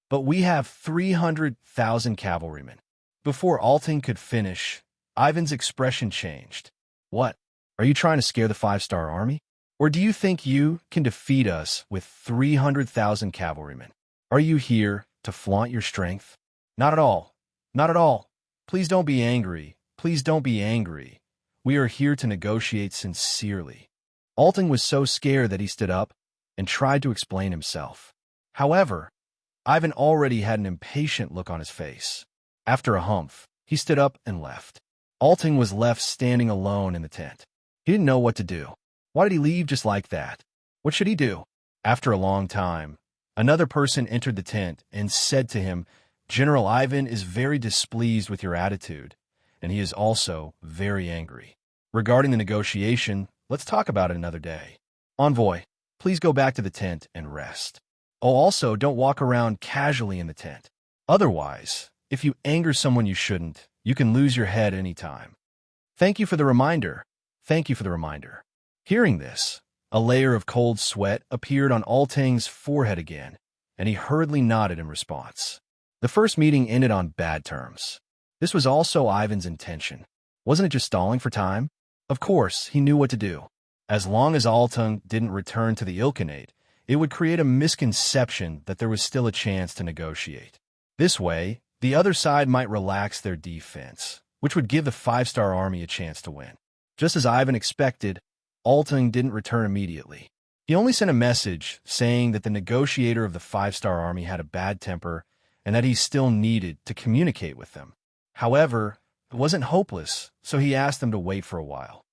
But we have 300,000 cavalrymen." Before Altung could finish, Ivan's expression changed. What? Are you trying to scare the five-star army? Or do you think you can defeat us with 300,000 cavalrymen? Are you here to flaunt your strength? Not at all. Not at all. Please don't be angry. Please don't be angry. We are here to negotiate sincerely. Alting was so scared that he stood up and tried to explain himself. However, Ivan already had an impatient look on his face. After a humph, he stood up and left. Alting was left standing alone in the tent. He didn't know what to do. Why did he leave just like that? What should he do? After a long time, another person entered the tent and said to him, "General Ivan is very displeased with your attitude, and he is also very angry. Regarding the negotiation, let's talk about it another day. Envoy, please go back to the tent and rest. Oh, also, don't walk around casually in the tent. Otherwise, if you anger someone you shouldn't, you can lose your head any time. Thank you for the reminder. Thank you for the reminder." Hearing this, a layer of cold sweat appeared on Alting's forehead again, and he hurriedly nodded in response. The first meeting ended on bad terms. This was also Ivan's intention. Wasn't it just stalling for time? Of course, he knew what to do. As long as Altung didn't return to the Ilkhanate, it would create a misconception that there was still a chance to negotiate. This way, the other side might relax their defense, which would give the five-star army a chance to win. Just as Ivan expected, Altung didn't return immediately. He only sent a message saying that the negotiator of the five-star army had a bad temper and that he still needed to communicate with them. However, it wasn't hopeless, so he asked them to wait for a while.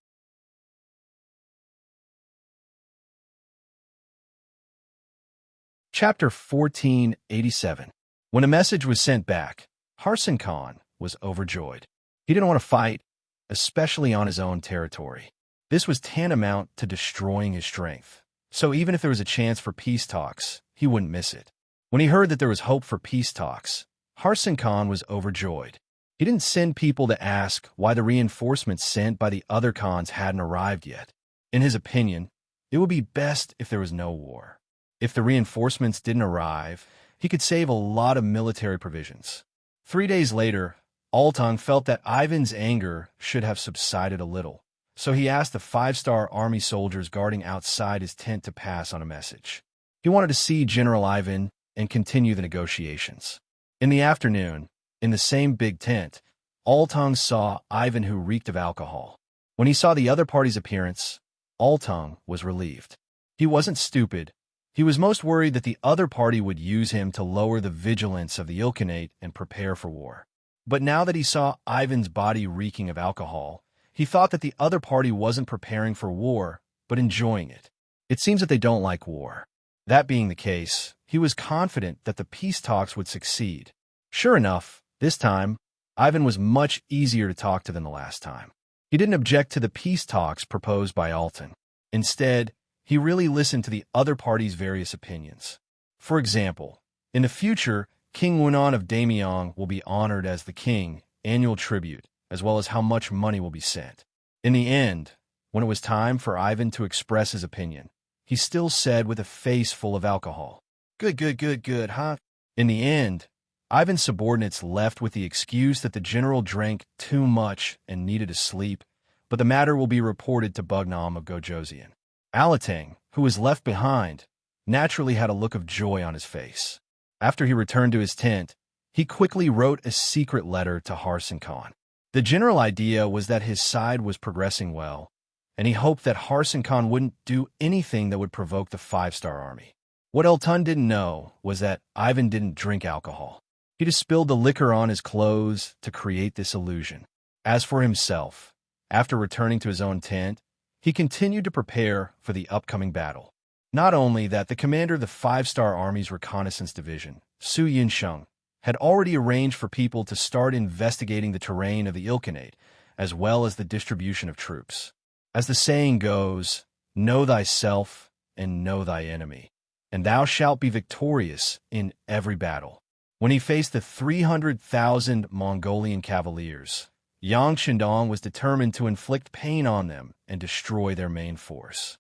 Chapter 1487. When a message was sent back, Harsan Khan was overjoyed. He didn't want to fight, especially on his own territory. This was tantamount to destroying his strength. So even if there was a chance for peace talks, he wouldn't miss it. When he heard that there was hope for peace talks, Harsan Khan was overjoyed. He didn't send people to ask why the reinforcements sent by the other Khans hadn't arrived yet. In his opinion, it would be best if there was no war. If the reinforcements didn't arrive, he could save a lot of military provisions. 3 days later, Altung felt that Ivan's anger should have subsided a little, so he asked the five-star army soldiers guarding outside his tent to pass on a message. He wanted to see General Ivan and continue the negotiations. In the afternoon, in the same big tent, Altung saw Ivan, who reeked of alcohol. When he saw the other party's appearance, Altung was relieved. He wasn't stupid. He was most worried that the other party would use him to lower the vigilance of the Ilkhanate and prepare for war. But now that he saw Ivan's body reeking of alcohol, he thought that the other party wasn't preparing for war, but enjoying it. It seems that they don't like war. That being the case, he was confident that the peace talks would succeed. Sure enough, this time, Ivan was much easier to talk to than the last time. He didn't object to the peace talks proposed by Altung. Instead, he really listened to the other party's various opinions. For example, in the future, King Wunan of Damyong will be honored as the king, annual tribute, as well as how much money will be sent. In the end, when it was time for Ivan to express his opinion, he still said with a face full of alcohol, Good, huh? In the end, Ivan's subordinates left with the excuse that the general drank too much and needed to sleep, but the matter will be reported to Bugnam of Gojoseon. Alatang, who was left behind, naturally had a look of joy on his face. After he returned to his tent, he quickly wrote a secret letter to Harsan Khan. The general idea was that his side was progressing well, and he hoped that Harsan Khan wouldn't do anything that would provoke the five-star army. What Eltun didn't know was that Ivan didn't drink alcohol. He just spilled the liquor on his clothes to create this illusion. As for himself, after returning to his own tent, he continued to prepare for the upcoming battle. Not only that, the commander of the five-star army's reconnaissance division, Su Yinsheng, had already arranged for people to start investigating the terrain of the Ilkhanate, as well as the distribution of troops. As the saying goes, know thyself and know thy enemy, and thou shalt be victorious in every battle. When he faced the 300,000 Mongolian cavaliers, Yang Shindong was determined to inflict pain on them and destroy their main force.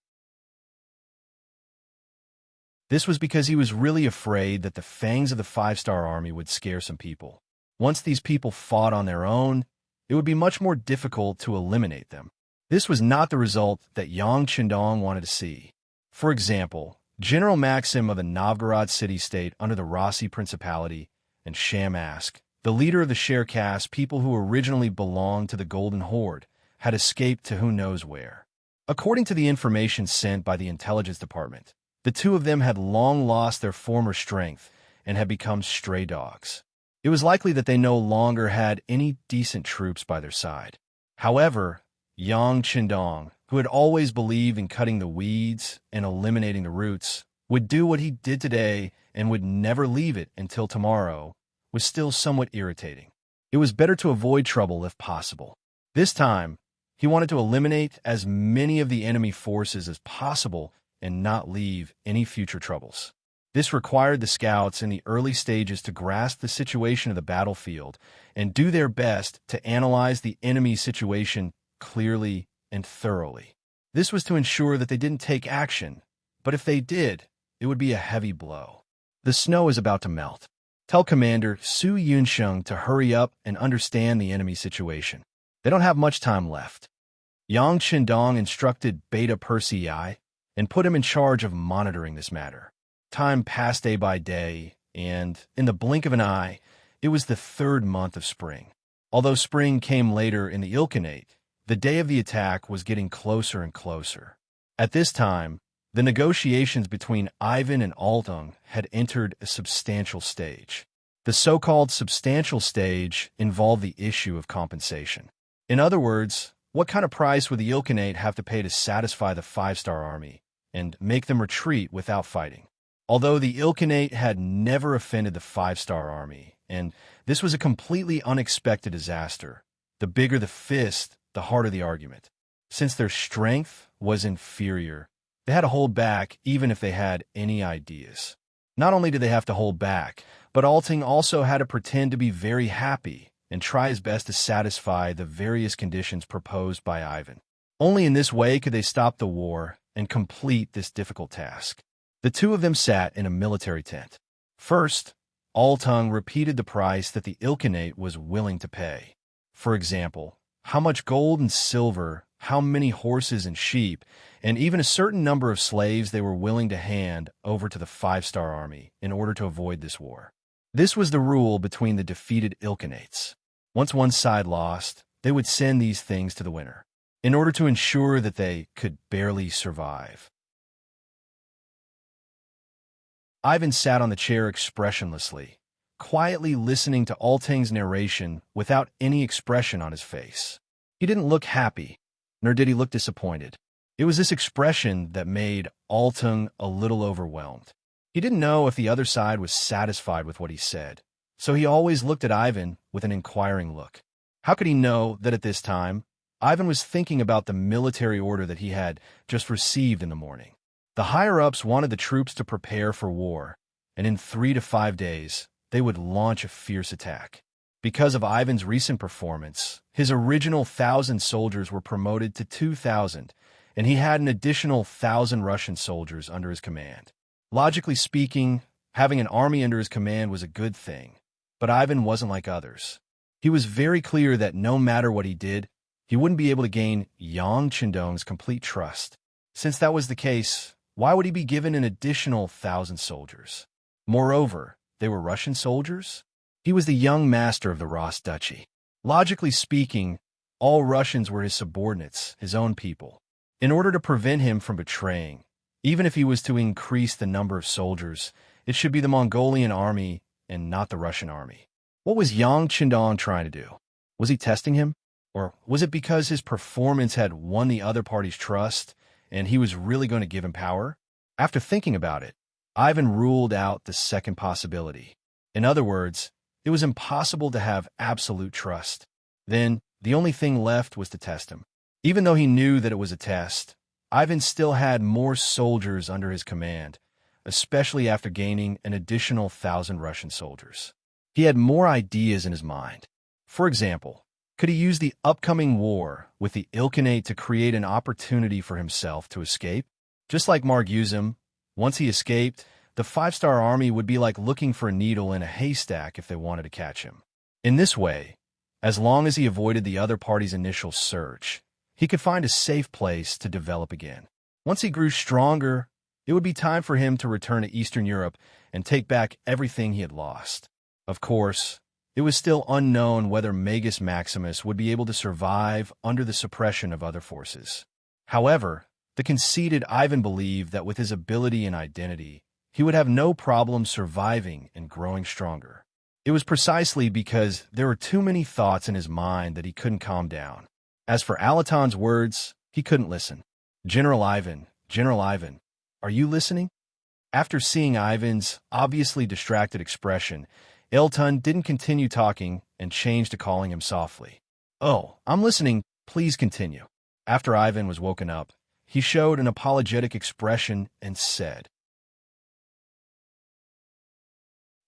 This was because he was really afraid that the fangs of the five-star army would scare some people. Once these people fought on their own, it would be much more difficult to eliminate them. This was not the result that Yang Shindong wanted to see. For example, General Maxim of the Novgorod city-state under the Rossi Principality and Shamask, the leader of the Sherkas, people who originally belonged to the Golden Horde, had escaped to who knows where. According to the information sent by the intelligence department, the two of them had long lost their former strength and had become stray dogs. It was likely that they no longer had any decent troops by their side. However, Yang Qindong, who had always believed in cutting the weeds and eliminating the roots, would do what he did today and would never leave it until tomorrow, was still somewhat irritating. It was better to avoid trouble if possible. This time, he wanted to eliminate as many of the enemy forces as possible and not leave any future troubles. This required the scouts in the early stages to grasp the situation of the battlefield and do their best to analyze the enemy's situation clearly and thoroughly. This was to ensure that they didn't take action, but if they did, it would be a heavy blow. The snow is about to melt. Tell Commander Su Yunsheng to hurry up and understand the enemy situation. They don't have much time left. Yang Qindong instructed Beta Persei and put him in charge of monitoring this matter. Time passed day by day, and in the blink of an eye, it was the 3rd month of spring. Although spring came later in the Ilkhanate, the day of the attack was getting closer and closer. At this time, the negotiations between Ivan and Altung had entered a substantial stage. The so-called substantial stage involved the issue of compensation. In other words, what kind of price would the Ilkhanate have to pay to satisfy the 5-star army and make them retreat without fighting? Although the Ilkhanate had never offended the 5-star army, and this was a completely unexpected disaster, the bigger the fist, the harder the argument. Since their strength was inferior, they had to hold back even if they had any ideas. Not only did they have to hold back, but Alting also had to pretend to be very happy and try his best to satisfy the various conditions proposed by Ivan. Only in this way could they stop the war and complete this difficult task. The two of them sat in a military tent. First, Altung repeated the price that the Ilkhanate was willing to pay. For example, how much gold and silver, how many horses and sheep, and even a certain number of slaves they were willing to hand over to the 5-star army in order to avoid this war. This was the rule between the defeated Ilkhanates. Once one side lost, they would send these things to the winner, in order to ensure that they could barely survive. Ivan sat on the chair expressionlessly, quietly listening to Alting's narration without any expression on his face. He didn't look happy, nor did he look disappointed. It was this expression that made Altung a little overwhelmed. He didn't know if the other side was satisfied with what he said, so he always looked at Ivan with an inquiring look. How could he know that at this time, Ivan was thinking about the military order that he had just received in the morning? The higher-ups wanted the troops to prepare for war, and in 3 to 5 days, they would launch a fierce attack. Because of Ivan's recent performance, his original 1,000 soldiers were promoted to 2,000, and he had an additional 1,000 Russian soldiers under his command. Logically speaking, having an army under his command was a good thing, but Ivan wasn't like others. He was very clear that no matter what he did, he wouldn't be able to gain Yang Qindong's complete trust. Since that was the case, why would he be given an additional 1,000 soldiers? Moreover, they were Russian soldiers? He was the young master of the Ross Duchy. Logically speaking, all Russians were his subordinates, his own people. In order to prevent him from betraying, even if he was to increase the number of soldiers, it should be the Mongolian army and not the Russian army. What was Yang Qindong trying to do? Was he testing him? Or was it because his performance had won the other party's trust and he was really going to give him power? After thinking about it, Ivan ruled out the second possibility. In other words, it was impossible to have absolute trust. Then, the only thing left was to test him. Even though he knew that it was a test, Ivan still had more soldiers under his command, especially after gaining an additional 1,000 Russian soldiers. He had more ideas in his mind. For example, could he use the upcoming war with the Ilkhanate to create an opportunity for himself to escape? Just like Marguzim, once he escaped, the 5-star army would be like looking for a needle in a haystack if they wanted to catch him. In this way, as long as he avoided the other party's initial search, he could find a safe place to develop again. Once he grew stronger, it would be time for him to return to Eastern Europe and take back everything he had lost. Of course, it was still unknown whether Magus Maximus would be able to survive under the suppression of other forces. However, the conceited Ivan believed that with his ability and identity, he would have no problem surviving and growing stronger. It was precisely because there were too many thoughts in his mind that he couldn't calm down. As for Alaton's words, he couldn't listen. General Ivan, are you listening? After seeing Ivan's obviously distracted expression, Elton didn't continue talking and changed to calling him softly. Oh, I'm listening, please continue. After Ivan was woken up, he showed an apologetic expression and said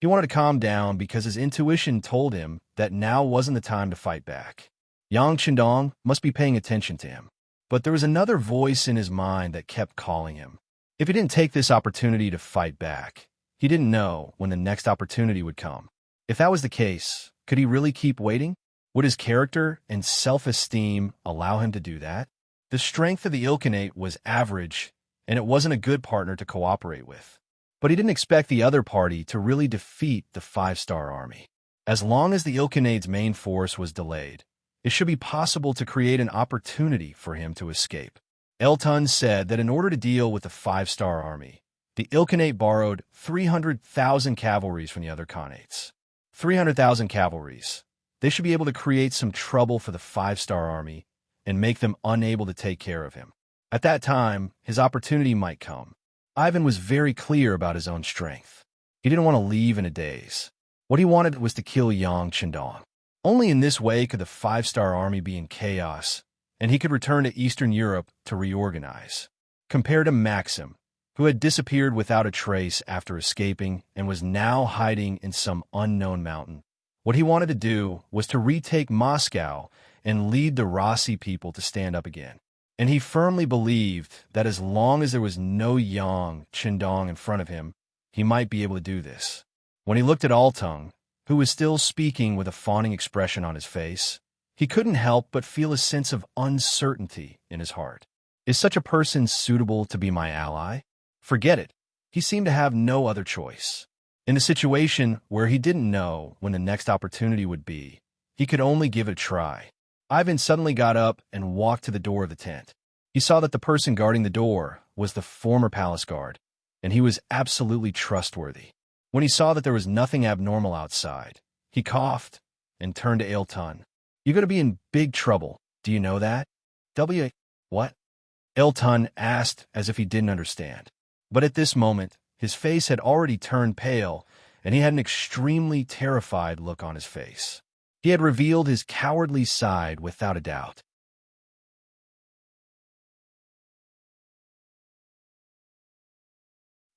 he wanted to calm down because his intuition told him that now wasn't the time to fight back. Yang Chendong must be paying attention to him. But there was another voice in his mind that kept calling him. If he didn't take this opportunity to fight back, he didn't know when the next opportunity would come. If that was the case, could he really keep waiting? Would his character and self-esteem allow him to do that? The strength of the Ilkhanate was average, and it wasn't a good partner to cooperate with. But he didn't expect the other party to really defeat the 5-star army. As long as the Ilkhanate's main force was delayed, it should be possible to create an opportunity for him to escape. Elton said that in order to deal with the 5-star army, the Ilkhanate borrowed 300,000 cavalries from the other Khanates. 300,000 cavalries. They should be able to create some trouble for the 5-star army and make them unable to take care of him. At that time, his opportunity might come. Ivan was very clear about his own strength. He didn't want to leave in a daze. What he wanted was to kill Yang Chendong. Only in this way could the 5-star army be in chaos, and he could return to Eastern Europe to reorganize. Compared to Maxim, who had disappeared without a trace after escaping and was now hiding in some unknown mountain, what he wanted to do was to retake Moscow and lead the Rossi people to stand up again. And he firmly believed that as long as there was no Yang Chendong in front of him, he might be able to do this. When he looked at Altung, who was still speaking with a fawning expression on his face, he couldn't help but feel a sense of uncertainty in his heart. Is such a person suitable to be my ally? Forget it. He seemed to have no other choice. In a situation where he didn't know when the next opportunity would be, he could only give it a try. Ivan suddenly got up and walked to the door of the tent. He saw that the person guarding the door was the former palace guard, and he was absolutely trustworthy. When he saw that there was nothing abnormal outside, he coughed and turned to Elton. You're going to be in big trouble. Do you know that? What? Elton asked as if he didn't understand. But at this moment, his face had already turned pale, and he had an extremely terrified look on his face. He had revealed his cowardly side without a doubt.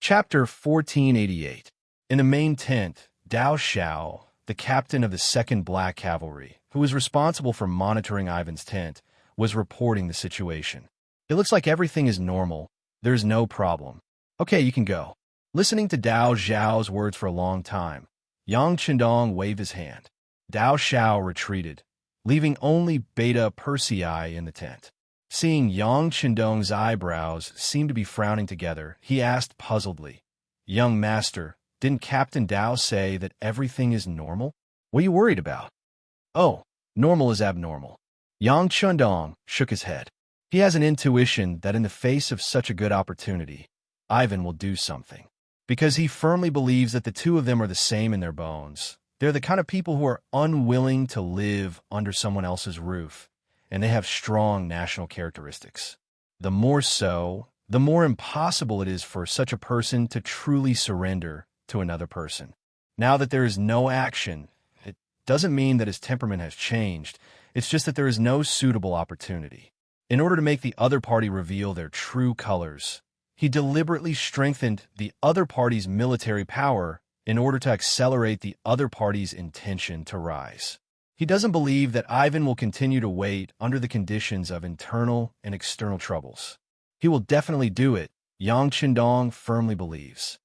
Chapter 1488. In the main tent, Dao Xiao, the captain of the 2nd Black Cavalry, who was responsible for monitoring Ivan's tent, was reporting the situation. It looks like everything is normal. There's no problem. Okay, you can go. Listening to Dao Xiao's words for a long time, Yang Chendong waved his hand. Dao Xiao retreated, leaving only Beta Persei in the tent. Seeing Yang Chendong's eyebrows seem to be frowning together, he asked puzzledly, Young master, didn't Captain Dao say that everything is normal? What are you worried about? Oh, normal is abnormal. Yang Chendong shook his head. He has an intuition that in the face of such a good opportunity, Ivan will do something. Because he firmly believes that the two of them are the same in their bones. They're the kind of people who are unwilling to live under someone else's roof, and they have strong national characteristics. The more so, the more impossible it is for such a person to truly surrender to another person. Now that there is no action, it doesn't mean that his temperament has changed. It's just that there is no suitable opportunity. In order to make the other party reveal their true colors, he deliberately strengthened the other party's military power in order to accelerate the other party's intention to rise. He doesn't believe that Ivan will continue to wait under the conditions of internal and external troubles. He will definitely do it, Yang Chendong firmly believes.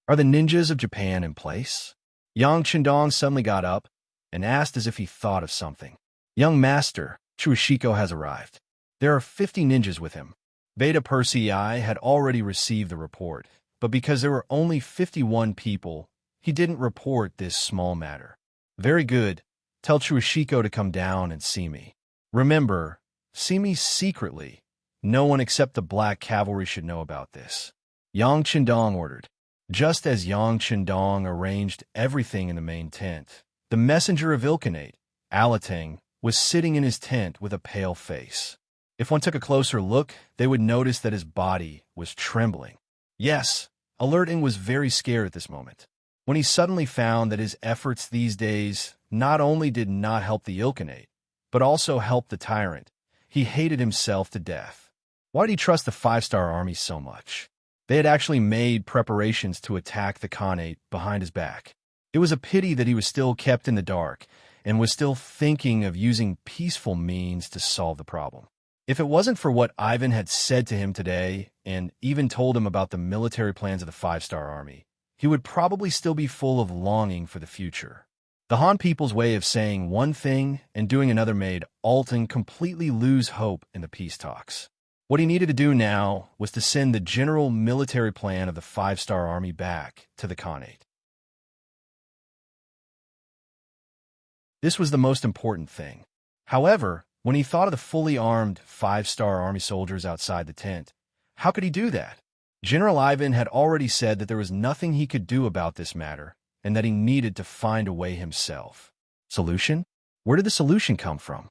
Are the ninjas of Japan in place? Yang Chendong suddenly got up and asked as if he thought of something. Young master, Chuishiko has arrived. There are 50 ninjas with him. Beta Persei had already received the report, but because there were only 51 people, he didn't report this small matter. Very good. Tell Chuishiko to come down and see me. Remember, see me secretly, No one except the Black Cavalry should know about this. Yang Qindong ordered. Just as Yang Qindong arranged everything in the main tent, the messenger of Ilkhanate, Alatang, was sitting in his tent with a pale face. If one took a closer look, they would notice that his body was trembling. Yes, Alerting was very scared at this moment, when he suddenly found that his efforts these days not only did not help the Ilkhanate, but also helped the tyrant. He hated himself to death. Why did he trust the 5-star army so much? They had actually made preparations to attack the Khanate behind his back. It was a pity that he was still kept in the dark and was still thinking of using peaceful means to solve the problem. If it wasn't for what Ivan had said to him today and even told him about the military plans of the 5-star army, he would probably still be full of longing for the future. The Han people's way of saying one thing and doing another made Alton completely lose hope in the peace talks. What he needed to do now was to send the general military plan of the 5-star army back to the Khanate. This was the most important thing. However, when he thought of the fully armed 5-star army soldiers outside the tent, how could he do that? General Ivan had already said that there was nothing he could do about this matter and that he needed to find a way himself. Solution? Where did the solution come from?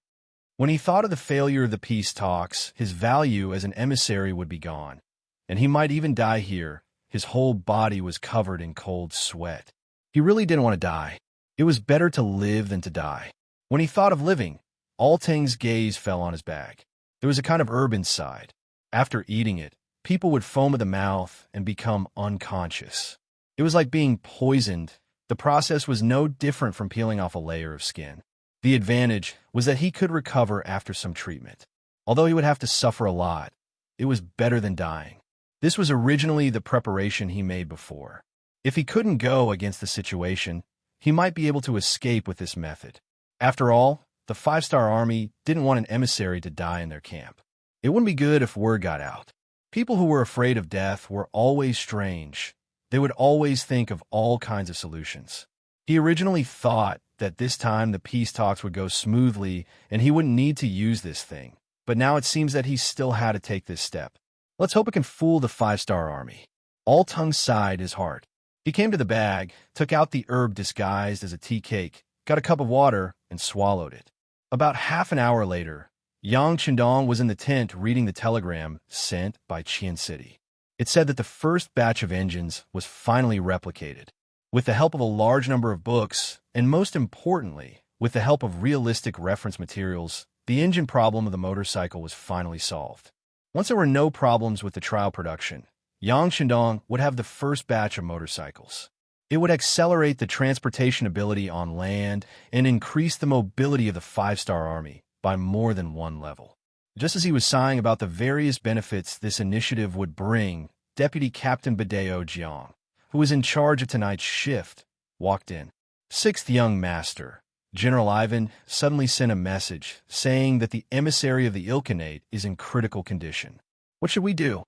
When he thought of the failure of the peace talks, his value as an emissary would be gone, and he might even die here. His whole body was covered in cold sweat. He really didn't want to die. It was better to live than to die. When he thought of living, Altang's gaze fell on his bag. There was a kind of herb inside. After eating it, people would foam at the mouth and become unconscious. It was like being poisoned. The process was no different from peeling off a layer of skin. The advantage was that he could recover after some treatment. Although he would have to suffer a lot, it was better than dying. This was originally the preparation he made before. If he couldn't go against the situation, he might be able to escape with this method. After all, the 5-star army didn't want an emissary to die in their camp. It wouldn't be good if word got out. People who were afraid of death were always strange. They would always think of all kinds of solutions. He originally thought that this time the peace talks would go smoothly and he wouldn't need to use this thing. But now it seems that he still had to take this step. Let's hope it can fool the 5-star army. Altung sighed his heart. He came to the bag, took out the herb disguised as a tea cake, got a cup of water, and swallowed it. About half an hour later, Yang Qindong was in the tent reading the telegram sent by Qian City. It said that the first batch of engines was finally replicated. With the help of a large number of books, and most importantly, with the help of realistic reference materials, the engine problem of the motorcycle was finally solved. Once there were no problems with the trial production, Yang Qindong would have the first batch of motorcycles. It would accelerate the transportation ability on land and increase the mobility of the 5-star army by more than one level. Just as he was sighing about the various benefits this initiative would bring, Deputy Captain Badeo Jiang, who was in charge of tonight's shift, walked in. 6th Young Master, General Ivan suddenly sent a message saying that the emissary of the Ilkhanate is in critical condition. What should we do?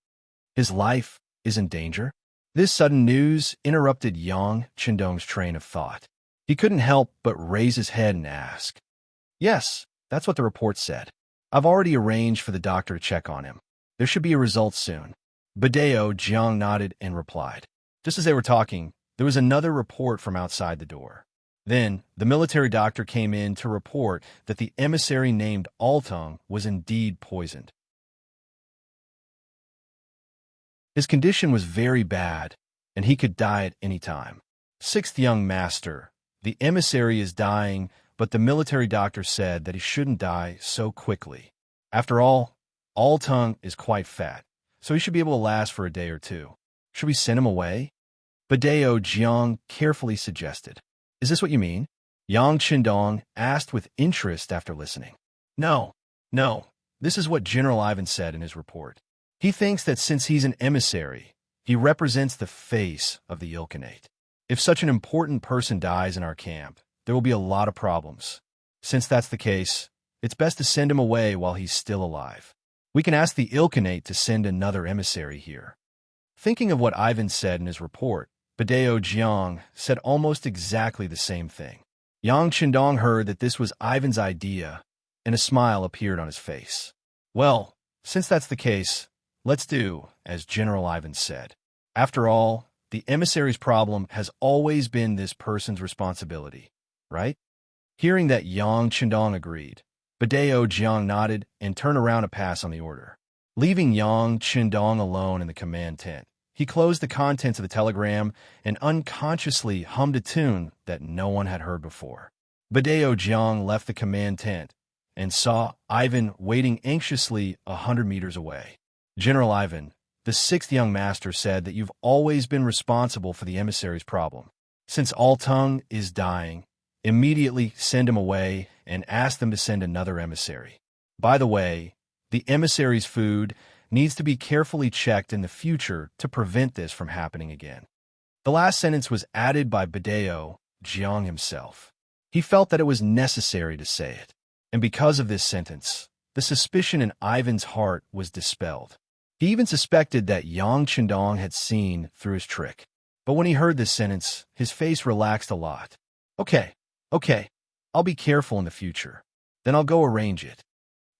His life is in danger? This sudden news interrupted Yang Qindong's train of thought. He couldn't help but raise his head and ask. Yes, that's what the report said. I've already arranged for the doctor to check on him. There should be a result soon. Badeo Jiang nodded and replied. Just as they were talking, there was another report from outside the door. Then, the military doctor came in to report that the emissary named Altung was indeed poisoned. His condition was very bad, and he could die at any time. 6th Young Master, the emissary is dying, but the military doctor said that he shouldn't die so quickly. After all, Altung is quite fat, so he should be able to last for a day or two. Should we send him away? Badeo Jiang carefully suggested. Is this what you mean? Yang Qindong asked with interest after listening. No. This is what General Ivan said in his report. He thinks that since he's an emissary, he represents the face of the Ilkhanate. If such an important person dies in our camp, there will be a lot of problems. Since that's the case, it's best to send him away while he's still alive. We can ask the Ilkhanate to send another emissary here. Thinking of what Ivan said in his report, Badeo Jiang said almost exactly the same thing. Yang Qindong heard that this was Ivan's idea, and a smile appeared on his face. Well, Since that's the case, let's do as General Ivan said. After all, the emissary's problem has always been this person's responsibility, right? Hearing that, Yang Chendong agreed. Badeo Jiang nodded and turned around to pass on the order. Leaving Yang Chendong alone in the command tent, he closed the contents of the telegram and unconsciously hummed a tune that no one had heard before. Badeo Jiang left the command tent and saw Ivan waiting anxiously 100 meters away. General Ivan, the sixth young master, said that you've always been responsible for the emissary's problem. Since Altung is dying, immediately send him away and ask them to send another emissary. By the way, the emissary's food needs to be carefully checked in the future to prevent this from happening again. The last sentence was added by Badeo Jiang himself. He felt that it was necessary to say it, and because of this sentence, the suspicion in Ivan's heart was dispelled. He even suspected that Yang Chendong had seen through his trick. But when he heard this sentence, his face relaxed a lot. Okay, I'll be careful in the future. Then I'll go arrange it.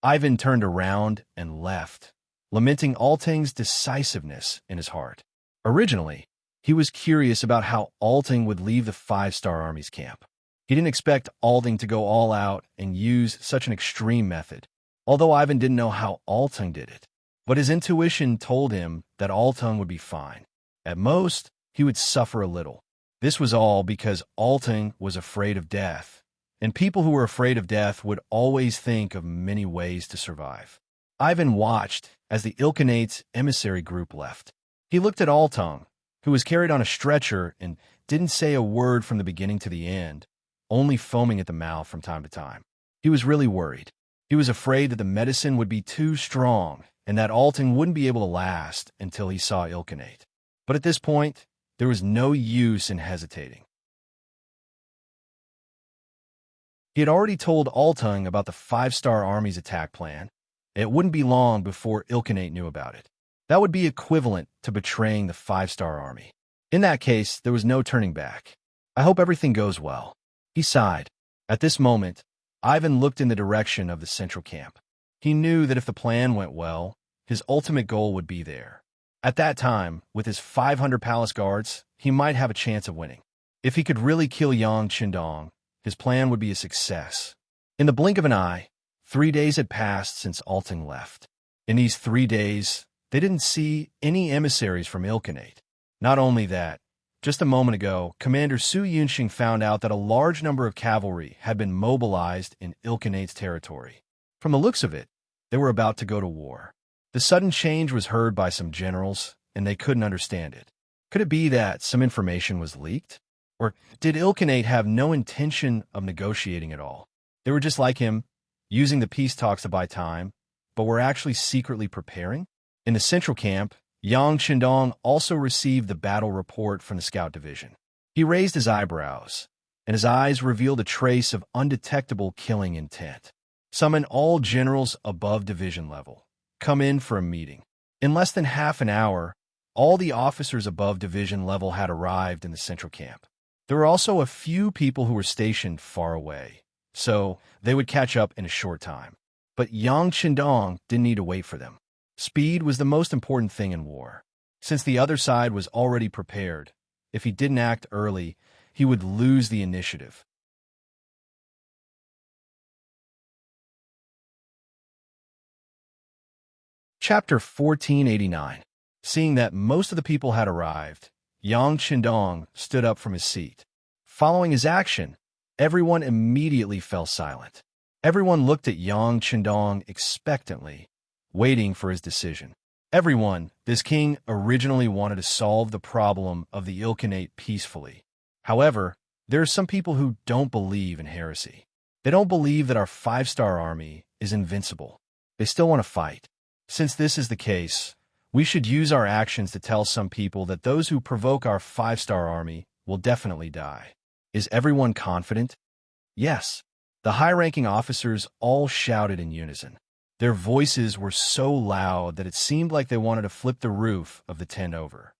Ivan turned around and left, lamenting Alting's decisiveness in his heart. Originally, he was curious about how Alting would leave the five-star army's camp. He didn't expect Alting to go all out and use such an extreme method, although Ivan didn't know how Alting did it. But his intuition told him that Altung would be fine. At most, he would suffer a little. This was all because Alting was afraid of death, and people who were afraid of death would always think of many ways to survive. Ivan watched as the Ilkhanate's emissary group left. He looked at Altung, who was carried on a stretcher and didn't say a word from the beginning to the end, only foaming at the mouth from time to time. He was really worried. He was afraid that the medicine would be too strong and that Alting wouldn't be able to last until he saw Ilkhanate. But at this point, there was no use in hesitating. He had already told Altung about the five-star army's attack plan. It wouldn't be long before Ilkhanate knew about it. That would be equivalent to betraying the five-star army. In that case, there was no turning back. I hope everything goes well. He sighed. At this moment, Ivan looked in the direction of the central camp. He knew that if the plan went well, his ultimate goal would be there. At that time, with his 500 palace guards, he might have a chance of winning. If he could really kill Yang Chendong, his plan would be a success. In the blink of an eye, 3 days had passed since Alting left. In these 3 days, they didn't see any emissaries from Ilkhanate. Not only that, just a moment ago, Commander Su Yunxing found out that a large number of cavalry had been mobilized in Ilkhanate's territory. From the looks of it, they were about to go to war. The sudden change was heard by some generals, and they couldn't understand it. Could it be that some information was leaked? Or did Ilkhanate have no intention of negotiating at all? They were just like him, using the peace talks to buy time, but were actually secretly preparing? In the central camp, Yang Chendong also received the battle report from the scout division. He raised his eyebrows, and his eyes revealed a trace of undetectable killing intent. Summon all generals above division level. Come in for a meeting. In less than half an hour, all the officers above division level had arrived in the central camp. There were also a few people who were stationed far away, so they would catch up in a short time. But Yang Chendong didn't need to wait for them. Speed was the most important thing in war. Since the other side was already prepared, if he didn't act early, he would lose the initiative. Chapter 1489. Seeing that most of the people had arrived, Yang Chendong stood up from his seat. Following his action, everyone immediately fell silent. Everyone looked at Yang Chendong expectantly, waiting for his decision. Everyone, this king originally wanted to solve the problem of the Ilkhanate peacefully. However, there are some people who don't believe in heresy. They don't believe that our five-star army is invincible. They still want to fight. Since this is the case, we should use our actions to tell some people that those who provoke our five-star army will definitely die. Is everyone confident? Yes. The high-ranking officers all shouted in unison. Their voices were so loud that it seemed like they wanted to flip the roof of the tent over.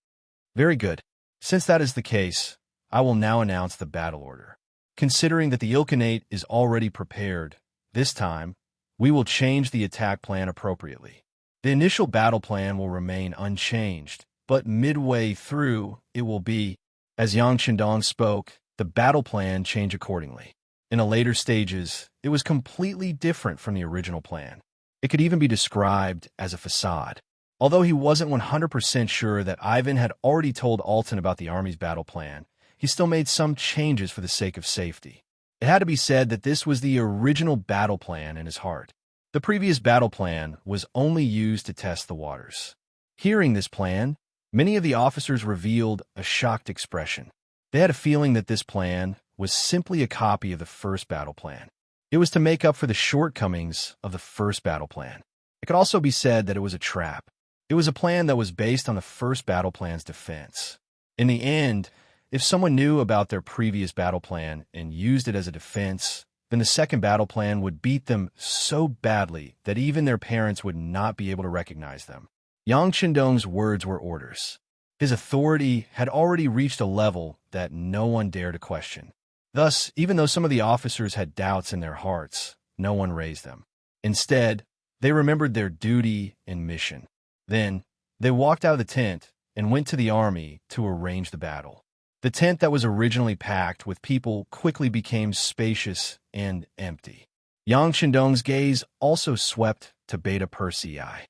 Very good. Since that is the case, I will now announce the battle order. Considering that the Ilkhanate is already prepared, this time, we will change the attack plan appropriately. The initial battle plan will remain unchanged, but midway through, it will be, as Yang Chendong spoke, the battle plan changed accordingly. In the later stages, it was completely different from the original plan. It could even be described as a facade. Although he wasn't 100% sure that Ivan had already told Alton about the army's battle plan, he still made some changes for the sake of safety. It had to be said that this was the original battle plan in his heart. The previous battle plan was only used to test the waters. Hearing this plan, many of the officers revealed a shocked expression. They had a feeling that this plan was simply a copy of the first battle plan. It was to make up for the shortcomings of the first battle plan. It could also be said that it was a trap. It was a plan that was based on the first battle plan's defense. In the end, if someone knew about their previous battle plan and used it as a defense, then the second battle plan would beat them so badly that even their parents would not be able to recognize them. Yang Chendong's words were orders. His authority had already reached a level that no one dared to question. Thus, even though some of the officers had doubts in their hearts, no one raised them. Instead, they remembered their duty and mission. Then, they walked out of the tent and went to the army to arrange the battle. The tent that was originally packed with people quickly became spacious and empty. Yang Chendong's gaze also swept to Beta Persei.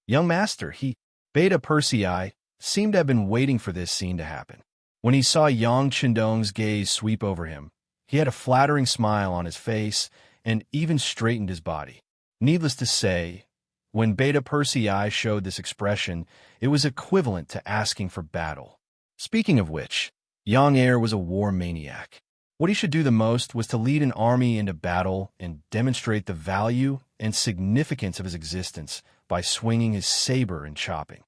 Young master, Beta Persei seemed to have been waiting for this scene to happen. When he saw Yang Chendong's gaze sweep over him, he had a flattering smile on his face and even straightened his body. Needless to say, when Beta Persei showed this expression, it was equivalent to asking for battle. Speaking of which, Young Heir was a war maniac. What he should do the most was to lead an army into battle and demonstrate the value and significance of his existence by swinging his saber and chopping.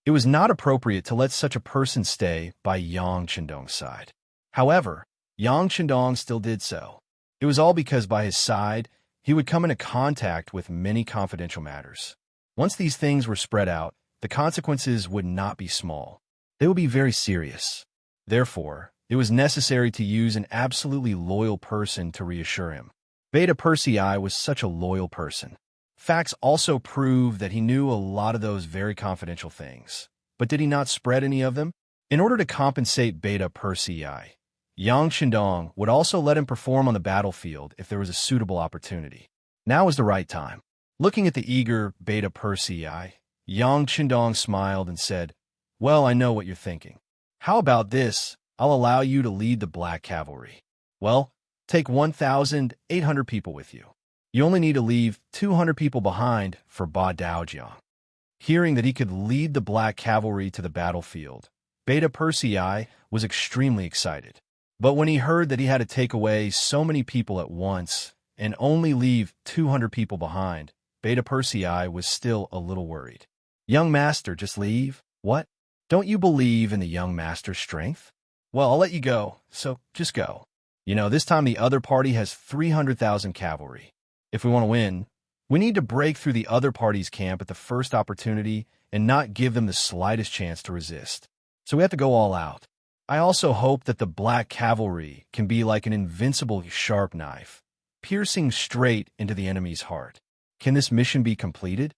It was not appropriate to let such a person stay by Yang Chendong's side. However, Yang Chendong still did so. It was all because by his side, he would come into contact with many confidential matters. Once these things were spread out, the consequences would not be small. They would be very serious. Therefore, it was necessary to use an absolutely loyal person to reassure him. Beta Persei was such a loyal person. Facts also prove that he knew a lot of those very confidential things. But did he not spread any of them? In order to compensate Beta Persei, Yang Chendong would also let him perform on the battlefield if there was a suitable opportunity. Now was the right time. Looking at the eager Beta Persei, Yang Chendong smiled and said, "Well, I know what you're thinking. How about this? I'll allow you to lead the Black Cavalry. Well, take 1,800 people with you. You only need to leave 200 people behind for Ba Daojiang." Hearing that he could lead the Black Cavalry to the battlefield, Beta Persei was extremely excited. But when he heard that he had to take away so many people at once and only leave 200 people behind, Beta Persei was still a little worried. "Young master, just leave? What? Don't you believe in the young master's strength? Well, I'll let you go, so just go. You know, this time the other party has 300,000 cavalry. If we want to win, we need to break through the other party's camp at the first opportunity and not give them the slightest chance to resist. So we have to go all out. I also hope that the Black Cavalry can be like an invincible sharp knife, piercing straight into the enemy's heart. Can this mission be completed?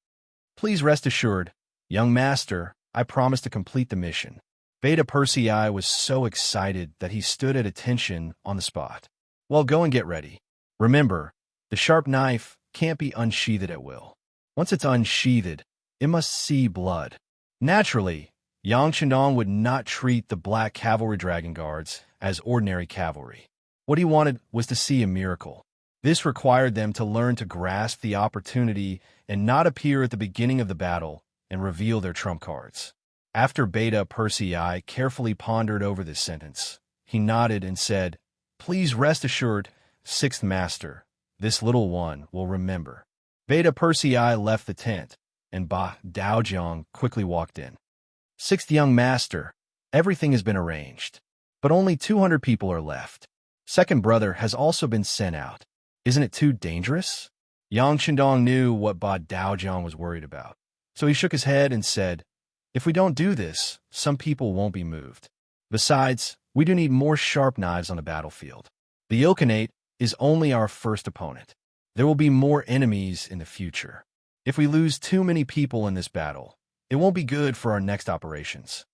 Please rest assured, young master, I promise to complete the mission." Beta Persei was so excited that he stood at attention on the spot. "Well, go and get ready. Remember, the sharp knife can't be unsheathed at will. Once it's unsheathed, it must see blood." Naturally, Yang Chendong would not treat the Black Cavalry Dragon Guards as ordinary cavalry. What he wanted was to see a miracle. This required them to learn to grasp the opportunity and not appear at the beginning of the battle and reveal their trump cards. After Beta Persei carefully pondered over this sentence, he nodded and said, "Please rest assured, Sixth Master, this little one will remember." Beta Persei left the tent, and Ba Daojiang quickly walked in. "Sixth young master, everything has been arranged, but only 200 people are left. Second brother has also been sent out. Isn't it too dangerous?" Yang Chendong knew what Ba Daojiang was worried about, so he shook his head and said, "If we don't do this, some people won't be moved. Besides, we do need more sharp knives on the battlefield. The Ilkhanate is only our first opponent. There will be more enemies in the future. If we lose too many people in this battle, it won't be good for our next operations.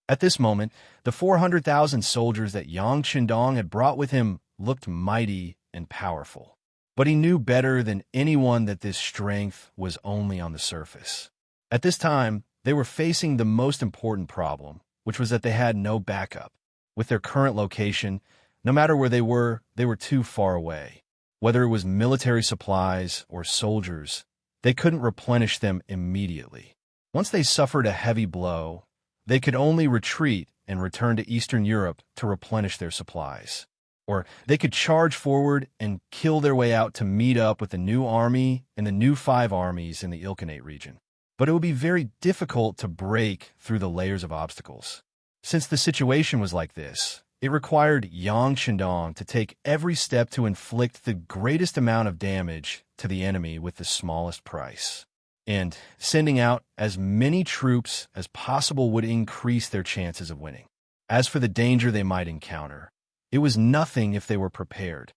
At this moment, the 400,000 soldiers that Yang Qindong had brought with him looked mighty and powerful. But he knew better than anyone that this strength was only on the surface. At this time, they were facing the most important problem, which was that they had no backup. With their current location, no matter where they were too far away. Whether it was military supplies or soldiers, they couldn't replenish them immediately. Once they suffered a heavy blow, they could only retreat and return to Eastern Europe to replenish their supplies. Or they could charge forward and kill their way out to meet up with the new army and the new 5 armies in the Ilkhanate region. But it would be very difficult to break through the layers of obstacles. Since the situation was like this, it required Yang Qindong to take every step to inflict the greatest amount of damage to the enemy with the smallest price. And sending out as many troops as possible would increase their chances of winning. As for the danger they might encounter, it was nothing if they were prepared.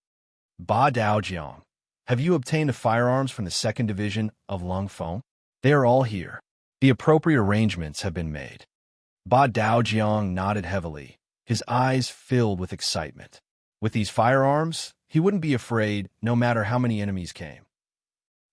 Ba Daojiang, have you obtained the firearms from the 2nd Division of Lung Feng? They are all here. The appropriate arrangements have been made. Ba Daojiang nodded heavily, his eyes filled with excitement. With these firearms, he wouldn't be afraid no matter how many enemies came.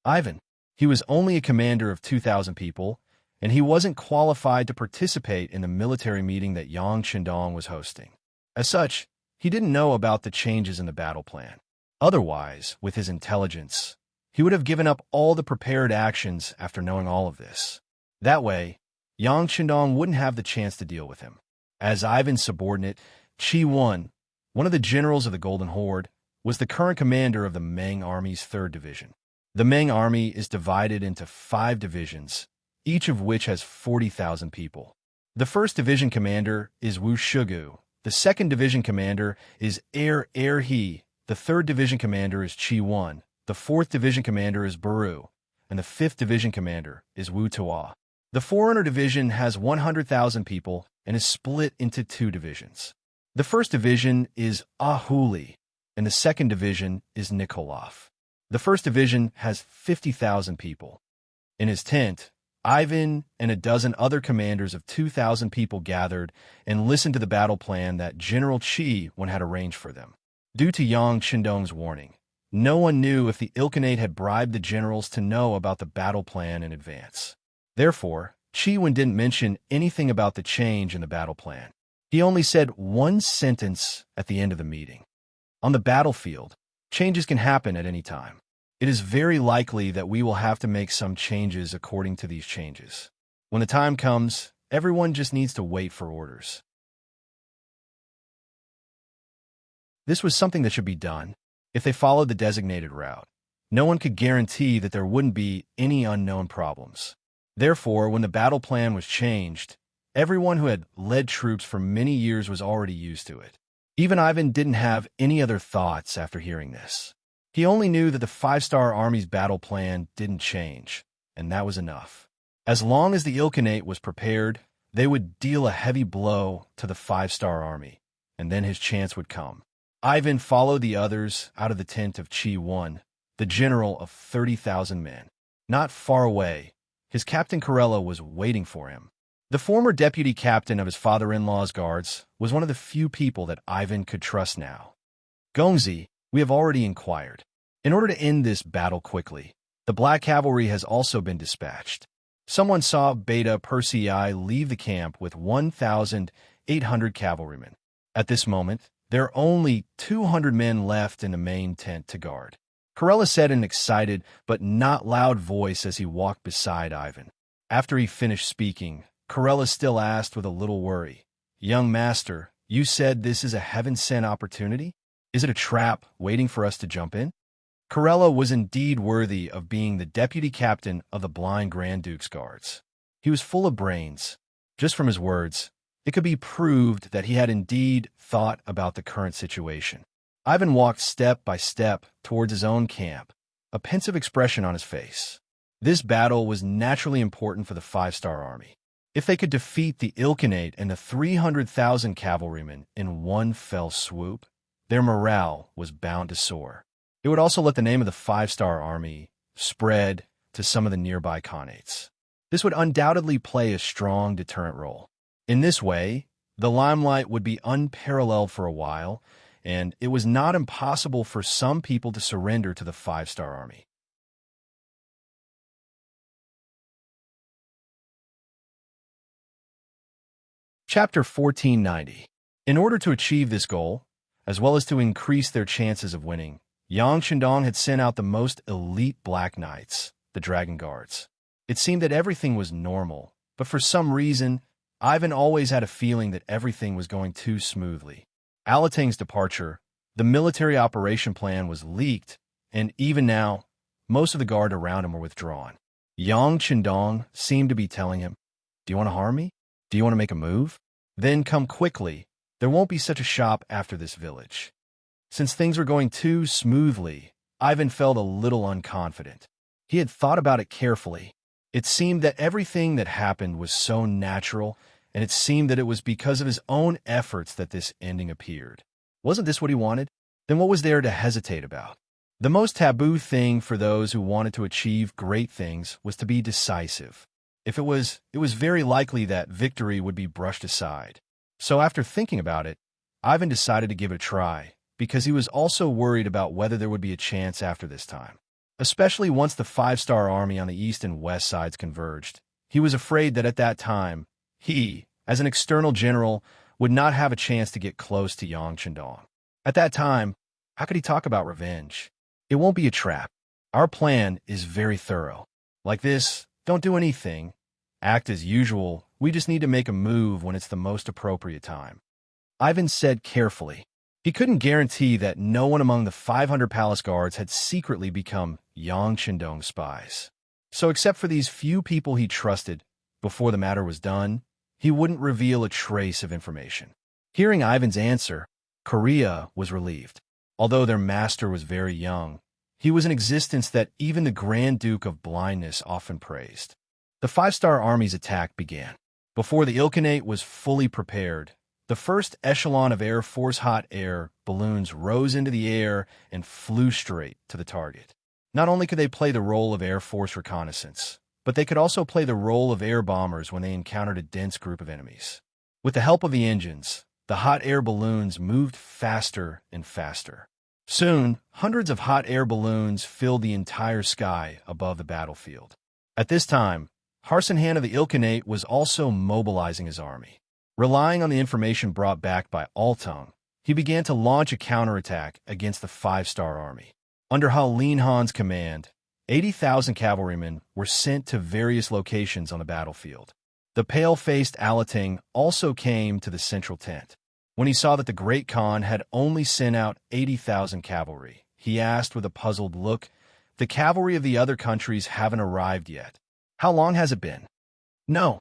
Ivan, he was only a commander of 2,000 people, and he wasn't qualified to participate in the military meeting that Yang Qindong was hosting. As such, he didn't know about the changes in the battle plan. Otherwise, with his intelligence, he would have given up all the prepared actions after knowing all of this. That way, Yang Qindong wouldn't have the chance to deal with him. As Ivan's subordinate, Qi Wen, one of the generals of the Golden Horde, was the current commander of the Meng Army's 3rd Division. The Meng Army is divided into 5 divisions, each of which has 40,000 people. The 1st Division commander is Wu Shugu. The 2nd Division commander is He. The 3rd Division commander is Qi Wen. The 4th Division commander is Baru. And the 5th Division commander is Wu Tuo. The Forerunner Division has 100,000 people and is split into 2 divisions. The 1st Division is Ahuli, and the 2nd Division is Nikolov. The 1st Division has 50,000 people. In his tent, Ivan and a dozen other commanders of 2,000 people gathered and listened to the battle plan that General Qi Wen had arranged for them. Due to Yang Qindong's warning, no one knew if the Ilkhanate had bribed the generals to know about the battle plan in advance. Therefore, Qi Wen didn't mention anything about the change in the battle plan. He only said one sentence at the end of the meeting. On the battlefield, changes can happen at any time. It is very likely that we will have to make some changes according to these changes. When the time comes, everyone just needs to wait for orders. This was something that should be done if they followed the designated route. No one could guarantee that there wouldn't be any unknown problems. Therefore, when the battle plan was changed, everyone who had led troops for many years was already used to it. Even Ivan didn't have any other thoughts after hearing this. He only knew that the 5-star army's battle plan didn't change, and that was enough. As long as the Ilkhanate was prepared, they would deal a heavy blow to the 5-star army, and then his chance would come. Ivan followed the others out of the tent of Qi Wen, the general of 30,000 men. Not far away, his captain Corella was waiting for him. The former deputy captain of his father-in-law's guards was one of the few people that Ivan could trust now. Gongzi, we have already inquired. In order to end this battle quickly, the Black Cavalry has also been dispatched. Someone saw Beta Persei leave the camp with 1,800 cavalrymen. At this moment, there are only 200 men left in the main tent to guard. Corella said in an excited but not loud voice as he walked beside Ivan. After he finished speaking, Corella still asked with a little worry, "Young master, you said this is a heaven-sent opportunity? Is it a trap waiting for us to jump in?" Corella was indeed worthy of being the deputy captain of the blind Grand Duke's guards. He was full of brains. Just from his words, it could be proved that he had indeed thought about the current situation. Ivan walked step by step towards his own camp, a pensive expression on his face. This battle was naturally important for the 5-star army. If they could defeat the Ilkhanate and the 300,000 cavalrymen in one fell swoop, their morale was bound to soar. It would also let the name of the five-star army spread to some of the nearby khanates. This would undoubtedly play a strong deterrent role. In this way, the limelight would be unparalleled for a while, and it was not impossible for some people to surrender to the five-star army. Chapter 1490. In order to achieve this goal, as well as to increase their chances of winning, Yang Chendong had sent out the most elite Black Knights, the Dragon Guards. It seemed that everything was normal, but for some reason, Ivan always had a feeling that everything was going too smoothly. Alatang's departure, the military operation plan was leaked, and even now, most of the guard around him were withdrawn. Yang Chendong seemed to be telling him, "Do you want to harm me? Do you want to make a move? Then come quickly. There won't be such a shop after this village." Since things were going too smoothly, Ivan felt a little unconfident. He had thought about it carefully. It seemed that everything that happened was so natural, and it seemed that it was because of his own efforts that this ending appeared. Wasn't this what he wanted? Then what was there to hesitate about? The most taboo thing for those who wanted to achieve great things was to be decisive. If it was very likely that victory would be brushed aside. So after thinking about it, Ivan decided to give it a try, because he was also worried about whether there would be a chance after this time. Especially once the five-star army on the east and west sides converged. He was afraid that at that time, he, as an external general, would not have a chance to get close to Yang Chendong. At that time, how could he talk about revenge? It won't be a trap. Our plan is very thorough. Like this, don't do anything. Act as usual. We just need to make a move when it's the most appropriate time. Ivan said carefully. He couldn't guarantee that no one among the 500 palace guards had secretly become Yang Chendong's spies. So except for these few people he trusted, before the matter was done, he wouldn't reveal a trace of information. Hearing Ivan's answer, Korea was relieved. Although their master was very young, he was an existence that even the Grand Duke of Blindness often praised. The five-star army's attack began. Before the Ilkhanate was fully prepared, the first echelon of Air Force hot air balloons rose into the air and flew straight to the target. Not only could they play the role of Air Force reconnaissance, but they could also play the role of air bombers when they encountered a dense group of enemies. With the help of the engines, the hot air balloons moved faster and faster. Soon, hundreds of hot air balloons filled the entire sky above the battlefield. At this time, Harsinhan of the Ilkhanate was also mobilizing his army. Relying on the information brought back by Altung, he began to launch a counterattack against the five-star army. Under Halin Han's command, 80,000 cavalrymen were sent to various locations on the battlefield. The pale-faced Alating also came to the central tent. When he saw that the Great Khan had only sent out 80,000 cavalry, he asked with a puzzled look, "The cavalry of the other countries haven't arrived yet. How long has it been?" "No.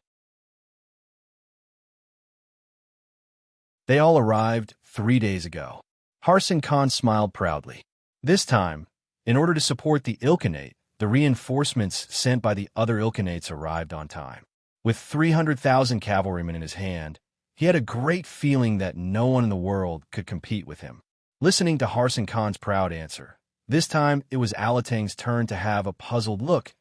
They all arrived 3 days ago." Harsin Khan smiled proudly. This time, in order to support the Ilkhanate, the reinforcements sent by the other Ilkhanates arrived on time. With 300,000 cavalrymen in his hand, he had a great feeling that no one in the world could compete with him. Listening to Harsin Khan's proud answer, this time it was Alatang's turn to have a puzzled look.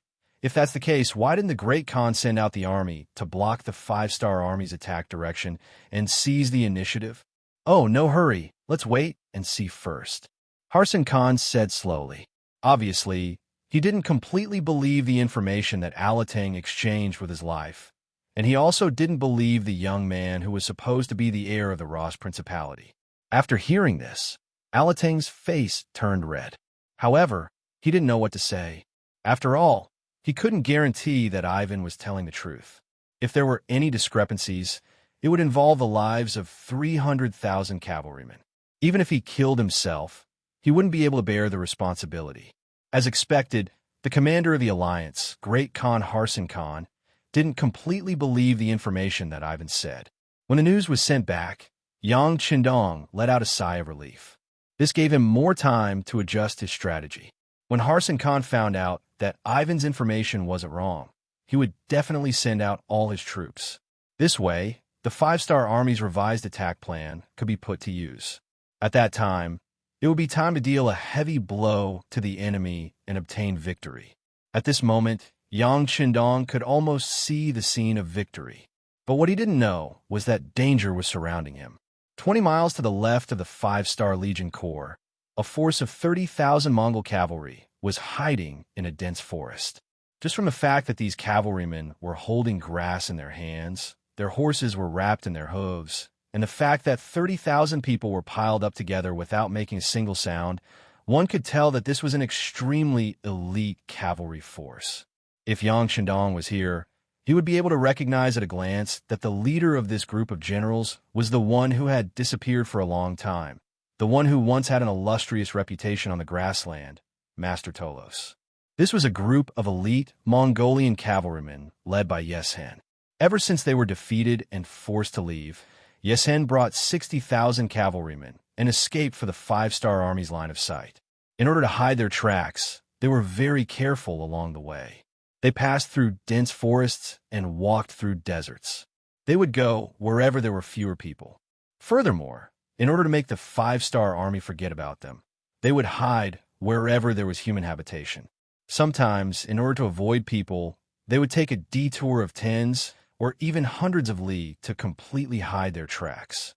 If that's the case, why didn't the Great Khan send out the army to block the five-star army's attack direction and seize the initiative? "Oh, no hurry. Let's wait and see first," Harsin Khan said slowly. Obviously, he didn't completely believe the information that Alatang exchanged with his life, and he also didn't believe the young man who was supposed to be the heir of the Ross Principality. After hearing this, Alatang's face turned red. However, he didn't know what to say. After all, he couldn't guarantee that Ivan was telling the truth. If there were any discrepancies, it would involve the lives of 300,000 cavalrymen. Even if he killed himself, he wouldn't be able to bear the responsibility. As expected, the commander of the alliance, Great Khan Harsin Khan, didn't completely believe the information that Ivan said. When the news was sent back, Yang Chendong let out a sigh of relief. This gave him more time to adjust his strategy. When Harsin Khan found out that Ivan's information wasn't wrong, he would definitely send out all his troops. This way, the five-star army's revised attack plan could be put to use. At that time, it would be time to deal a heavy blow to the enemy and obtain victory. At this moment, Yang Qindong could almost see the scene of victory. But what he didn't know was that danger was surrounding him. 20 miles to the left of the 5-Star Legion Corps, a force of 30,000 Mongol cavalry was hiding in a dense forest. Just from the fact that these cavalrymen were holding grass in their hands, their horses were wrapped in their hooves, and the fact that 30,000 people were piled up together without making a single sound, one could tell that this was an extremely elite cavalry force. If Yang Qindong was here, he would be able to recognize at a glance that the leader of this group of generals was the one who had disappeared for a long time, the one who once had an illustrious reputation on the grassland, Master Tolos. This was a group of elite Mongolian cavalrymen led by Yesen. Ever since they were defeated and forced to leave, Yesen brought 60,000 cavalrymen and escaped for the 5-Star Army's line of sight. In order to hide their tracks, they were very careful along the way. They passed through dense forests and walked through deserts. They would go wherever there were fewer people. Furthermore, in order to make the 5-Star Army forget about them, they would hide wherever there was human habitation. Sometimes, in order to avoid people, they would take a detour of tens or even hundreds of li to completely hide their tracks.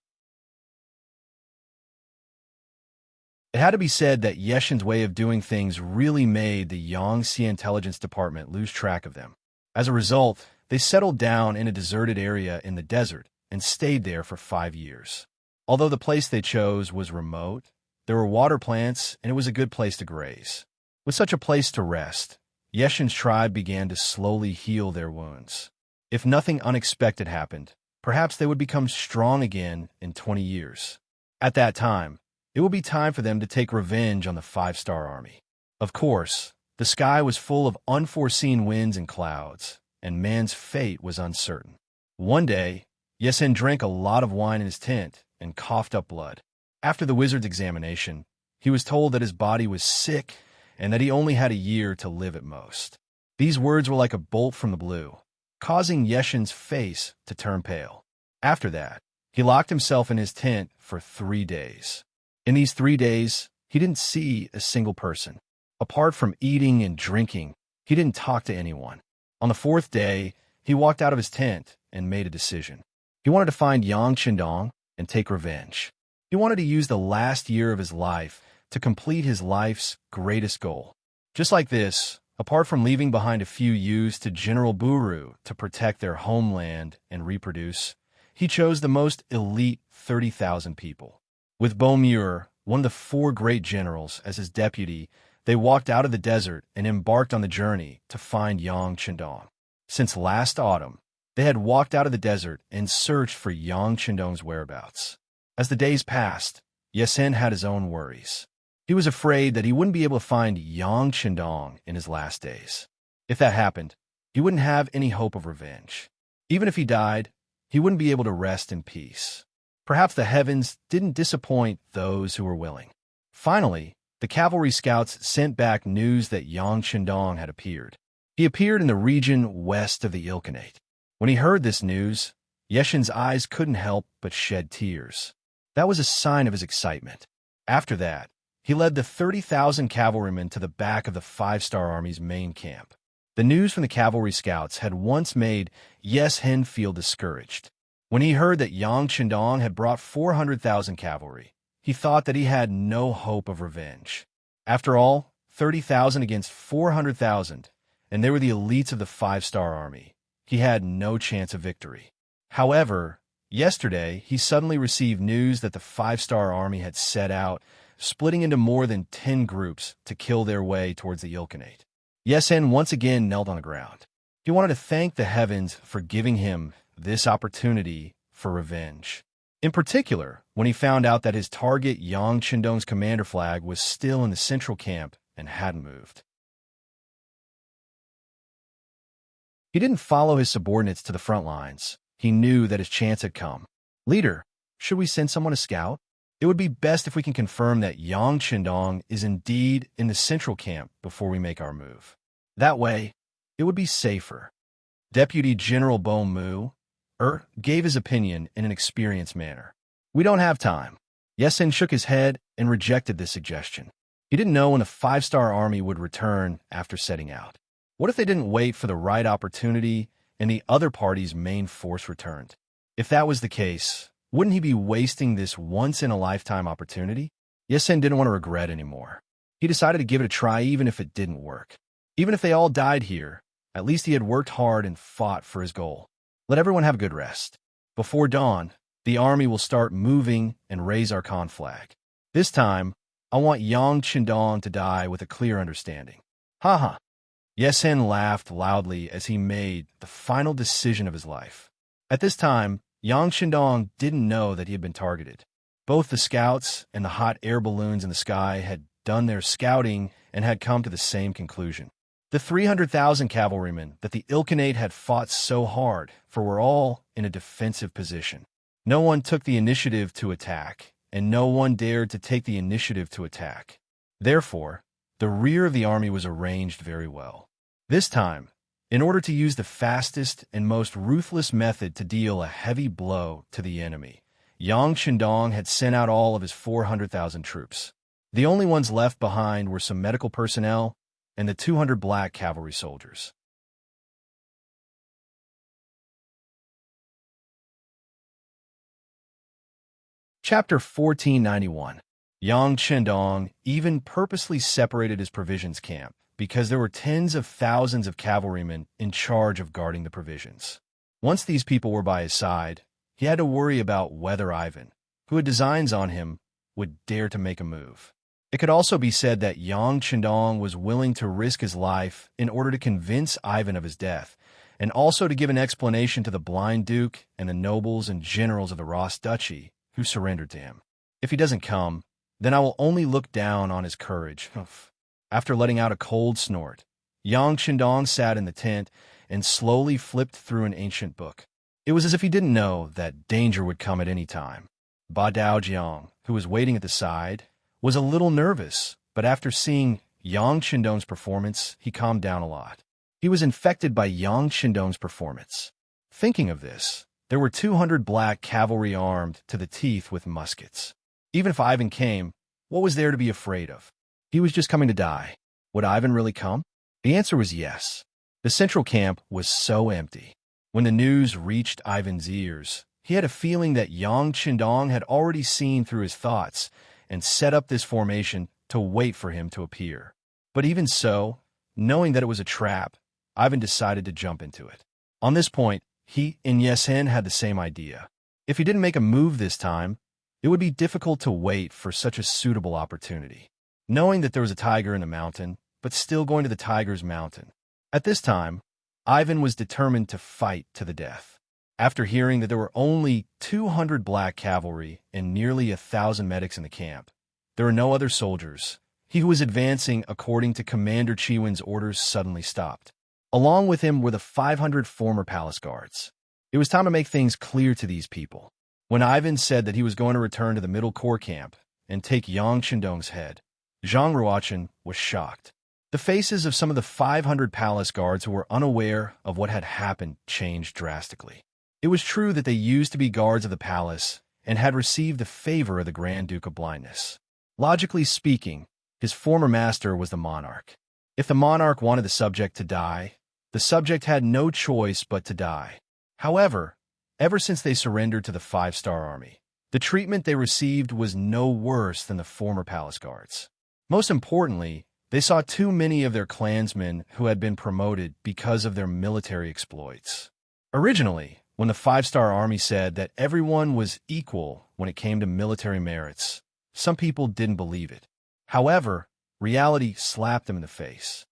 It had to be said that Yeshen's way of doing things really made the Yangtze Intelligence Department lose track of them. As a result, they settled down in a deserted area in the desert and stayed there for 5 years. Although the place they chose was remote, there were water plants and it was a good place to graze. With such a place to rest, Yeshen's tribe began to slowly heal their wounds. If nothing unexpected happened, perhaps they would become strong again in 20 years. At that time, it would be time for them to take revenge on the 5-Star Army. Of course, the sky was full of unforeseen winds and clouds, and man's fate was uncertain. One day, Yesen drank a lot of wine in his tent and coughed up blood. After the wizard's examination, he was told that his body was sick and that he only had a year to live at most. These words were like a bolt from the blue, causing Yeshen's face to turn pale. After that, he locked himself in his tent for 3 days. In these 3 days, he didn't see a single person. Apart from eating and drinking, he didn't talk to anyone. On the 4th day, he walked out of his tent and made a decision. He wanted to find Yang Qindong and take revenge. He wanted to use the last year of his life to complete his life's greatest goal. Just like this, apart from leaving behind a few youths to General Buru to protect their homeland and reproduce, he chose the most elite 30,000 people. With Bomur, one of the 4 great generals, as his deputy, they walked out of the desert and embarked on the journey to find Yang Qindong. Since last autumn, they had walked out of the desert and searched for Yang Qindong's whereabouts. As the days passed, Yesen had his own worries. He was afraid that he wouldn't be able to find Yang Qindong in his last days. If that happened, he wouldn't have any hope of revenge. Even if he died, he wouldn't be able to rest in peace. Perhaps the heavens didn't disappoint those who were willing. Finally, the cavalry scouts sent back news that Yang Qindong had appeared. He appeared in the region west of the Ilkhanate. When he heard this news, Yeshen's eyes couldn't help but shed tears. That was a sign of his excitement. After that, he led the 30,000 cavalrymen to the back of the 5-Star Army's main camp. The news from the cavalry scouts had once made Yesen feel discouraged. When he heard that Yang Qindong had brought 400,000 cavalry, he thought that he had no hope of revenge. After all, 30,000 against 400,000, and they were the elites of the 5-Star Army. He had no chance of victory. However, yesterday he suddenly received news that the 5-Star Army had set out, splitting into more than 10 groups to kill their way towards the Ilkhanate. Yesen once again knelt on the ground. He wanted to thank the heavens for giving him this opportunity for revenge. In particular, when he found out that his target Yang Qindong's commander flag was still in the central camp and hadn't moved. He didn't follow his subordinates to the front lines. He knew that his chance had come. Leader, should we send someone to scout? It would be best if we can confirm that Yang Qindong is indeed in the central camp before we make our move. That way, it would be safer. Deputy General Bomur gave his opinion in an experienced manner. We don't have time. Yesen shook his head and rejected this suggestion. He didn't know when the five-star army would return after setting out. What if they didn't wait for the right opportunity and the other party's main force returned? If that was the case, wouldn't he be wasting this once-in-a-lifetime opportunity? Yesen didn't want to regret anymore. He decided to give it a try even if it didn't work. Even if they all died here, at least he had worked hard and fought for his goal. Let everyone have a good rest. Before dawn, the army will start moving and raise our Khan flag. This time, I want Yang Qindong to die with a clear understanding. Ha. Yesen laughed loudly as he made the final decision of his life. At this time, Yang Qindong didn't know that he had been targeted. Both the scouts and the hot air balloons in the sky had done their scouting and had come to the same conclusion. The 300,000 cavalrymen that the Ilkhanate had fought so hard for were all in a defensive position. No one took the initiative to attack, and no one dared to take the initiative to attack. Therefore, the rear of the army was arranged very well. This time, in order to use the fastest and most ruthless method to deal a heavy blow to the enemy, Yang Qindong had sent out all of his 400,000 troops. The only ones left behind were some medical personnel and the 200 black cavalry soldiers. Chapter 1491. Yang Qindong even purposely separated his provisions camp because there were tens of thousands of cavalrymen in charge of guarding the provisions. Once these people were by his side, he had to worry about whether Ivan, who had designs on him, would dare to make a move. It could also be said that Yang Qindong was willing to risk his life in order to convince Ivan of his death, and also to give an explanation to the blind duke and the nobles and generals of the Ross Duchy who surrendered to him. If he doesn't come, then I will only look down on his courage. After letting out a cold snort, Yang Qindong sat in the tent and slowly flipped through an ancient book. It was as if he didn't know that danger would come at any time. Ba Daojiang, who was waiting at the side, was a little nervous, but after seeing Yang Qindong's performance, he calmed down a lot. He was infected by Yang Qindong's performance. Thinking of this, there were 200 black cavalry armed to the teeth with muskets. Even if Ivan came, what was there to be afraid of? He was just coming to die. Would Ivan really come? The answer was yes. The central camp was so empty. When the news reached Ivan's ears, he had a feeling that Yang Qindong had already seen through his thoughts and set up this formation to wait for him to appear. But even so, knowing that it was a trap, Ivan decided to jump into it. On this point, he and Yesen had the same idea. If he didn't make a move this time, it would be difficult to wait for such a suitable opportunity. Knowing that there was a tiger in the mountain, but still going to the tiger's mountain. At this time, Ivan was determined to fight to the death. After hearing that there were only 200 black cavalry and nearly 1,000 medics in the camp, there were no other soldiers. He who was advancing according to Commander Chiwen's orders suddenly stopped. Along with him were the 500 former palace guards. It was time to make things clear to these people. When Ivan said that he was going to return to the middle corps camp and take Yang Qindong's head, Zhang Ruochen was shocked. The faces of some of the 500 palace guards who were unaware of what had happened changed drastically. It was true that they used to be guards of the palace and had received the favor of the Grand Duke of Blindness. Logically speaking, his former master was the monarch. If the monarch wanted the subject to die, the subject had no choice but to die. However, ever since they surrendered to the five-star army, the treatment they received was no worse than the former palace guards. Most importantly, they saw too many of their clansmen who had been promoted because of their military exploits. Originally, when the five-star army said that everyone was equal when it came to military merits, some people didn't believe it. However, reality slapped them in the face.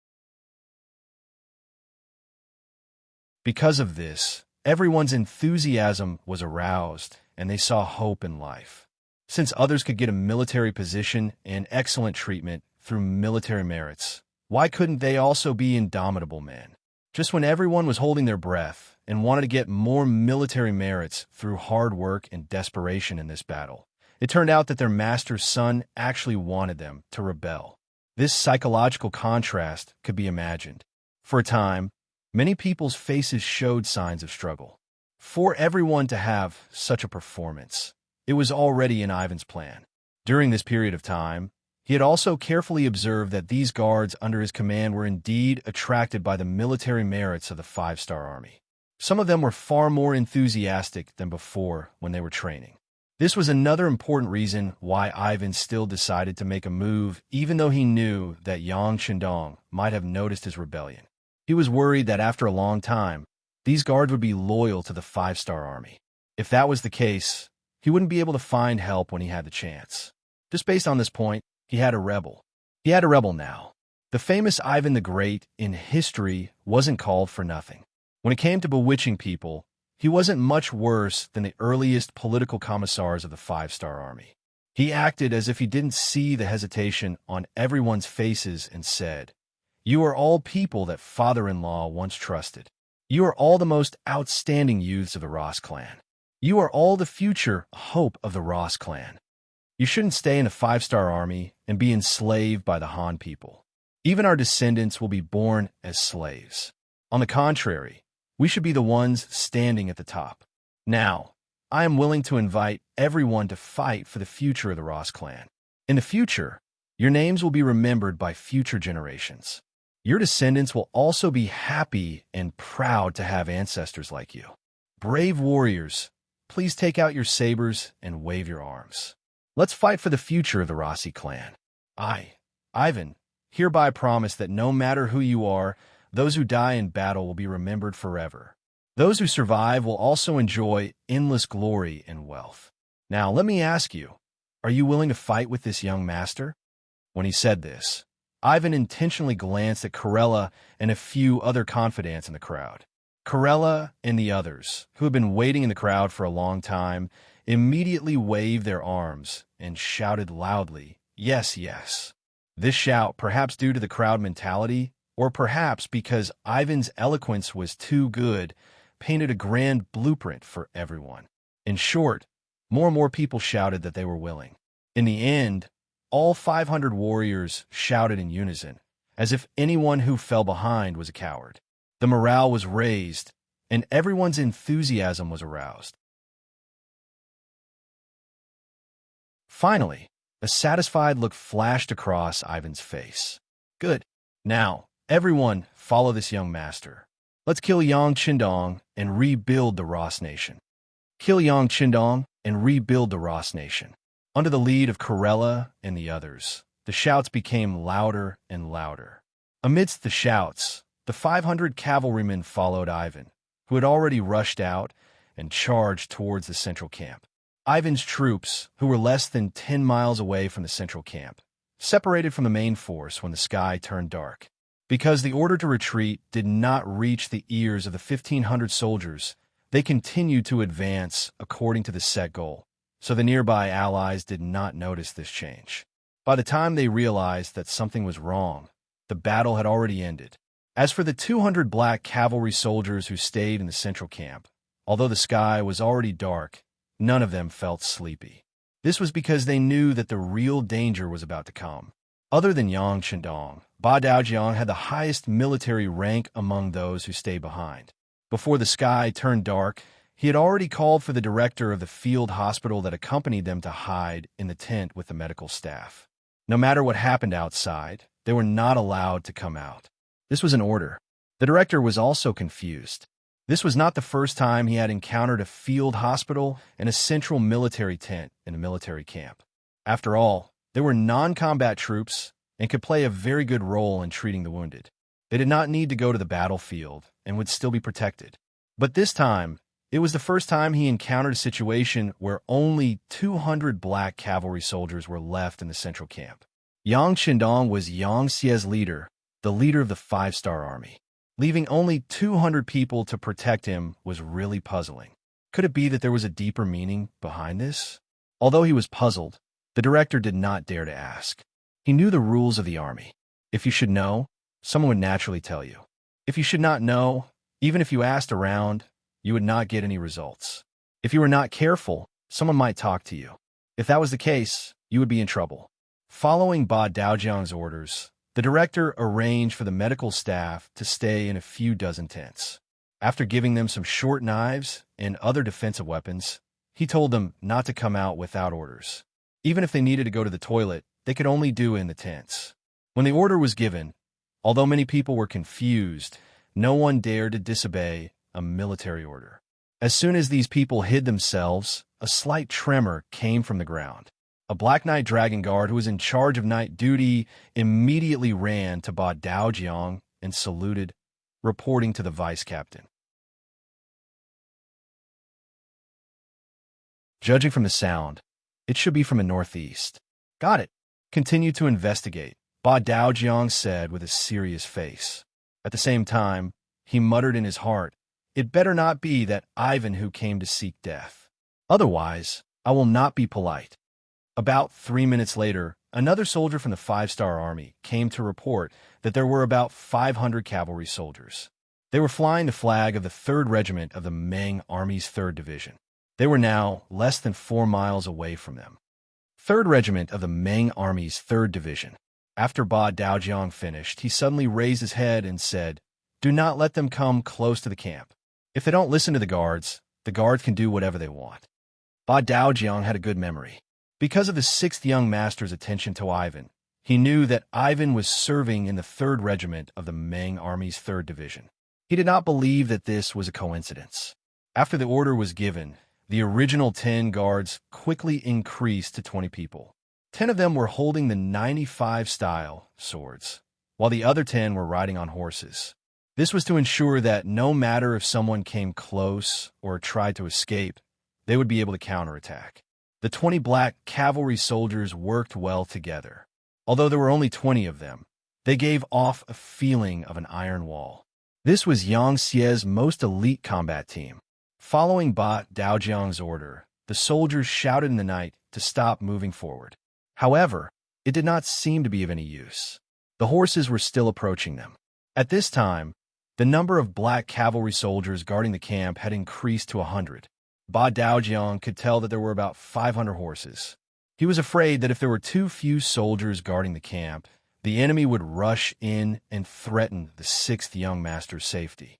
Because of this, everyone's enthusiasm was aroused, and they saw hope in life. Since others could get a military position and excellent treatment through military merits, why couldn't they also be indomitable men? Just when everyone was holding their breath and wanted to get more military merits through hard work and desperation in this battle, it turned out that their master's son actually wanted them to rebel. This psychological contrast could be imagined. For a time, many people's faces showed signs of struggle. For everyone to have such a performance, it was already in Ivan's plan. During this period of time, he had also carefully observed that these guards under his command were indeed attracted by the military merits of the five-star army. Some of them were far more enthusiastic than before when they were training. This was another important reason why Ivan still decided to make a move, even though he knew that Yang Chendong might have noticed his rebellion. He was worried that after a long time, these guards would be loyal to the five-star army. If that was the case, he wouldn't be able to find help when he had the chance. Just based on this point, he had a rebel. He had a rebel now. The famous Ivan the Great in history wasn't called for nothing. When it came to bewitching people, he wasn't much worse than the earliest political commissars of the five-star army. He acted as if he didn't see the hesitation on everyone's faces and said, "You are all people that father-in-law once trusted. You are all the most outstanding youths of the Ross clan. You are all the future hope of the Ross clan. You shouldn't stay in the five-star army and be enslaved by the Han people. Even our descendants will be born as slaves. On the contrary, we should be the ones standing at the top. Now, I am willing to invite everyone to fight for the future of the Ross clan. In the future, your names will be remembered by future generations. Your descendants will also be happy and proud to have ancestors like you. Brave warriors, please take out your sabers and wave your arms. Let's fight for the future of the Rossi clan. I, Ivan, hereby promise that no matter who you are, those who die in battle will be remembered forever. Those who survive will also enjoy endless glory and wealth. Now, let me ask you, are you willing to fight with this young master?" When he said this, Ivan intentionally glanced at Corella and a few other confidants in the crowd. Corella and the others, who had been waiting in the crowd for a long time, immediately waved their arms and shouted loudly, "Yes, yes." This shout, perhaps due to the crowd mentality, or perhaps because Ivan's eloquence was too good, painted a grand blueprint for everyone. In short, more and more people shouted that they were willing. In the end, all 500 warriors shouted in unison, as if anyone who fell behind was a coward. The morale was raised, and everyone's enthusiasm was aroused. Finally, a satisfied look flashed across Ivan's face. "Good. Now, everyone, follow this young master. Let's kill Yang Chendong and rebuild the Ross nation. Kill Yang Chendong and rebuild the Ross nation." Under the lead of Corella and the others, the shouts became louder and louder. Amidst the shouts, the 500 cavalrymen followed Ivan, who had already rushed out and charged towards the central camp. Ivan's troops, who were less than 10 miles away from the central camp, separated from the main force when the sky turned dark. Because the order to retreat did not reach the ears of the 1,500 soldiers, they continued to advance according to the set goal, so the nearby allies did not notice this change. By the time they realized that something was wrong, the battle had already ended. As for the 200 black cavalry soldiers who stayed in the central camp, although the sky was already dark, none of them felt sleepy. This was because they knew that the real danger was about to come. Other than Yang Chendong, Ba Daojiang had the highest military rank among those who stayed behind. Before the sky turned dark, he had already called for the director of the field hospital that accompanied them to hide in the tent with the medical staff. No matter what happened outside, they were not allowed to come out. This was an order. The director was also confused. This was not the first time he had encountered a field hospital and a central military tent in a military camp. After all, they were non-combat troops and could play a very good role in treating the wounded. They did not need to go to the battlefield and would still be protected. But this time, it was the first time he encountered a situation where only 200 black cavalry soldiers were left in the central camp. Yang Chendong was Yang Xie's leader, the leader of the five-star army. Leaving only 200 people to protect him was really puzzling. Could it be that there was a deeper meaning behind this? Although he was puzzled, the director did not dare to ask. He knew the rules of the army. If you should know, someone would naturally tell you. If you should not know, even if you asked around, you would not get any results. If you were not careful, someone might talk to you. If that was the case, you would be in trouble. Following Ba Daojiang's orders, the director arranged for the medical staff to stay in a few dozen tents. After giving them some short knives and other defensive weapons, he told them not to come out without orders. Even if they needed to go to the toilet, they could only do it in the tents. When the order was given, although many people were confused, no one dared to disobey a military order. As soon as these people hid themselves, a slight tremor came from the ground. A Black Knight Dragon Guard who was in charge of night duty immediately ran to Ba Daojiang and saluted, reporting to the vice captain. Judging from the sound, it should be from the northeast. Got it. Continue to investigate, Ba Daojiang said with a serious face. At the same time, he muttered in his heart, "It better not be that Ivan who came to seek death. Otherwise, I will not be polite." About 3 minutes later, another soldier from the 5-star army came to report that there were about 500 cavalry soldiers. They were flying the flag of the 3rd Regiment of the Meng Army's 3rd Division. They were now less than 4 miles away from them. 3rd Regiment of the Meng Army's 3rd Division. After Ba Daojiang finished, he suddenly raised his head and said, "Do not let them come close to the camp. If they don't listen to the guards can do whatever they want." Ba Daojiang had a good memory. Because of the 6th young master's attention to Ivan, he knew that Ivan was serving in the 3rd Regiment of the Meng Army's 3rd Division. He did not believe that this was a coincidence. After the order was given, the original 10 guards quickly increased to 20 people. 10 of them were holding the 95-style swords, while the other 10 were riding on horses. This was to ensure that no matter if someone came close or tried to escape, they would be able to counterattack. The 20 black cavalry soldiers worked well together. Although there were only 20 of them, they gave off a feeling of an iron wall. This was Yang Xie's most elite combat team. Following Ba Daojiang's order, the soldiers shouted in the night to stop moving forward. However, it did not seem to be of any use. The horses were still approaching them. At this time, the number of black cavalry soldiers guarding the camp had increased to 100. Ba Daojiang could tell that there were about 500 horses. He was afraid that if there were too few soldiers guarding the camp, the enemy would rush in and threaten the 6th young master's safety.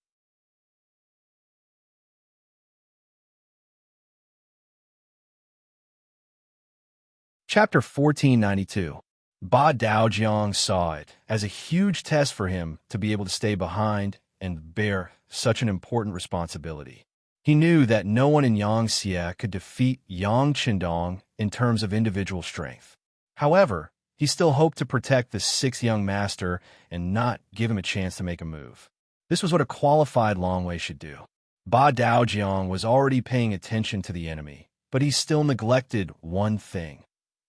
Chapter 1492. Ba Daojiang saw it as a huge test for him to be able to stay behind and bear such an important responsibility. He knew that no one in Yangxie could defeat Yang Qindong in terms of individual strength. However, he still hoped to protect the 6th young master and not give him a chance to make a move. This was what a qualified Longwei should do. Ba Daojiang was already paying attention to the enemy, but he still neglected one thing: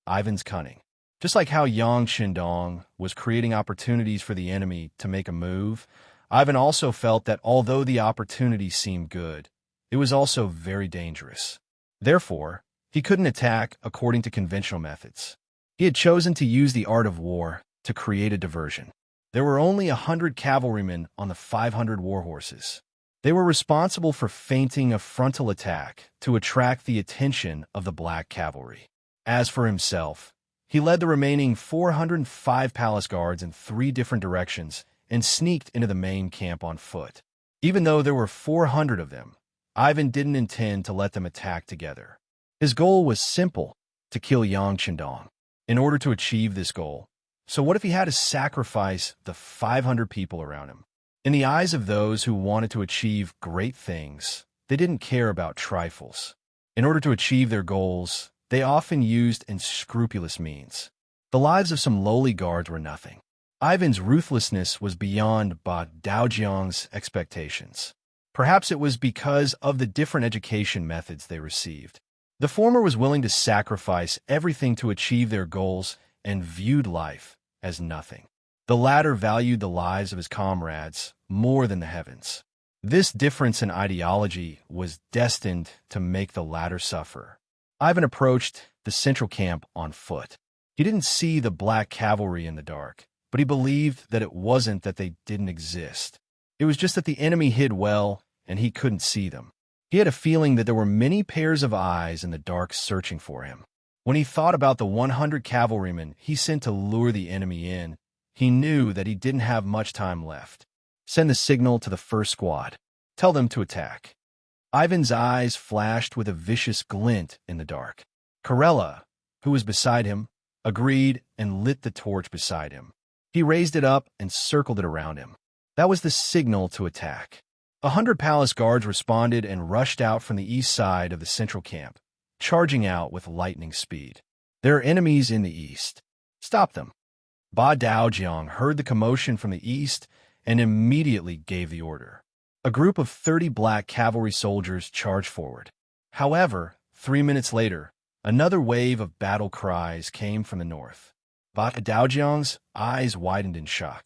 Ivan's cunning. Just like how Yang Qindong was creating opportunities for the enemy to make a move, Ivan also felt that although the opportunity seemed good, it was also very dangerous. Therefore, he couldn't attack according to conventional methods. He had chosen to use the art of war to create a diversion. There were only 100 cavalrymen on the 500 war horses. They were responsible for feinting a frontal attack to attract the attention of the black cavalry. As for himself, he led the remaining 405 palace guards in 3 different directions and sneaked into the main camp on foot. Even though there were 400 of them, Ivan didn't intend to let them attack together. His goal was simple: to kill Yang Qindong. In order to achieve this goal, so what if he had to sacrifice the 500 people around him? In the eyes of those who wanted to achieve great things, they didn't care about trifles. In order to achieve their goals, they often used unscrupulous means. The lives of some lowly guards were nothing. Ivan's ruthlessness was beyond Ba Daojiang's expectations. Perhaps it was because of the different education methods they received. The former was willing to sacrifice everything to achieve their goals and viewed life as nothing. The latter valued the lives of his comrades more than the heavens. This difference in ideology was destined to make the latter suffer. Ivan approached the central camp on foot. He didn't see the black cavalry in the dark, but he believed that it wasn't that they didn't exist. It was just that the enemy hid well, and he couldn't see them. He had a feeling that there were many pairs of eyes in the dark searching for him. When he thought about the 100 cavalrymen he sent to lure the enemy in, he knew that he didn't have much time left. Send the signal to the first squad. Tell them to attack. Ivan's eyes flashed with a vicious glint in the dark. Karela, who was beside him, agreed and lit the torch beside him. He raised it up and circled it around him. That was the signal to attack. 100 palace guards responded and rushed out from the east side of the central camp, charging out with lightning speed. There are enemies in the east. Stop them. Ba Daojiang heard the commotion from the east and immediately gave the order. A group of 30 black cavalry soldiers charged forward. However, 3 minutes later, another wave of battle cries came from the north. Ba Daojiang's eyes widened in shock.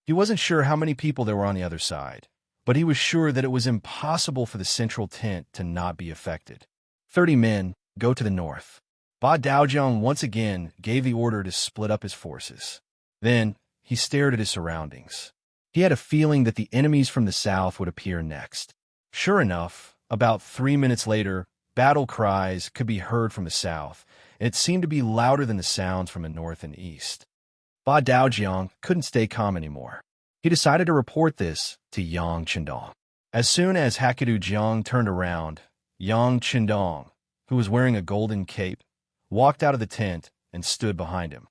He wasn't sure how many people there were on the other side, but he was sure that it was impossible for the central tent to not be affected. 30 men, go to the north. Ba Daojiang once again gave the order to split up his forces. Then, he stared at his surroundings. He had a feeling that the enemies from the south would appear next. Sure enough, about 3 minutes later, battle cries could be heard from the south, and it seemed to be louder than the sounds from the north and east. Ba Daojiang couldn't stay calm anymore. He decided to report this to Yang Chendong. As soon as Hakudu Jiang turned around, Yang Chendong, who was wearing a golden cape, walked out of the tent and stood behind him.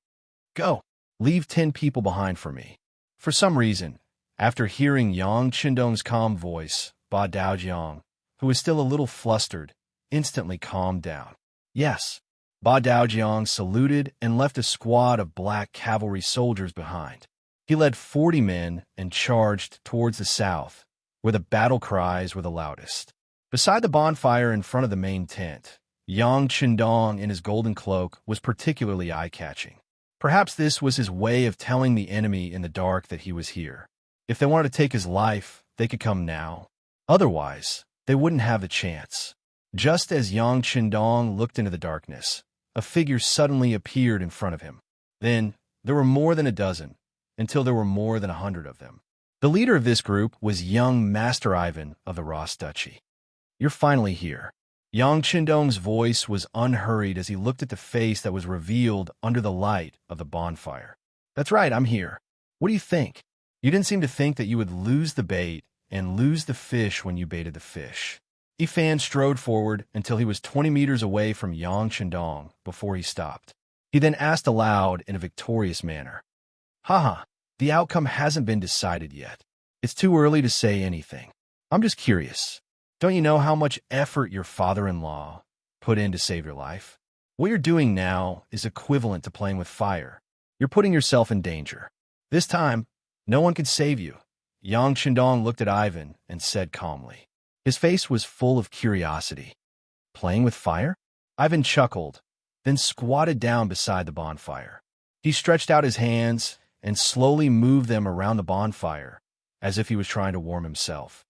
Go, leave 10 people behind for me. For some reason, after hearing Yang Chendong's calm voice, Ba Daojiang, who was still a little flustered, instantly calmed down. Yes. Ba Daojiang saluted and left a squad of black cavalry soldiers behind. He led 40 men and charged towards the south, where the battle cries were the loudest. Beside the bonfire in front of the main tent, Yang Chendong in his golden cloak was particularly eye-catching. Perhaps this was his way of telling the enemy in the dark that he was here. If they wanted to take his life, they could come now. Otherwise, they wouldn't have the chance. Just as Yang Chendong looked into the darkness, a figure suddenly appeared in front of him. Then, there were more than a dozen, until there were more than 100 of them. The leader of this group was young Master Ivan of the Ross Duchy. You're finally here. Yang Chendong's voice was unhurried as he looked at the face that was revealed under the light of the bonfire. That's right, I'm here. What do you think? You didn't seem to think that you would lose the bait and lose the fish when you baited the fish. Ifan strode forward until he was 20 meters away from Yang Chendong before he stopped. He then asked aloud in a victorious manner, Haha, the outcome hasn't been decided yet. It's too early to say anything. I'm just curious. Don't you know how much effort your father-in-law put in to save your life? What you're doing now is equivalent to playing with fire. You're putting yourself in danger. This time, no one could save you. Yang Chendong looked at Ivan and said calmly. His face was full of curiosity. Playing with fire? Ivan chuckled, then squatted down beside the bonfire. He stretched out his hands and slowly moved them around the bonfire, as if he was trying to warm himself.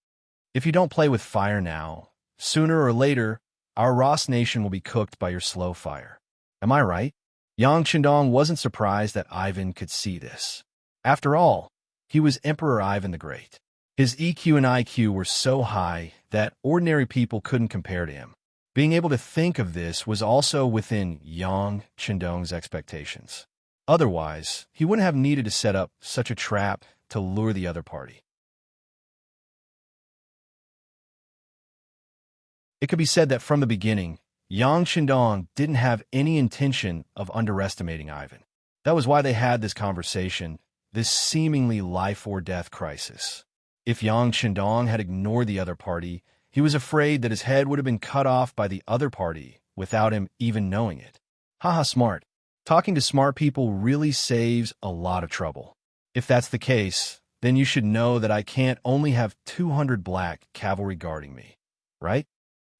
If you don't play with fire now, sooner or later, our Ross nation will be cooked by your slow fire. Am I right? Yang Chendong wasn't surprised that Ivan could see this. After all, he was Emperor Ivan the Great. His EQ and IQ were so high that ordinary people couldn't compare to him. Being able to think of this was also within Yang Chendong's expectations. Otherwise, he wouldn't have needed to set up such a trap to lure the other party. It could be said that from the beginning, Yang Chendong didn't have any intention of underestimating Ivan. That was why they had this conversation, this seemingly life-or-death crisis. If Yang Chendong had ignored the other party, he was afraid that his head would have been cut off by the other party without him even knowing it. Haha, smart. Talking to smart people really saves a lot of trouble. If that's the case, then you should know that I can't only have 200 black cavalry guarding me, right?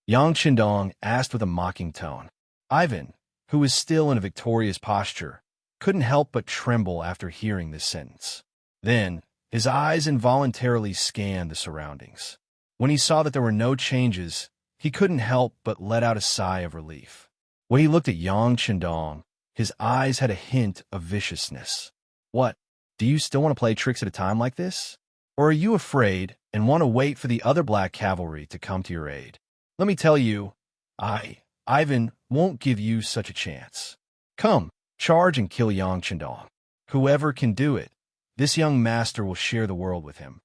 Yang Chendong asked with a mocking tone. Ivan, who was still in a victorious posture, couldn't help but tremble after hearing this sentence. Then, his eyes involuntarily scanned the surroundings. When he saw that there were no changes, he couldn't help but let out a sigh of relief. When he looked at Yang Chendong, his eyes had a hint of viciousness. What? Do you still want to play tricks at a time like this? Or are you afraid and want to wait for the other black cavalry to come to your aid? Let me tell you, Ivan, won't give you such a chance. Come, charge and kill Yang Chendong. Whoever can do it, this young master will share the world with him.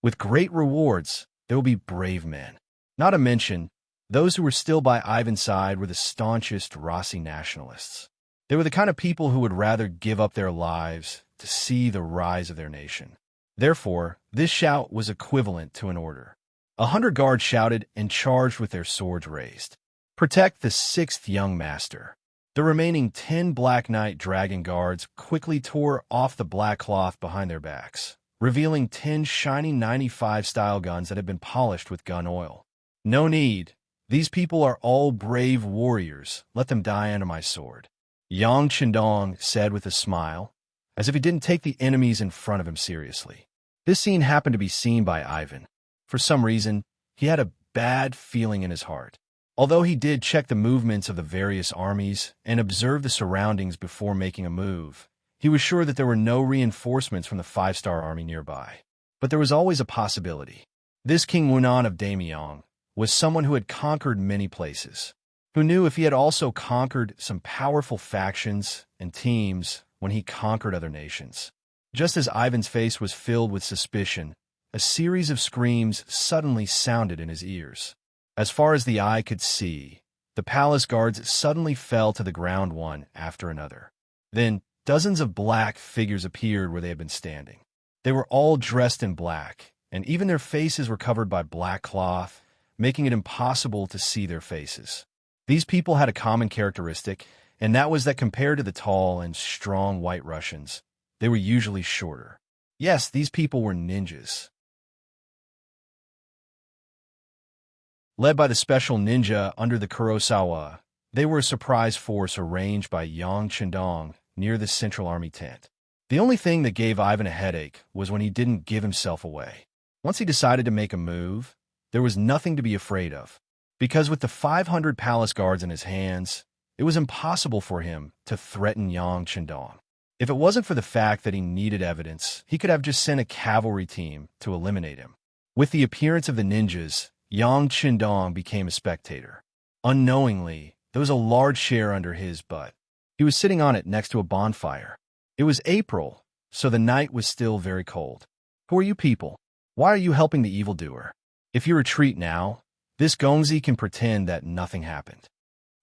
With great rewards, there will be brave men. Not to mention, Those who were still by Ivan's side were the staunchest Rossi nationalists. They were the kind of people who would rather give up their lives to see the rise of their nation. Therefore, this shout was equivalent to an order. 100 guards shouted and charged with their swords raised. Protect the sixth young master. The remaining 10 Black Knight Dragon guards quickly tore off the black cloth behind their backs, revealing 10 shiny 95-style guns that had been polished with gun oil. No need. These people are all brave warriors. Let them die under my sword. Yang Chendong said with a smile, as if he didn't take the enemies in front of him seriously. This scene happened to be seen by Ivan. For some reason, he had a bad feeling in his heart. Although he did check the movements of the various armies and observe the surroundings before making a move, he was sure that there were no reinforcements from the 5-star army nearby. But there was always a possibility. This King Wunan of Damyong was someone who had conquered many places, who knew if he had also conquered some powerful factions and teams when he conquered other nations. Just as Ivan's face was filled with suspicion, a series of screams suddenly sounded in his ears. As far as the eye could see, the palace guards suddenly fell to the ground one after another. Then dozens of black figures appeared where they had been standing. They were all dressed in black, and even their faces were covered by black cloth, making it impossible to see their faces. These people had a common characteristic, and that was that compared to the tall and strong White Russians, they were usually shorter. Yes, these people were ninjas. Led by the special ninja under the Kurosawa, they were a surprise force arranged by Yang Chendong near the Central Army tent. The only thing that gave Ivan a headache was when he didn't give himself away. Once he decided to make a move, there was nothing to be afraid of, because with the 500 palace guards in his hands, it was impossible for him to threaten Yang Chendong. If it wasn't for the fact that he needed evidence, he could have just sent a cavalry team to eliminate him. With the appearance of the ninjas, Yang Chendong became a spectator. Unknowingly, there was a large chair under his butt. He was sitting on it next to a bonfire. It was April, so the night was still very cold. Who are you people? Why are you helping the evildoer? If you retreat now, this Gongzi can pretend that nothing happened.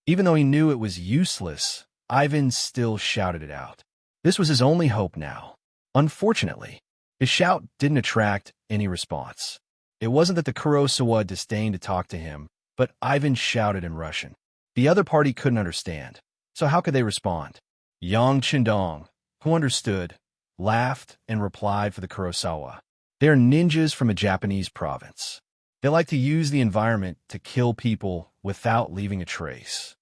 Even though he knew it was useless, Ivan still shouted it out. This was his only hope now. Unfortunately, his shout didn't attract any response. It wasn't that the Kurosawa disdained to talk to him, but Ivan shouted in Russian. The other party couldn't understand, so how could they respond? Yang Chendong, who understood, laughed and replied for the Kurosawa. They are ninjas from a Japanese province. They like to use the environment to kill people without leaving a trace.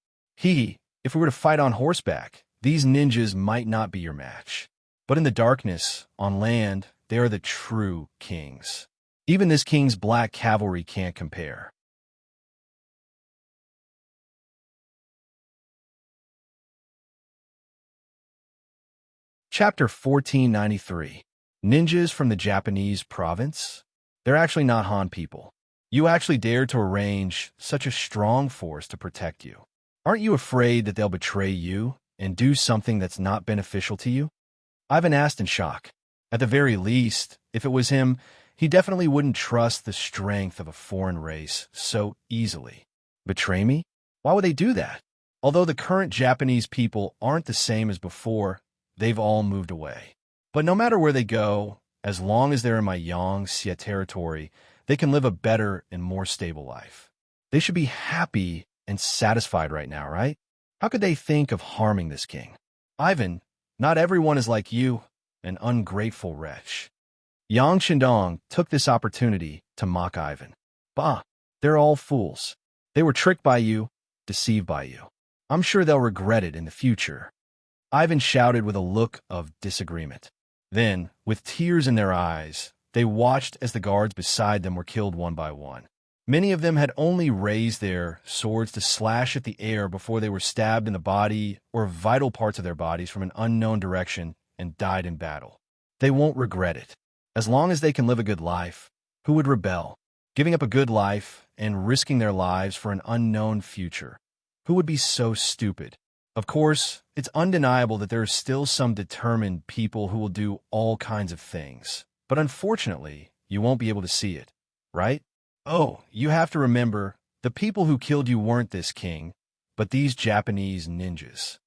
If we were to fight on horseback, these ninjas might not be your match. But in the darkness, on land, they are the true kings. Even this king's black cavalry can't compare. Chapter 1493. Ninjas from the Japanese province? They're actually not Han people. You actually dared to arrange such a strong force to protect you. Aren't you afraid that they'll betray you and do something that's not beneficial to you? Ivan asked in shock. At the very least, if it was him, he definitely wouldn't trust the strength of a foreign race so easily. Betray me? Why would they do that? Although the current Japanese people aren't the same as before, they've all moved away. But no matter where they go, as long as they're in my Yangtze territory, they can live a better and more stable life. They should be happy and satisfied right now, right? How could they think of harming this king? Ivan, not everyone is like you, an ungrateful wretch. Yang Chendong took this opportunity to mock Ivan. Bah, they're all fools. They were tricked by you, deceived by you. I'm sure they'll regret it in the future. Ivan shouted with a look of disagreement. Then, with tears in their eyes, they watched as the guards beside them were killed one by one. Many of them had only raised their swords to slash at the air before they were stabbed in the body or vital parts of their bodies from an unknown direction and died in battle. They won't regret it. As long as they can live a good life, who would rebel? Giving up a good life and risking their lives for an unknown future. Who would be so stupid? Of course, it's undeniable that there are still some determined people who will do all kinds of things. But unfortunately, you won't be able to see it, right? Oh, you have to remember The people who killed you weren't this king, but these Japanese ninjas.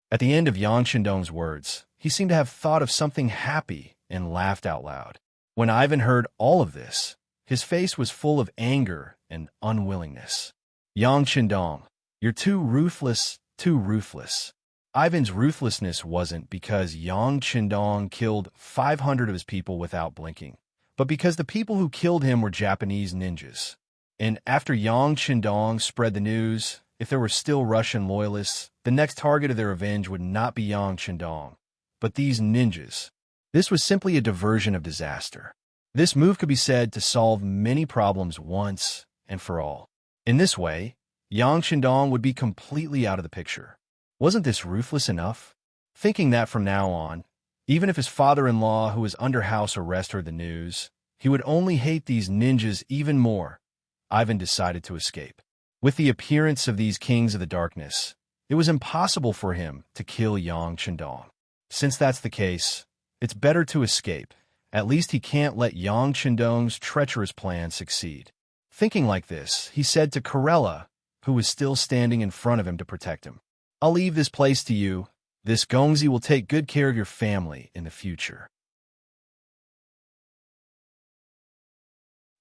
At the end of Yang Chendong's words, he seemed to have thought of something happy and laughed out loud. When Ivan heard all of this, his face was full of anger and unwillingness. Yang Chendong, you're too ruthless, too ruthless. Ivan's ruthlessness wasn't because Yang Chendong killed 500 of his people without blinking, but because the people who killed him were Japanese ninjas. And after Yang Chendong spread the news, if there were still Russian loyalists, the next target of their revenge would not be Yang Chendong, but these ninjas. This was simply a diversion of disaster. This move could be said to solve many problems once and for all. In this way, Yang Chendong would be completely out of the picture. Wasn't this ruthless enough? Thinking that from now on, even if his father-in-law, who was under house arrest, heard the news, he would only hate these ninjas even more. Ivan decided to escape. With the appearance of these kings of the darkness, it was impossible for him to kill Yang Chendong. Since that's the case, it's better to escape. At least he can't let Yang Chendong's treacherous plan succeed. Thinking like this, he said to Corella, who was still standing in front of him to protect him, "I'll leave this place to you. This Gongzi will take good care of your family in the future."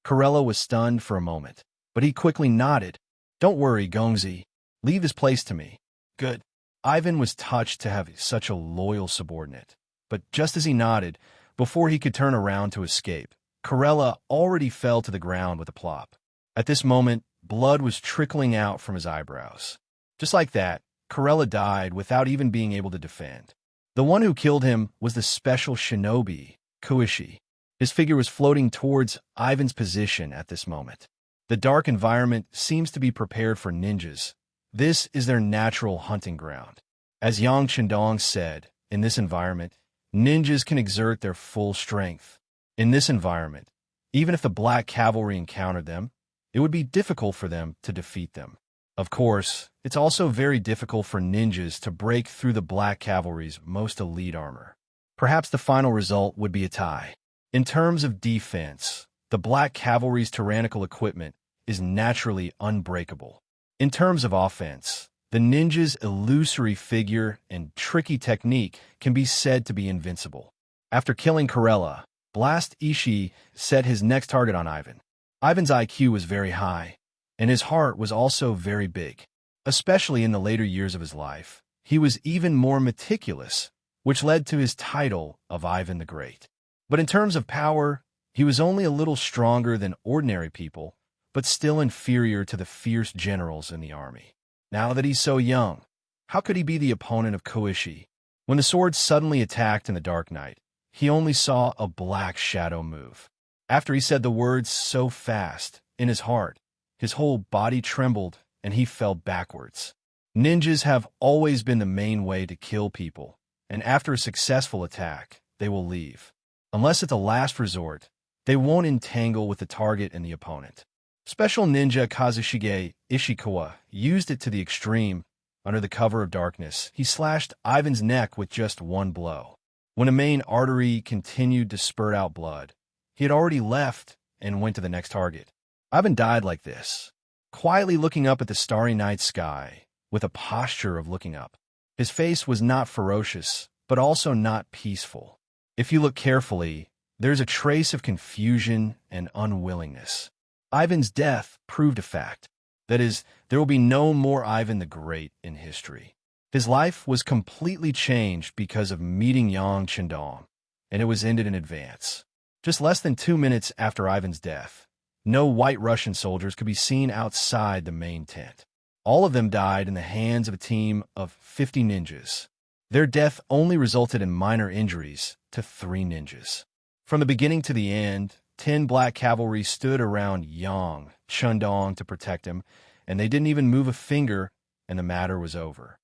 Corella was stunned for a moment, but he quickly nodded. "Don't worry, Gongzi. Leave this place to me." "Good." Ivan was touched to have such a loyal subordinate. But just as he nodded, before he could turn around to escape, Corella already fell to the ground with a plop. At this moment, blood was trickling out from his eyebrows. Just like that, Corella died without even being able to defend. The one who killed him was the special shinobi, Kuishi. His figure was floating towards Ivan's position at this moment. The dark environment seems to be prepared for ninjas. This is their natural hunting ground. As Yang Chendong said, in this environment, ninjas can exert their full strength. In this environment, even if the Black Cavalry encountered them, it would be difficult for them to defeat them. Of course, it's also very difficult for ninjas to break through the Black Cavalry's most elite armor. Perhaps the final result would be a tie. In terms of defense, the Black Cavalry's tyrannical equipment is naturally unbreakable. In terms of offense, the ninja's illusory figure and tricky technique can be said to be invincible. After killing Corella, Blast Ishii set his next target on Ivan. Ivan's IQ was very high, and his heart was also very big. Especially in the later years of his life, he was even more meticulous, which led to his title of Ivan the Great. But in terms of power, he was only a little stronger than ordinary people, but still inferior to the fierce generals in the army. Now that he's so young, how could he be the opponent of Koishi? When the sword suddenly attacked in the dark night, he only saw a black shadow move. After he said the words so fast, in his heart, his whole body trembled and he fell backwards. Ninjas have always been the main way to kill people, and after a successful attack, they will leave. Unless at the last resort, they won't entangle with the target and the opponent. Special ninja Kazushige Ishikawa used it to the extreme. Under the cover of darkness, he slashed Ivan's neck with just one blow. When a main artery continued to spurt out blood, he had already left and went to the next target. Ivan died like this, quietly looking up at the starry night sky, with a posture of looking up. His face was not ferocious, but also not peaceful. If you look carefully, there's a trace of confusion and unwillingness. Ivan's death proved a fact. That is, there will be no more Ivan the Great in history. His life was completely changed because of meeting Yang Chendong, and it was ended in advance. Just less than 2 minutes after Ivan's death, no white Russian soldiers could be seen outside the main tent. All of them died in the hands of a team of 50 ninjas. Their death only resulted in minor injuries to 3 ninjas. From the beginning to the end, 10 Black Cavalry stood around Yang Chendong to protect him, and they didn't even move a finger, and the matter was over.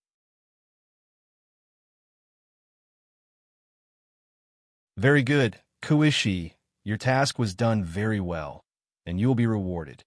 Very good, Kuishi. Your task was done very well, and you will be rewarded.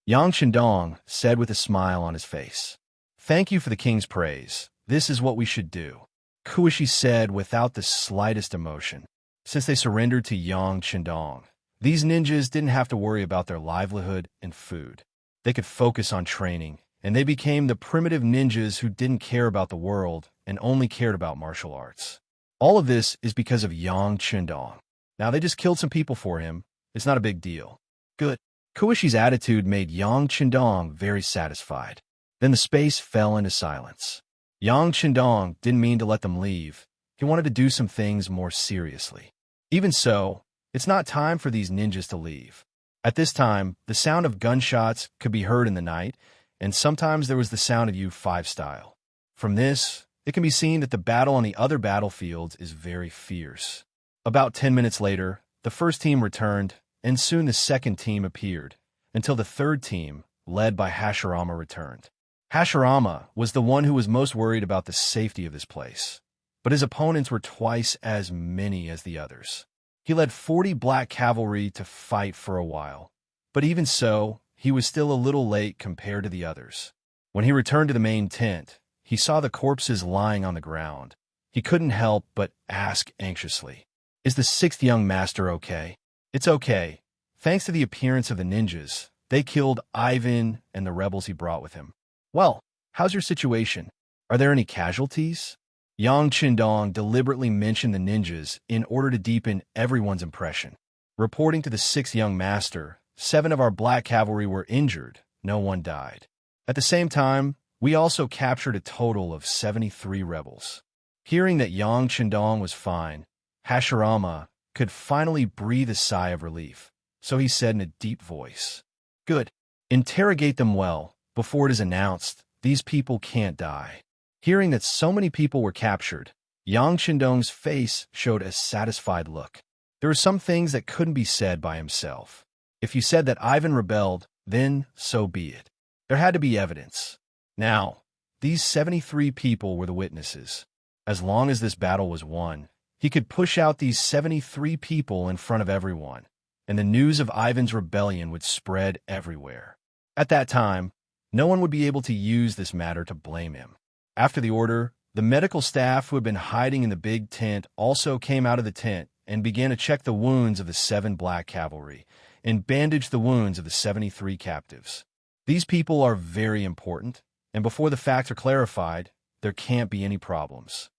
Yang Chendong said with a smile on his face. Thank you for the king's praise. This is what we should do. Kuishi said without the slightest emotion. Since they surrendered to Yang Chendong, these ninjas didn't have to worry about their livelihood and food. They could focus on training, and they became the primitive ninjas who didn't care about the world and only cared about martial arts. All of this is because of Yang Qindong. Now, they just killed some people for him. It's not a big deal. Good. Kuishi's attitude made Yang Qindong very satisfied. Then the space fell into silence. Yang Qindong didn't mean to let them leave. He wanted to do some things more seriously. Even so, it's not time for these ninjas to leave. At this time, the sound of gunshots could be heard in the night, and sometimes there was the sound of U5 style. From this, it can be seen that the battle on the other battlefields is very fierce. About 10 minutes later, the first team returned, and soon the second team appeared, until the third team, led by Hashirama, returned. Hashirama was the one who was most worried about the safety of this place, but his opponents were twice as many as the others. He led 40 black cavalry to fight for a while, but even so, he was still a little late compared to the others. When he returned to the main tent, he saw the corpses lying on the ground. He couldn't help but ask anxiously, "Is the sixth young master okay?" "It's okay. Thanks to the appearance of the ninjas, they killed Ivan and the rebels he brought with him." "Well, how's your situation? Are there any casualties?" Yang Qindong deliberately mentioned the ninjas in order to deepen everyone's impression. Reporting to the sixth young master, 7 of our black cavalry were injured. No one died. At the same time, we also captured a total of 73 rebels. Hearing that Yang Qindong was fine, Hashirama could finally breathe a sigh of relief, so he said in a deep voice, "Good. Interrogate them well. Before it is announced, these people can't die." Hearing that so many people were captured, Yang Qindong's face showed a satisfied look. There were some things that couldn't be said by himself. If you said that Ivan rebelled, then so be it. There had to be evidence. Now, these 73 people were the witnesses. As long as this battle was won, he could push out these 73 people in front of everyone, and the news of Ivan's rebellion would spread everywhere. At that time, no one would be able to use this matter to blame him. After the order, the medical staff who had been hiding in the big tent also came out of the tent and began to check the wounds of the 7 black cavalry and bandage the wounds of the 73 captives. These people are very important, and before the facts are clarified, there can't be any problems.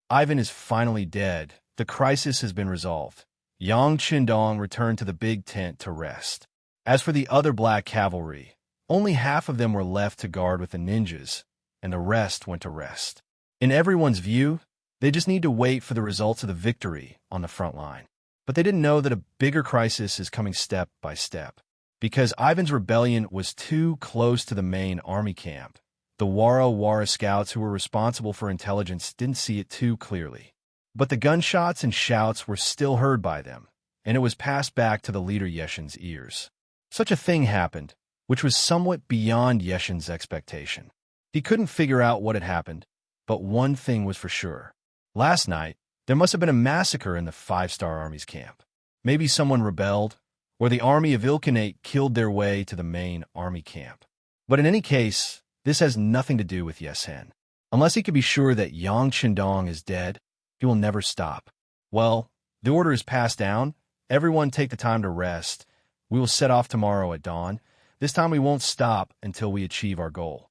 Ivan is finally dead. The crisis has been resolved. Yang Qindong returned to the big tent to rest. As for the other black cavalry, only half of them were left to guard with the ninjas, and the rest went to rest. In everyone's view, they just need to wait for the results of the victory on the front line. But they didn't know that a bigger crisis is coming step by step. Because Ivan's rebellion was too close to the main army camp, the Wara Wara scouts who were responsible for intelligence didn't see it too clearly. But the gunshots and shouts were still heard by them, and it was passed back to the leader Yeshin's ears. Such a thing happened, which was somewhat beyond Yeshin's expectation. He couldn't figure out what had happened, but one thing was for sure. Last night, there must have been a massacre in the 5-star Army's camp. Maybe someone rebelled, or the army of Ilkhanate killed their way to the main army camp. But in any case, this has nothing to do with Yesen. Unless he can be sure that Yang Qindong is dead, he will never stop. Well, the order is passed down. Everyone take the time to rest. We will set off tomorrow at dawn. This time we won't stop until we achieve our goal.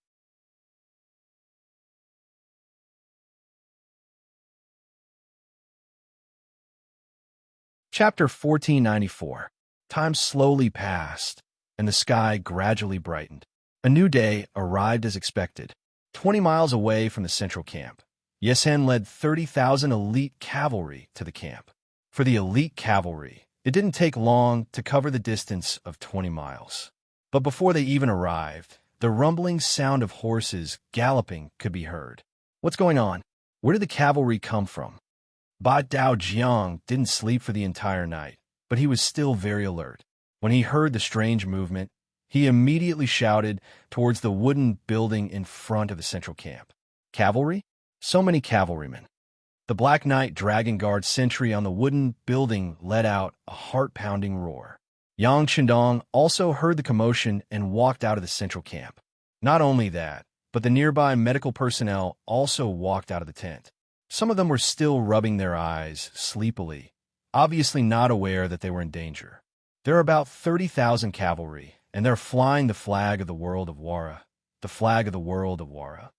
Chapter 1494. Time slowly passed, and the sky gradually brightened. A new day arrived as expected. 20 miles away from the central camp, Yesen led 30,000 elite cavalry to the camp. For the elite cavalry, it didn't take long to cover the distance of 20 miles. But before they even arrived, the rumbling sound of horses galloping could be heard. What's going on? Where did the cavalry come from? Ba Dao Jiang didn't sleep for the entire night, but he was still very alert. When he heard the strange movement, he immediately shouted towards the wooden building in front of the central camp. Cavalry? So many cavalrymen. The Black Knight Dragon Guard sentry on the wooden building let out a heart-pounding roar. Yang Qindong also heard the commotion and walked out of the central camp. Not only that, but the nearby medical personnel also walked out of the tent. Some of them were still rubbing their eyes sleepily, obviously not aware that they were in danger. There are about 30,000 cavalry, and they're flying the flag of the world of Wara. The flag of the world of Wara.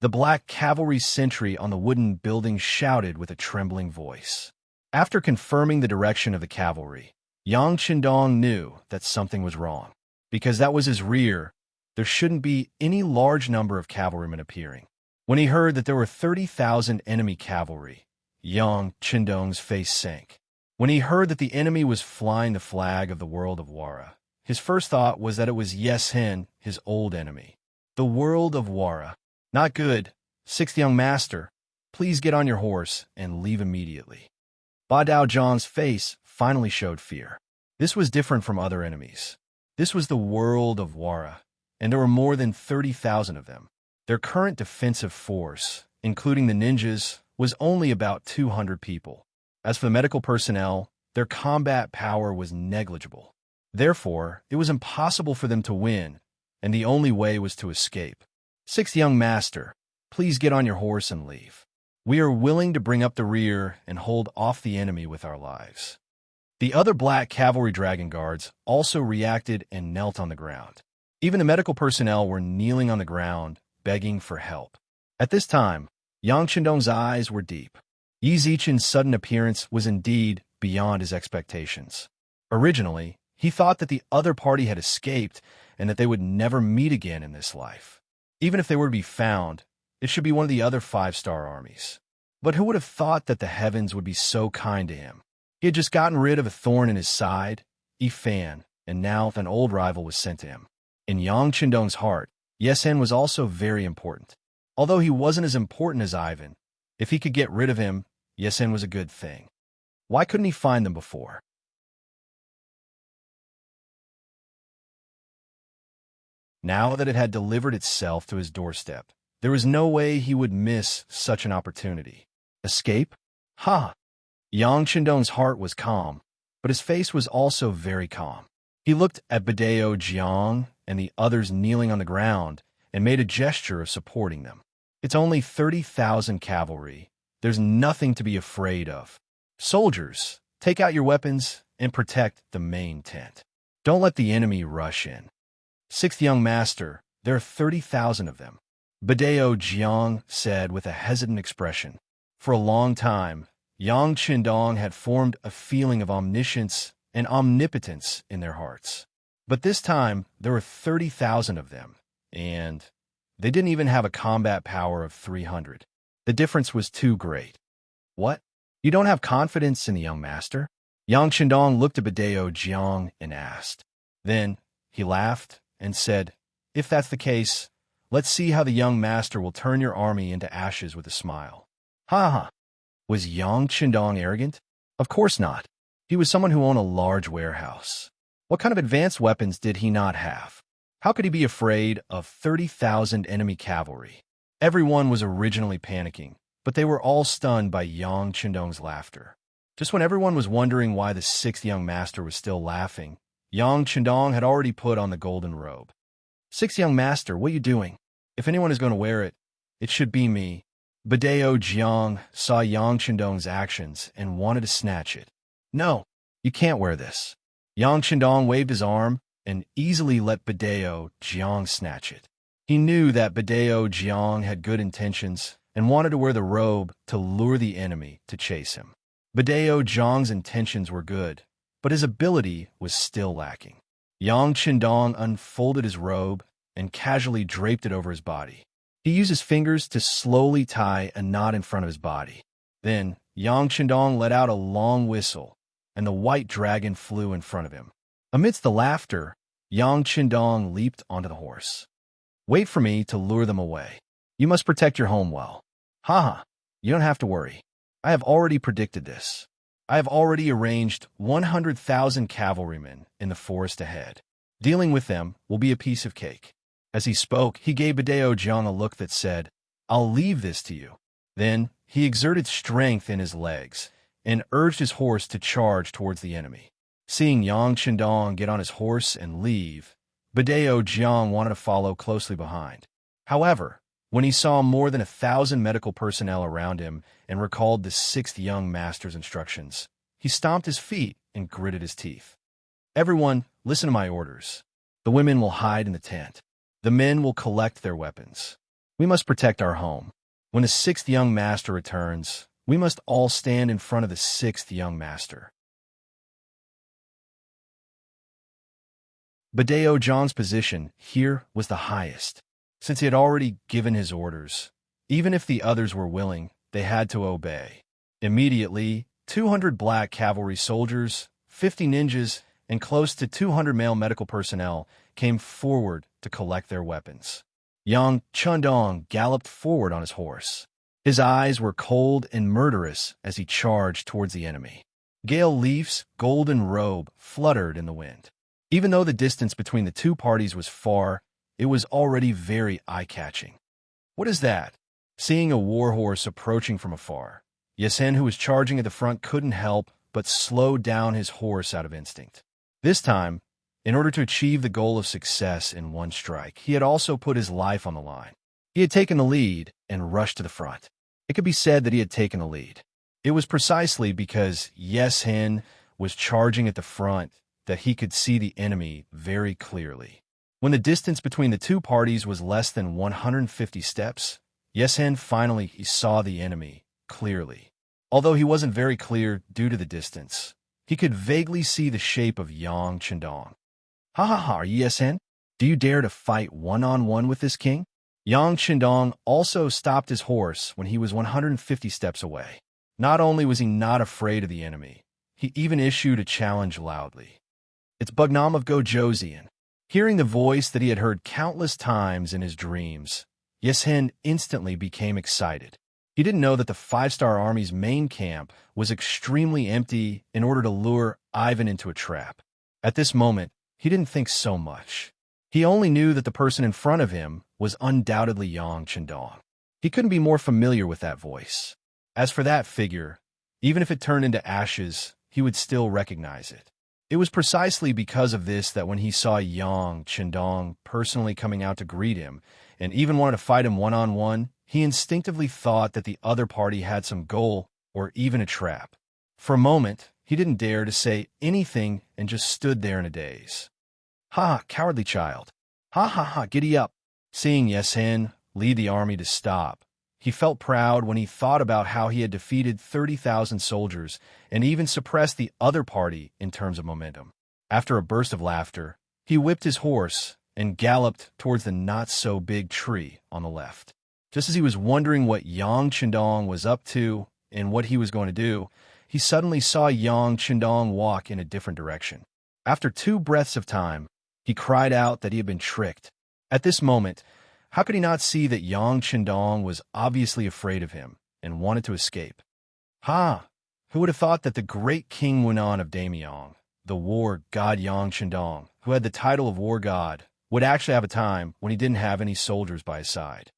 The black cavalry sentry on the wooden building shouted with a trembling voice. After confirming the direction of the cavalry, Yang Qindong knew that something was wrong. Because that was his rear, there shouldn't be any large number of cavalrymen appearing. When he heard that there were 30,000 enemy cavalry, Yang Qindong's face sank. When he heard that the enemy was flying the flag of the world of Wara, his first thought was that it was Yesen, his old enemy. The world of Wara. Not good. Sixth young master, please get on your horse and leave immediately. Ba Dao Zhang's face finally showed fear. This was different from other enemies. This was the world of Wara, and there were more than 30,000 of them. Their current defensive force, including the ninjas, was only about 200 people. As for the medical personnel, their combat power was negligible. Therefore, it was impossible for them to win, and the only way was to escape. Sixth young master, please get on your horse and leave. We are willing to bring up the rear and hold off the enemy with our lives. The other black cavalry dragon guards also reacted and knelt on the ground. Even the medical personnel were kneeling on the ground, begging for help. At this time, Yang Qindong's eyes were deep. Yi Zichen's sudden appearance was indeed beyond his expectations. Originally, he thought that the other party had escaped and that they would never meet again in this life. Even if they were to be found, it should be one of the other 5-star armies. But who would have thought that the heavens would be so kind to him? He had just gotten rid of a thorn in his side, Yi Fan, and now an old rival was sent to him. In Yang Qindong's heart, Yesen was also very important. Although he wasn't as important as Ivan, if he could get rid of him, Yesen was a good thing. Why couldn't he find them before? Now that it had delivered itself to his doorstep, there was no way he would miss such an opportunity. Escape? Ha! Yang Qindong's heart was calm, but his face was also very calm. He looked at Badao Jiang and the others kneeling on the ground and made a gesture of supporting them. It's only 30,000 cavalry. There's nothing to be afraid of. Soldiers, take out your weapons and protect the main tent. Don't let the enemy rush in. Sixth young master, there are 30,000 of them, Badao Jiang said with a hesitant expression. For a long time, Yang Qindong had formed a feeling of omniscience and omnipotence in their hearts. But this time, there were 30,000 of them, and they didn't even have a combat power of 300. The difference was too great. What? You don't have confidence in the young master? Yang Qindong looked at Badao Jiang and asked. Then he laughed and said, if that's the case, let's see how the young master will turn your army into ashes with a smile. Ha ha! Was Yang Qindong arrogant? Of course not. He was someone who owned a large warehouse. What kind of advanced weapons did he not have? How could he be afraid of 30,000 enemy cavalry? Everyone was originally panicking, but they were all stunned by Yang Qindong's laughter. Just when everyone was wondering why the sixth young master was still laughing, Yang Qindong had already put on the golden robe. Sixth young master, what are you doing? If anyone is going to wear it, it should be me. Badao Jiang saw Yang Qindong's actions and wanted to snatch it. No, you can't wear this. Yang Qindong waved his arm and easily let Badao Jiang snatch it. He knew that Badao Jiang had good intentions and wanted to wear the robe to lure the enemy to chase him. Badao Jiang's intentions were good, but his ability was still lacking. Yang Qindong unfolded his robe and casually draped it over his body. He used his fingers to slowly tie a knot in front of his body. Then, Yang Qindong let out a long whistle, and the white dragon flew in front of him. Amidst the laughter, Yang Qindong leaped onto the horse. Wait for me to lure them away. You must protect your home well. Haha, you don't have to worry. I have already predicted this. I have already arranged 100,000 cavalrymen in the forest ahead. Dealing with them will be a piece of cake. As he spoke, he gave Badao Jiang a look that said, I'll leave this to you. Then he exerted strength in his legs and urged his horse to charge towards the enemy. Seeing Yang Qindong get on his horse and leave, Badao Jiang wanted to follow closely behind. However, when he saw more than 1,000 medical personnel around him and recalled the sixth young master's instructions, he stomped his feet and gritted his teeth. Everyone, listen to my orders. The women will hide in the tent. The men will collect their weapons. We must protect our home. When the sixth young master returns, we must all stand in front of the sixth young master. Badeo John's position here was the highest, since he had already given his orders. Even if the others were willing, they had to obey. Immediately, 200 black cavalry soldiers, 50 ninjas, and close to 200 male medical personnel came forward to collect their weapons. Yang Chundong galloped forward on his horse. His eyes were cold and murderous as he charged towards the enemy. Gale Leaf's golden robe fluttered in the wind. Even though the distance between the two parties was far, it was already very eye-catching. What is that? Seeing a warhorse approaching from afar, Yesen, who was charging at the front, couldn't help but slow down his horse out of instinct. This time, in order to achieve the goal of success in one strike, he had also put his life on the line. He had taken the lead and rushed to the front. It could be said that he had taken the lead. It was precisely because Yesen was charging at the front that he could see the enemy very clearly. When the distance between the two parties was less than 150 steps, Yesen finally saw the enemy clearly. Although he wasn't very clear due to the distance, he could vaguely see the shape of Yang Chundong. Ha ha ha, Yesen? Do you dare to fight one-on-one with this king? Yang Chundong also stopped his horse when he was 150 steps away. Not only was he not afraid of the enemy, he even issued a challenge loudly. It's Bugnam of Gojoseon. Hearing the voice that he had heard countless times in his dreams, Yesen instantly became excited. He didn't know that the five-star army's main camp was extremely empty in order to lure Ivan into a trap. At this moment, he didn't think so much. He only knew that the person in front of him was undoubtedly Yang Chundong. He couldn't be more familiar with that voice. As for that figure, even if it turned into ashes, he would still recognize it. It was precisely because of this that when he saw Yang Chundong personally coming out to greet him, and even wanted to fight him one-on-one, he instinctively thought that the other party had some goal or even a trap. For a moment, he didn't dare to say anything and just stood there in a daze. Ha, cowardly child. Ha ha ha, giddy up. Seeing Yesen lead the army to stop, he felt proud when he thought about how he had defeated 30,000 soldiers and even suppressed the other party in terms of momentum. After a burst of laughter, he whipped his horse and galloped towards the not-so-big tree on the left. Just as he was wondering what Yang Chundong was up to and what he was going to do, he suddenly saw Yang Chundong walk in a different direction. After 2 breaths of time, he cried out that he had been tricked. At this moment, how could he not see that Yang Chundong was obviously afraid of him and wanted to escape? Ha! Who would have thought that the great King Wunan of Damyong, the war god Yang Chundong, who had the title of war god, would actually have a time when he didn't have any soldiers by his side?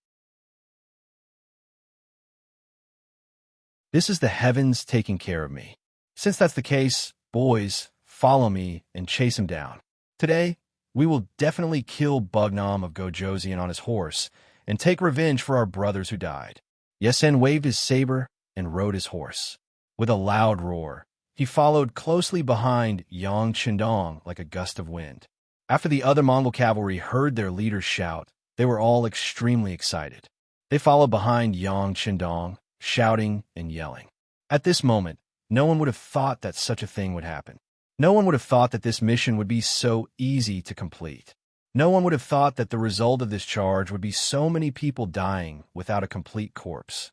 This is the heavens taking care of me. Since that's the case, boys, follow me and chase him down. Today, we will definitely kill Bugnam of Gojoseon on his horse and take revenge for our brothers who died. Yesen waved his saber and rode his horse. With a loud roar, he followed closely behind Yang Chundong like a gust of wind. After the other Mongol cavalry heard their leader shout, they were all extremely excited. They followed behind Yang Chundong, shouting and yelling. At this moment, no one would have thought that such a thing would happen. No one would have thought that this mission would be so easy to complete. No one would have thought that the result of this charge would be so many people dying without a complete corpse.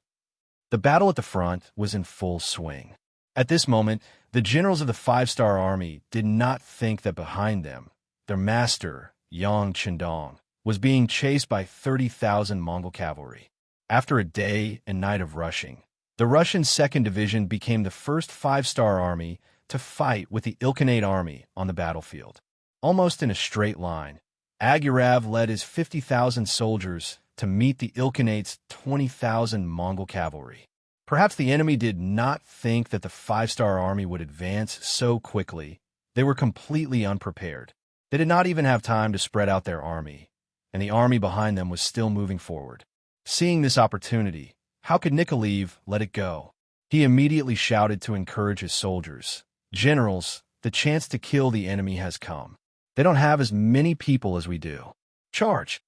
The battle at the front was in full swing. At this moment, the generals of the five-star army did not think that behind them, their master, Yang Chundong, was being chased by 30,000 Mongol cavalry. After a day and night of rushing, the Russian 2nd Division became the first five-star army to fight with the Ilkhanate army on the battlefield. Almost in a straight line, Agurav led his 50,000 soldiers to meet the Ilkhanate's 20,000 Mongol cavalry. Perhaps the enemy did not think that the five-star army would advance so quickly. They were completely unprepared. They did not even have time to spread out their army, and the army behind them was still moving forward. Seeing this opportunity, how could Nikolaev let it go? He immediately shouted to encourage his soldiers. Generals, the chance to kill the enemy has come. They don't have as many people as we do. Charge!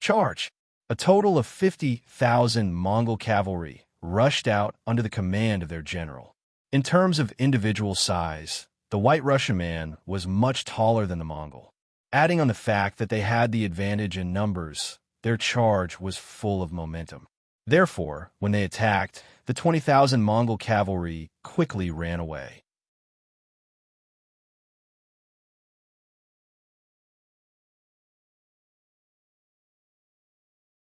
Charge! A total of 50,000 Mongol cavalry rushed out under the command of their general. In terms of individual size, the White Russian man was much taller than the Mongol. Adding on the fact that they had the advantage in numbers, their charge was full of momentum. Therefore, when they attacked, the 20,000 Mongol cavalry quickly ran away.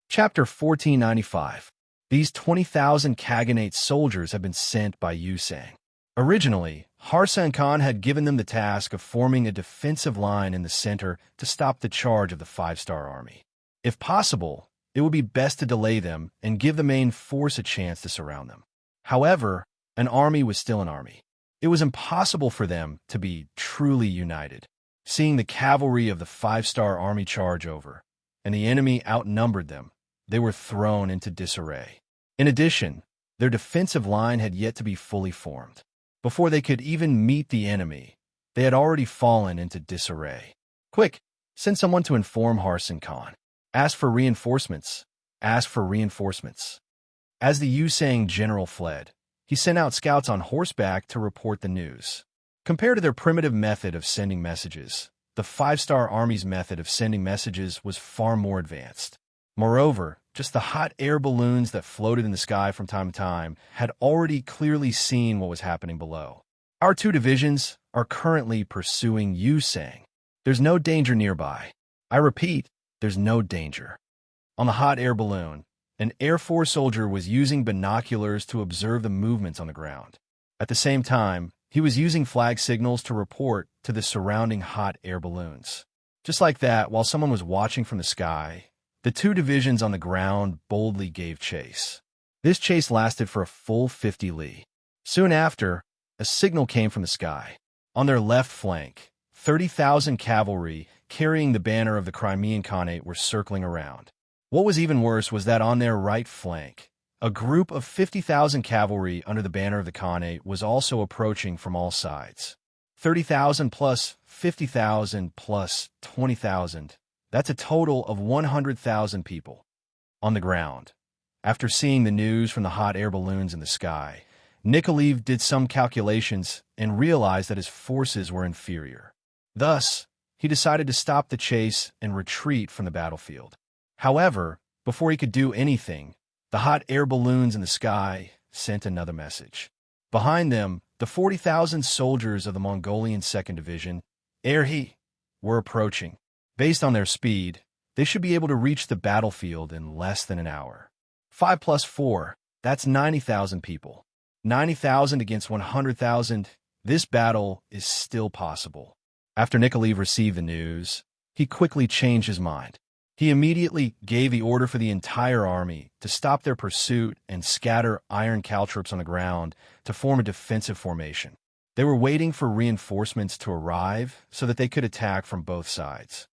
Chapter 1495. These 20,000 Khaganate soldiers have been sent by Yusang. Originally, Harsan Khan had given them the task of forming a defensive line in the center to stop the charge of the five-star army. If possible, it would be best to delay them and give the main force a chance to surround them. However, an army was still an army. It was impossible for them to be truly united. Seeing the cavalry of the five-star army charge over, and the enemy outnumbered them, they were thrown into disarray. In addition, their defensive line had yet to be fully formed. Before they could even meet the enemy, they had already fallen into disarray. Quick, send someone to inform Harsan Khan. Ask for reinforcements. Ask for reinforcements. As the Yusang general fled, he sent out scouts on horseback to report the news. Compared to their primitive method of sending messages, the five-star army's method of sending messages was far more advanced. Moreover, just the hot air balloons that floated in the sky from time to time had already clearly seen what was happening below. Our two divisions are currently pursuing Yusang. There's no danger nearby. I repeat, there's no danger. On the hot air balloon, an Air Force soldier was using binoculars to observe the movements on the ground. At the same time, he was using flag signals to report to the surrounding hot air balloons. Just like that, while someone was watching from the sky, the two divisions on the ground boldly gave chase. This chase lasted for a full 50 li. Soon after, a signal came from the sky. On their left flank, 30,000 cavalry carrying the banner of the Crimean Khanate were circling around. What was even worse was that on their right flank, a group of 50,000 cavalry under the banner of the Khanate was also approaching from all sides. 30,000 plus 50,000 plus 20,000. That's a total of 100,000 people. On the ground, after seeing the news from the hot air balloons in the sky, Nikolaev did some calculations and realized that his forces were inferior. Thus, he decided to stop the chase and retreat from the battlefield. However, before he could do anything, the hot air balloons in the sky sent another message. Behind them, the 40,000 soldiers of the Mongolian 2nd Division, Erhi, were approaching. Based on their speed, they should be able to reach the battlefield in less than an hour. 5 plus 4, that's 90,000 people. 90,000 against 100,000, this battle is still possible. After Nikolaev received the news, he quickly changed his mind. He immediately gave the order for the entire army to stop their pursuit and scatter iron caltrops on the ground to form a defensive formation. They were waiting for reinforcements to arrive so that they could attack from both sides.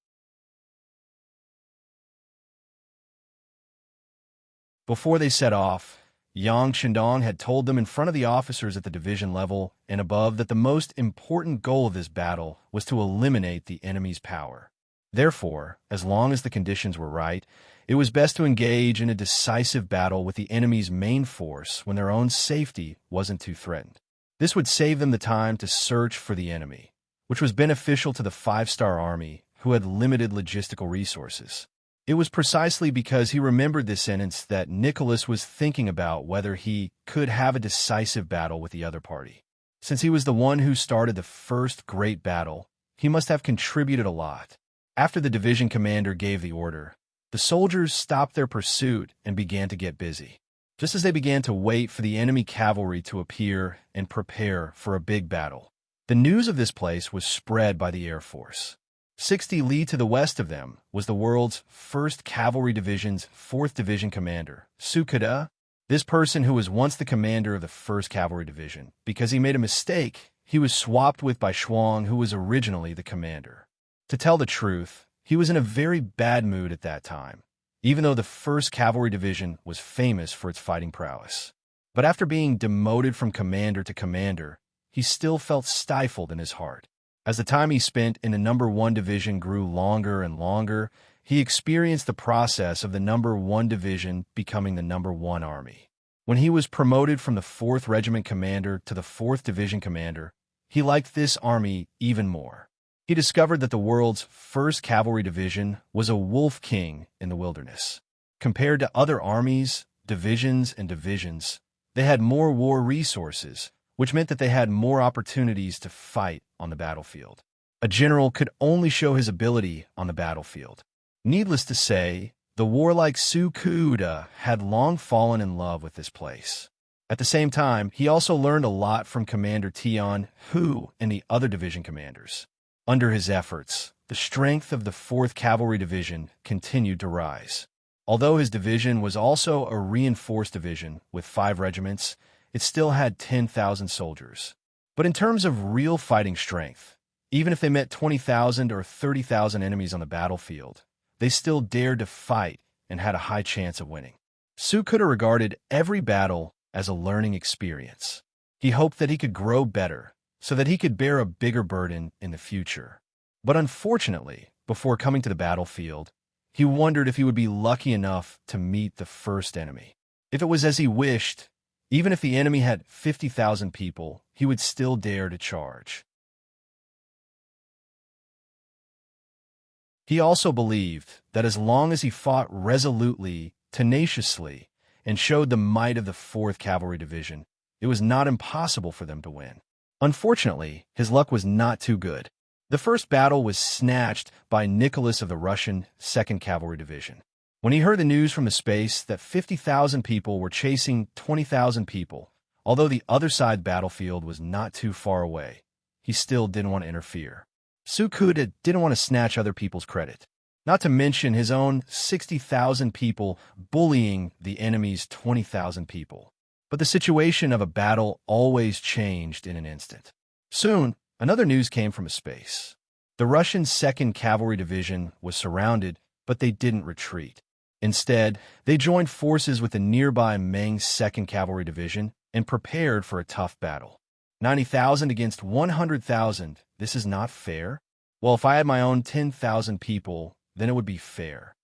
Before they set off, Yang Shandong had told them in front of the officers at the division level and above that the most important goal of this battle was to eliminate the enemy's power. Therefore, as long as the conditions were right, it was best to engage in a decisive battle with the enemy's main force when their own safety wasn't too threatened. This would save them the time to search for the enemy, which was beneficial to the five-star army, who had limited logistical resources. It was precisely because he remembered this sentence that Nicholas was thinking about whether he could have a decisive battle with the other party. Since he was the one who started the first great battle, he must have contributed a lot. After the division commander gave the order, the soldiers stopped their pursuit and began to get busy. Just as they began to wait for the enemy cavalry to appear and prepare for a big battle, the news of this place was spread by the Air Force. 60 li to the west of them was the world's 1st Cavalry Division's 4th Division commander, Sukada. This person, who was once the commander of the 1st Cavalry Division, because he made a mistake, he was swapped with by Shuang, who was originally the commander. To tell the truth, he was in a very bad mood at that time, even though the 1st Cavalry Division was famous for its fighting prowess. But after being demoted from commander to commander, he still felt stifled in his heart. As the time he spent in the number 1 division grew longer and longer, he experienced the process of the number 1 division becoming the number 1 army. When he was promoted from the 4th Regiment commander to the 4th Division commander, he liked this army even more. He discovered that the world's 1st Cavalry Division was a wolf king in the wilderness. Compared to other armies, divisions, and divisions, they had more war resources, which meant that they had more opportunities to fight on the battlefield. A general could only show his ability on the battlefield. Needless to say, the warlike Sukuda had long fallen in love with this place. At the same time, he also learned a lot from Commander Tion Hu and the other division commanders. Under his efforts, the strength of the 4th Cavalry Division continued to rise. Although his division was also a reinforced division with 5 regiments, it still had 10,000 soldiers. But in terms of real fighting strength, even if they met 20,000 or 30,000 enemies on the battlefield, they still dared to fight and had a high chance of winning. Sukuda regarded every battle as a learning experience. He hoped that he could grow better so that he could bear a bigger burden in the future. But unfortunately, before coming to the battlefield, he wondered if he would be lucky enough to meet the first enemy. If it was as he wished, even if the enemy had 50,000 people, he would still dare to charge. He also believed that as long as he fought resolutely, tenaciously, and showed the might of the 4th Cavalry Division, it was not impossible for them to win. Unfortunately, his luck was not too good. The first battle was snatched by Nicholas of the Russian 2nd Cavalry Division. When he heard the news from the space that 50,000 people were chasing 20,000 people, although the other side battlefield was not too far away, he still didn't want to interfere. Sukuda didn't want to snatch other people's credit, not to mention his own 60,000 people bullying the enemy's 20,000 people. But the situation of a battle always changed in an instant. Soon, another news came from a space. The Russian 2nd Cavalry Division was surrounded, but they didn't retreat. Instead, they joined forces with the nearby Meng 2nd Cavalry Division and prepared for a tough battle. 90,000 against 100,000, this is not fair. Well, if I had my own 10,000 people, then it would be fair.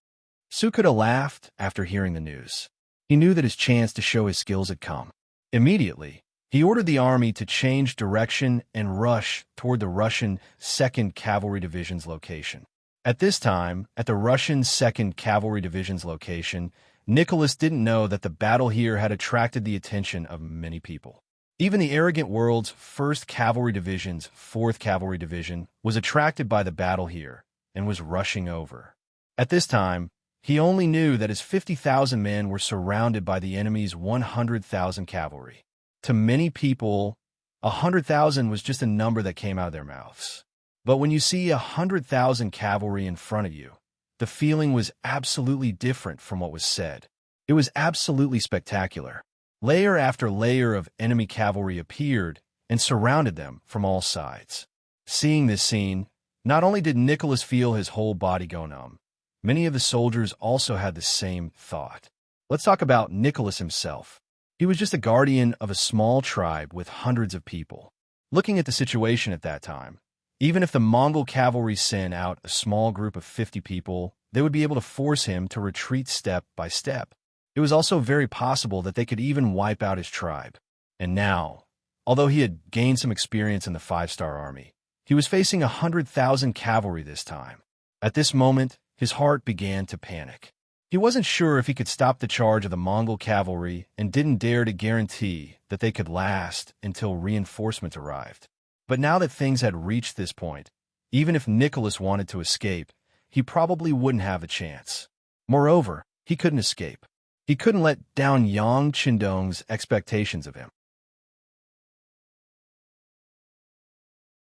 Sukuda laughed after hearing the news. He knew that his chance to show his skills had come. Immediately, he ordered the army to change direction and rush toward the Russian 2nd Cavalry Division's location. At this time, at the Russian 2nd Cavalry Division's location, Nicholas didn't know that the battle here had attracted the attention of many people. Even the arrogant world's 1st Cavalry Division's 4th Cavalry Division was attracted by the battle here and was rushing over. At this time, he only knew that his 50,000 men were surrounded by the enemy's 100,000 cavalry. To many people, 100,000 was just a number that came out of their mouths. But when you see 100,000 cavalry in front of you, the feeling was absolutely different from what was said. It was absolutely spectacular. Layer after layer of enemy cavalry appeared and surrounded them from all sides. Seeing this scene, not only did Nicholas feel his whole body go numb, many of the soldiers also had the same thought. Let's talk about Nicholas himself. He was just a guardian of a small tribe with hundreds of people. Looking at the situation at that time, even if the Mongol cavalry sent out a small group of 50 people, they would be able to force him to retreat step by step. It was also very possible that they could even wipe out his tribe. And now, although he had gained some experience in the 5-star army, he was facing 100,000 cavalry this time. At this moment, his heart began to panic. He wasn't sure if he could stop the charge of the Mongol cavalry and didn't dare to guarantee that they could last until reinforcements arrived. But now that things had reached this point, even if Nicholas wanted to escape, he probably wouldn't have a chance. Moreover, he couldn't escape. He couldn't let down Yang Qindong's expectations of him.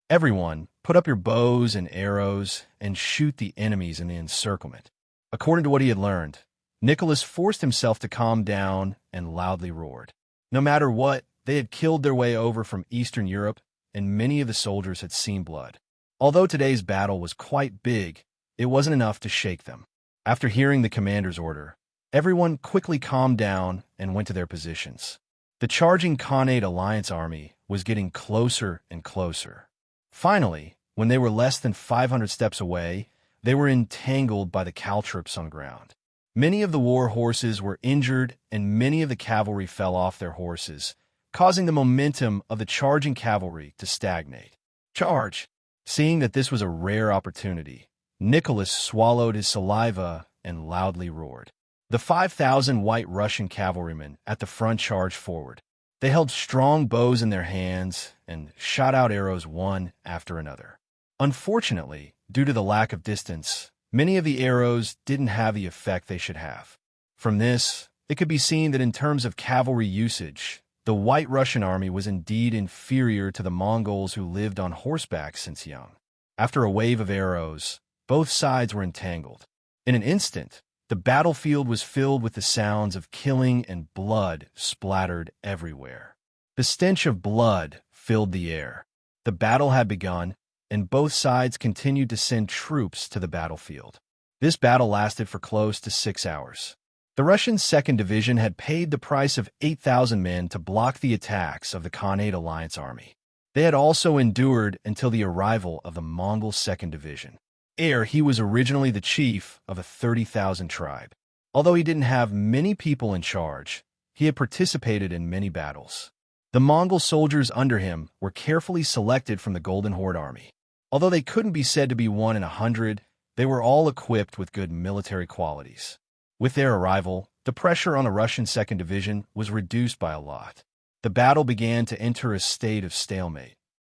Everyone, put up your bows and arrows and shoot the enemies in the encirclement. According to what he had learned, Nicholas forced himself to calm down and loudly roared. No matter what, they had killed their way over from Eastern Europe, and many of the soldiers had seen blood. Although today's battle was quite big, it wasn't enough to shake them. After hearing the commander's order, everyone quickly calmed down and went to their positions. The charging Khanate Alliance army was getting closer and closer. Finally, when they were less than 500 steps away, they were entangled by the caltrops on ground. Many of the war horses were injured, and many of the cavalry fell off their horses, causing the momentum of the charging cavalry to stagnate. Charge! Seeing that this was a rare opportunity, Nicholas swallowed his saliva and loudly roared. The 5,000 white Russian cavalrymen at the front charged forward. They held strong bows in their hands and shot out arrows one after another. Unfortunately, due to the lack of distance, many of the arrows didn't have the effect they should have. From this, it could be seen that in terms of cavalry usage, the White Russian army was indeed inferior to the Mongols who lived on horseback since young. After a wave of arrows, both sides were entangled. In an instant, the battlefield was filled with the sounds of killing and blood splattered everywhere. The stench of blood filled the air. The battle had begun, and both sides continued to send troops to the battlefield. This battle lasted for close to 6 hours. The Russian 2nd Division had paid the price of 8,000 men to block the attacks of the Khanate Alliance army. They had also endured until the arrival of the Mongol 2nd Division. He was originally the chief of a 30,000 tribe. Although he didn't have many people in charge, he had participated in many battles. The Mongol soldiers under him were carefully selected from the Golden Horde army. Although they couldn't be said to be 1 in 100, they were all equipped with good military qualities. With their arrival, the pressure on the Russian 2nd Division was reduced by a lot. The battle began to enter a state of stalemate.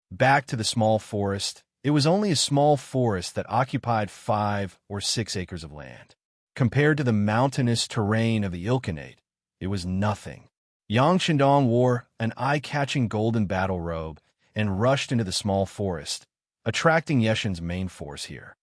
Back to the small forest, it was only a small forest that occupied 5 or 6 acres of land. Compared to the mountainous terrain of the Ilkhanate, it was nothing. Yang Shindong wore an eye-catching golden battle robe and rushed into the small forest, attracting Yeshin's main force here.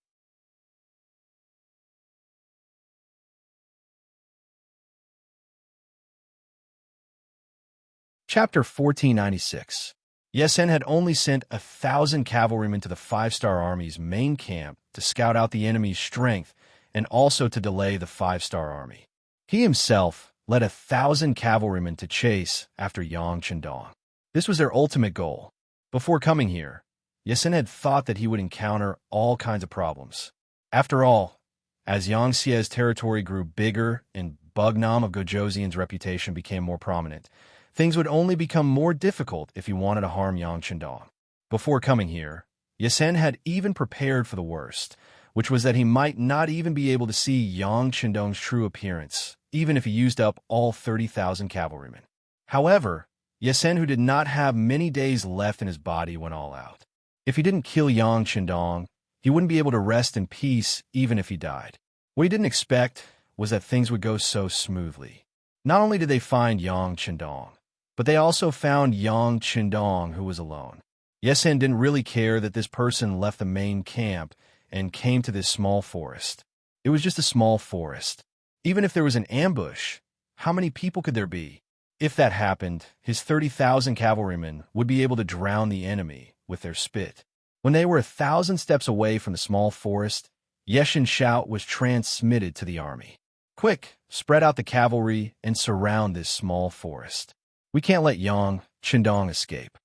Chapter 1496. Yesen had only sent 1,000 cavalrymen to the 5-star army's main camp to scout out the enemy's strength and also to delay the 5-star army. He himself led 1,000 cavalrymen to chase after Yang Chendong. This was their ultimate goal. Before coming here, Yesen had thought that he would encounter all kinds of problems. After all, as Yang Xie's territory grew bigger and Bugnam of Gojoseon's reputation became more prominent, things would only become more difficult if he wanted to harm Yang Chendong. Before coming here, Yesen had even prepared for the worst, which was that he might not even be able to see Yang Chendong's true appearance, even if he used up all 30,000 cavalrymen. However, Yesen, who did not have many days left in his body, went all out. If he didn't kill Yang Chendong, he wouldn't be able to rest in peace even if he died. What he didn't expect was that things would go so smoothly. Not only did they find Yang Chendong, but they also found Yang Chendong, who was alone. Yesen didn't really care that this person left the main camp and came to this small forest. It was just a small forest. Even if there was an ambush, how many people could there be? If that happened, his 30,000 cavalrymen would be able to drown the enemy with their spit. When they were 1,000 steps away from the small forest, Yeshin's shout was transmitted to the army. Quick, spread out the cavalry and surround this small forest. We can't let Yang Chendong escape.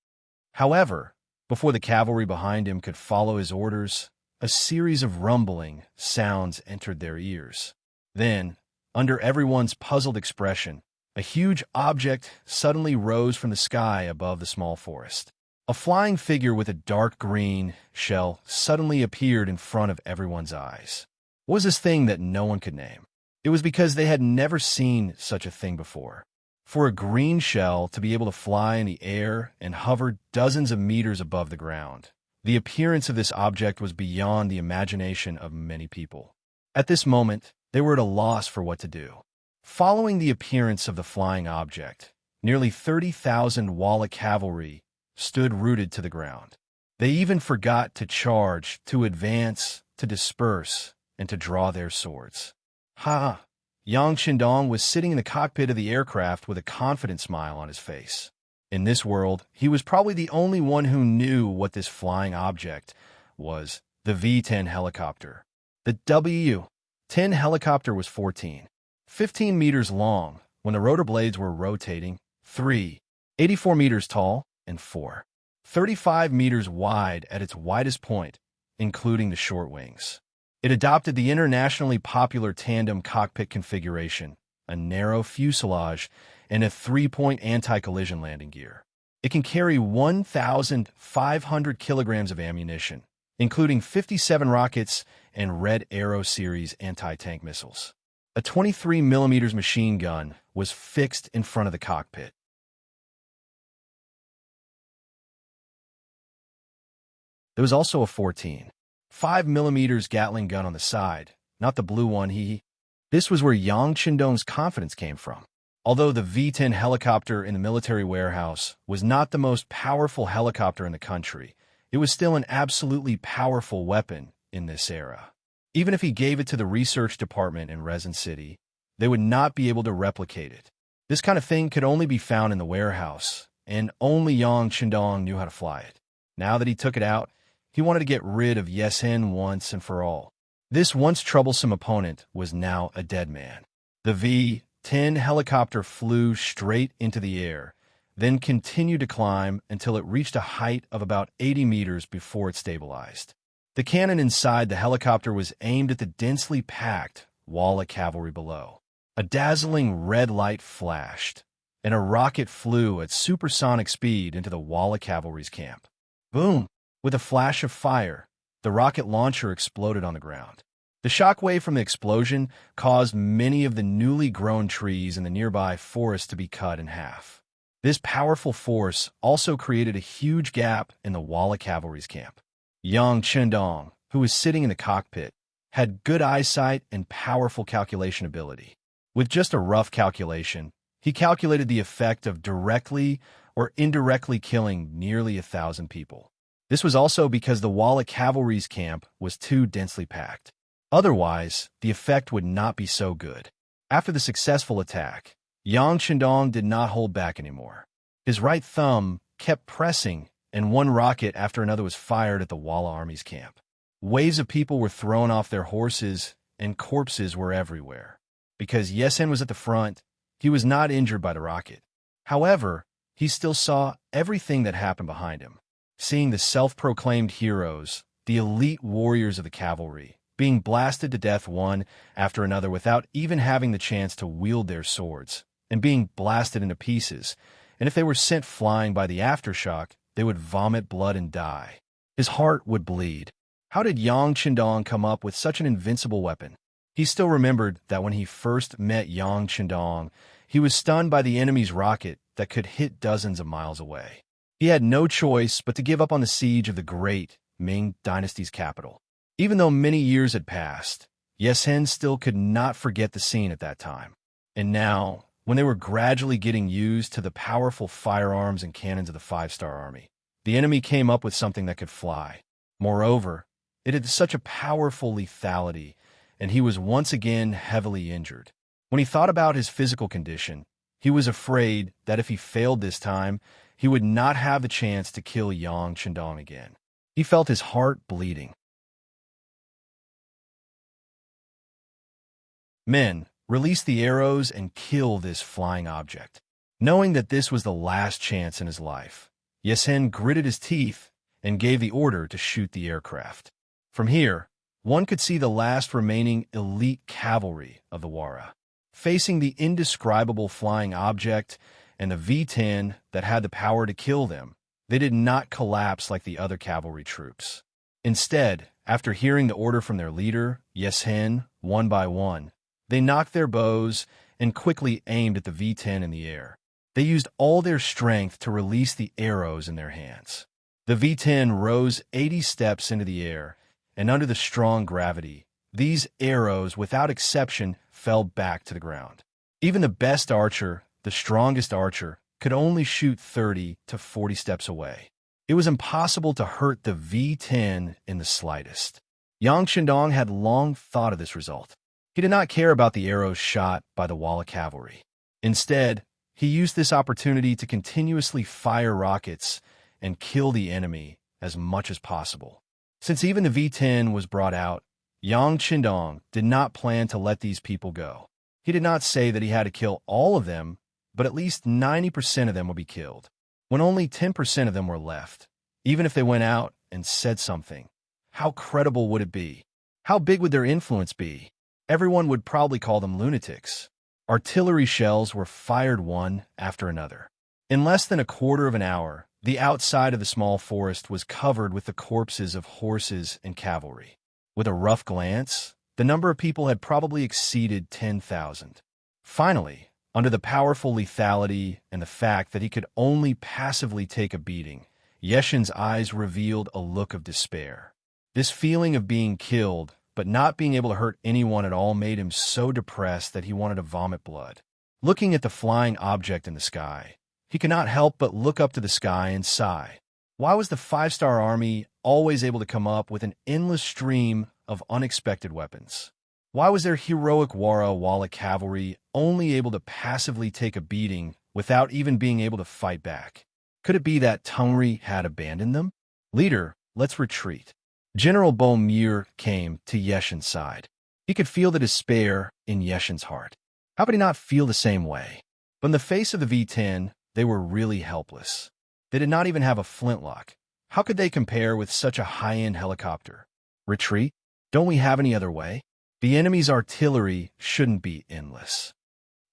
However, before the cavalry behind him could follow his orders, a series of rumbling sounds entered their ears. Then, under everyone's puzzled expression, a huge object suddenly rose from the sky above the small forest. A flying figure with a dark green shell suddenly appeared in front of everyone's eyes. What was this thing that no one could name? It was because they had never seen such a thing before. For a green shell to be able to fly in the air and hover dozens of meters above the ground, the appearance of this object was beyond the imagination of many people. At this moment, they were at a loss for what to do. Following the appearance of the flying object, nearly 30,000 Walla cavalry stood rooted to the ground. They even forgot to charge, to advance, to disperse, and to draw their swords. Ha! Yang Chendong was sitting in the cockpit of the aircraft with a confident smile on his face. In this world, he was probably the only one who knew what this flying object was, the V-10 helicopter. The W-10 helicopter was 15 meters long when the rotor blades were rotating, 3 84 meters tall, and 35 meters wide at its widest point, including the short wings. It adopted the internationally popular tandem cockpit configuration, a narrow fuselage, and a 3-point anti-collision landing gear. It can carry 1,500 kilograms of ammunition, including 57 rockets and Red Arrow series anti-tank missiles. A 23mm machine gun was fixed in front of the cockpit. There was also a 14.5mm Gatling gun on the side, not the blue one. This was where Yang Qindong's confidence came from. Although the V-10 helicopter in the military warehouse was not the most powerful helicopter in the country, it was still an absolutely powerful weapon in this era. Even if he gave it to the research department in Resin City, they would not be able to replicate it. This kind of thing could only be found in the warehouse, and only Yang Qindong knew how to fly it. Now that he took it out, he wanted to get rid of Yesen once and for all. This once troublesome opponent was now a dead man. The V-10 helicopter flew straight into the air, then continued to climb until it reached a height of about 80 meters before it stabilized. The cannon inside the helicopter was aimed at the densely packed wall of cavalry below. A dazzling red light flashed, and a rocket flew at supersonic speed into the wall of cavalry's camp. Boom! With a flash of fire, the rocket launcher exploded on the ground. The shockwave from the explosion caused many of the newly grown trees in the nearby forest to be cut in half. This powerful force also created a huge gap in the wall of cavalry's camp. Yang Qindong, who was sitting in the cockpit, had good eyesight and powerful calculation ability. With just a rough calculation, he calculated the effect of directly or indirectly killing nearly 1,000 people. This was also because the wall of cavalry's camp was too densely packed. Otherwise, the effect would not be so good. After the successful attack, Yang Qindong did not hold back anymore. His right thumb kept pressing, and one rocket after another was fired at the Walla Army's camp. Waves of people were thrown off their horses, and corpses were everywhere. Because Yesen was at the front, he was not injured by the rocket. However, he still saw everything that happened behind him. Seeing the self-proclaimed heroes, the elite warriors of the cavalry, being blasted to death one after another without even having the chance to wield their swords, and being blasted into pieces, and if they were sent flying by the aftershock, they would vomit blood and die. His heart would bleed. How did Yang Qindong come up with such an invincible weapon? He still remembered that when he first met Yang Qindong, he was stunned by the enemy's rocket that could hit dozens of miles away. He had no choice but to give up on the siege of the great Ming dynasty's capital. Even though many years had passed, Yesen still could not forget the scene at that time. And now, when they were gradually getting used to the powerful firearms and cannons of the Five-Star Army, the enemy came up with something that could fly. Moreover, it had such a powerful lethality, and he was once again heavily injured. When he thought about his physical condition, he was afraid that if he failed this time, he would not have the chance to kill Yang Qindong again. He felt his heart bleeding. Men, release the arrows and kill this flying object. Knowing that this was the last chance in his life, Yesen gritted his teeth and gave the order to shoot the aircraft. From here, one could see the last remaining elite cavalry of the Wara, facing the indescribable flying object and the V-10 that had the power to kill them. They did not collapse like the other cavalry troops. Instead, after hearing the order from their leader, Yesen, one by one, they knocked their bows and quickly aimed at the V-10 in the air. They used all their strength to release the arrows in their hands. The V-10 rose 80 steps into the air, and under the strong gravity, these arrows, without exception, fell back to the ground. Even the best archer, the strongest archer, could only shoot 30 to 40 steps away. It was impossible to hurt the V-10 in the slightest. Yang Qindong had long thought of this result. He did not care about the arrows shot by the Walla cavalry. Instead, he used this opportunity to continuously fire rockets and kill the enemy as much as possible. Since even the V-10 was brought out, Yang Qindong did not plan to let these people go. He did not say that he had to kill all of them, but at least 90% of them would be killed. When only 10% of them were left, even if they went out and said something, how credible would it be? How big would their influence be? Everyone would probably call them lunatics. Artillery shells were fired one after another. In less than a quarter of an hour, the outside of the small forest was covered with the corpses of horses and cavalry. With a rough glance, the number of people had probably exceeded 10,000. Finally, under the powerful lethality and the fact that he could only passively take a beating, Yeshin's eyes revealed a look of despair. This feeling of being killed, but not being able to hurt anyone at all, made him so depressed that he wanted to vomit blood. Looking at the flying object in the sky, he could not help but look up to the sky and sigh. Why was the 5-star army always able to come up with an endless stream of unexpected weapons? Why was their heroic Walla cavalry only able to passively take a beating without even being able to fight back? Could it be that Tungri had abandoned them? Leader, let's retreat. General Bomir came to Yeshin's side. He could feel the despair in Yeshin's heart. How could he not feel the same way? But in the face of the V-10, they were really helpless. They did not even have a flintlock. How could they compare with such a high-end helicopter? Retreat? Don't we have any other way? The enemy's artillery shouldn't be endless.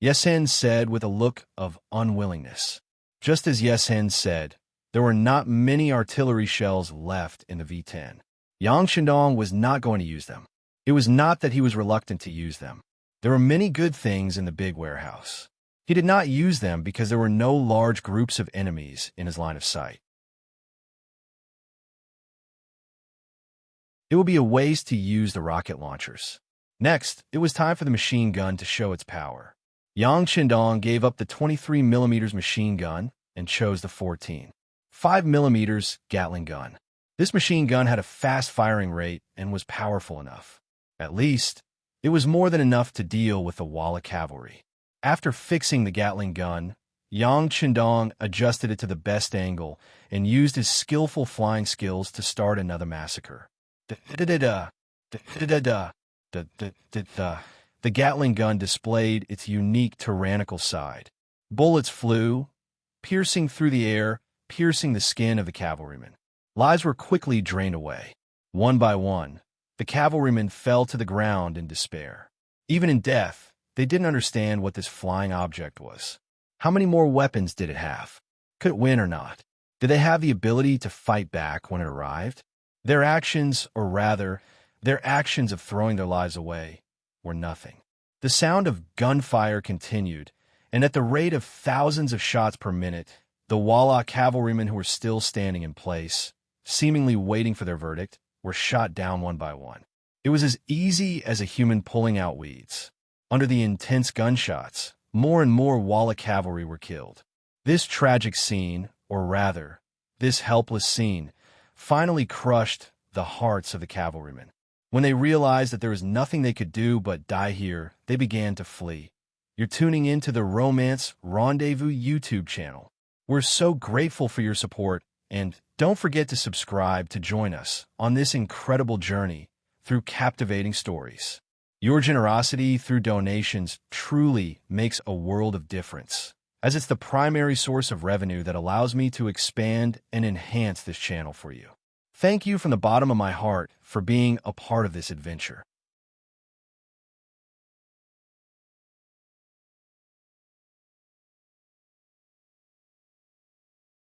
Yeshin said with a look of unwillingness. Just as Yeshin said, there were not many artillery shells left in the V-10. Yang Shindong was not going to use them. It was not that he was reluctant to use them. There were many good things in the big warehouse. He did not use them because there were no large groups of enemies in his line of sight. It would be a waste to use the rocket launchers. Next, it was time for the machine gun to show its power. Yang Shindong gave up the 23mm machine gun and chose the 14.5mm Gatling gun. This machine gun had a fast firing rate and was powerful enough. At least, it was more than enough to deal with the Walla cavalry. After fixing the Gatling gun, Yang Shindong adjusted it to the best angle and used his skillful flying skills to start another massacre. The Gatling gun displayed its unique tyrannical side. Bullets flew, piercing through the air, piercing the skin of the cavalrymen. Lives were quickly drained away. One by one, the cavalrymen fell to the ground in despair. Even in death, they didn't understand what this flying object was. How many more weapons did it have? Could it win or not? Did they have the ability to fight back when it arrived? Their actions, or rather, their actions of throwing their lives away, were nothing. The sound of gunfire continued, and at the rate of thousands of shots per minute, the Walla cavalrymen who were still standing in place, seemingly waiting for their verdict, were shot down one by one. It was as easy as a human pulling out weeds. Under the intense gunshots, more and more Walla cavalry were killed. This tragic scene, or rather, this helpless scene, finally crushed the hearts of the cavalrymen. When they realized that there was nothing they could do but die here, they began to flee. You're tuning into the Romance Rendezvous YouTube channel. We're so grateful for your support, and don't forget to subscribe to join us on this incredible journey through captivating stories. Your generosity through donations truly makes a world of difference, as it's the primary source of revenue that allows me to expand and enhance this channel for you. Thank you from the bottom of my heart for being a part of this adventure.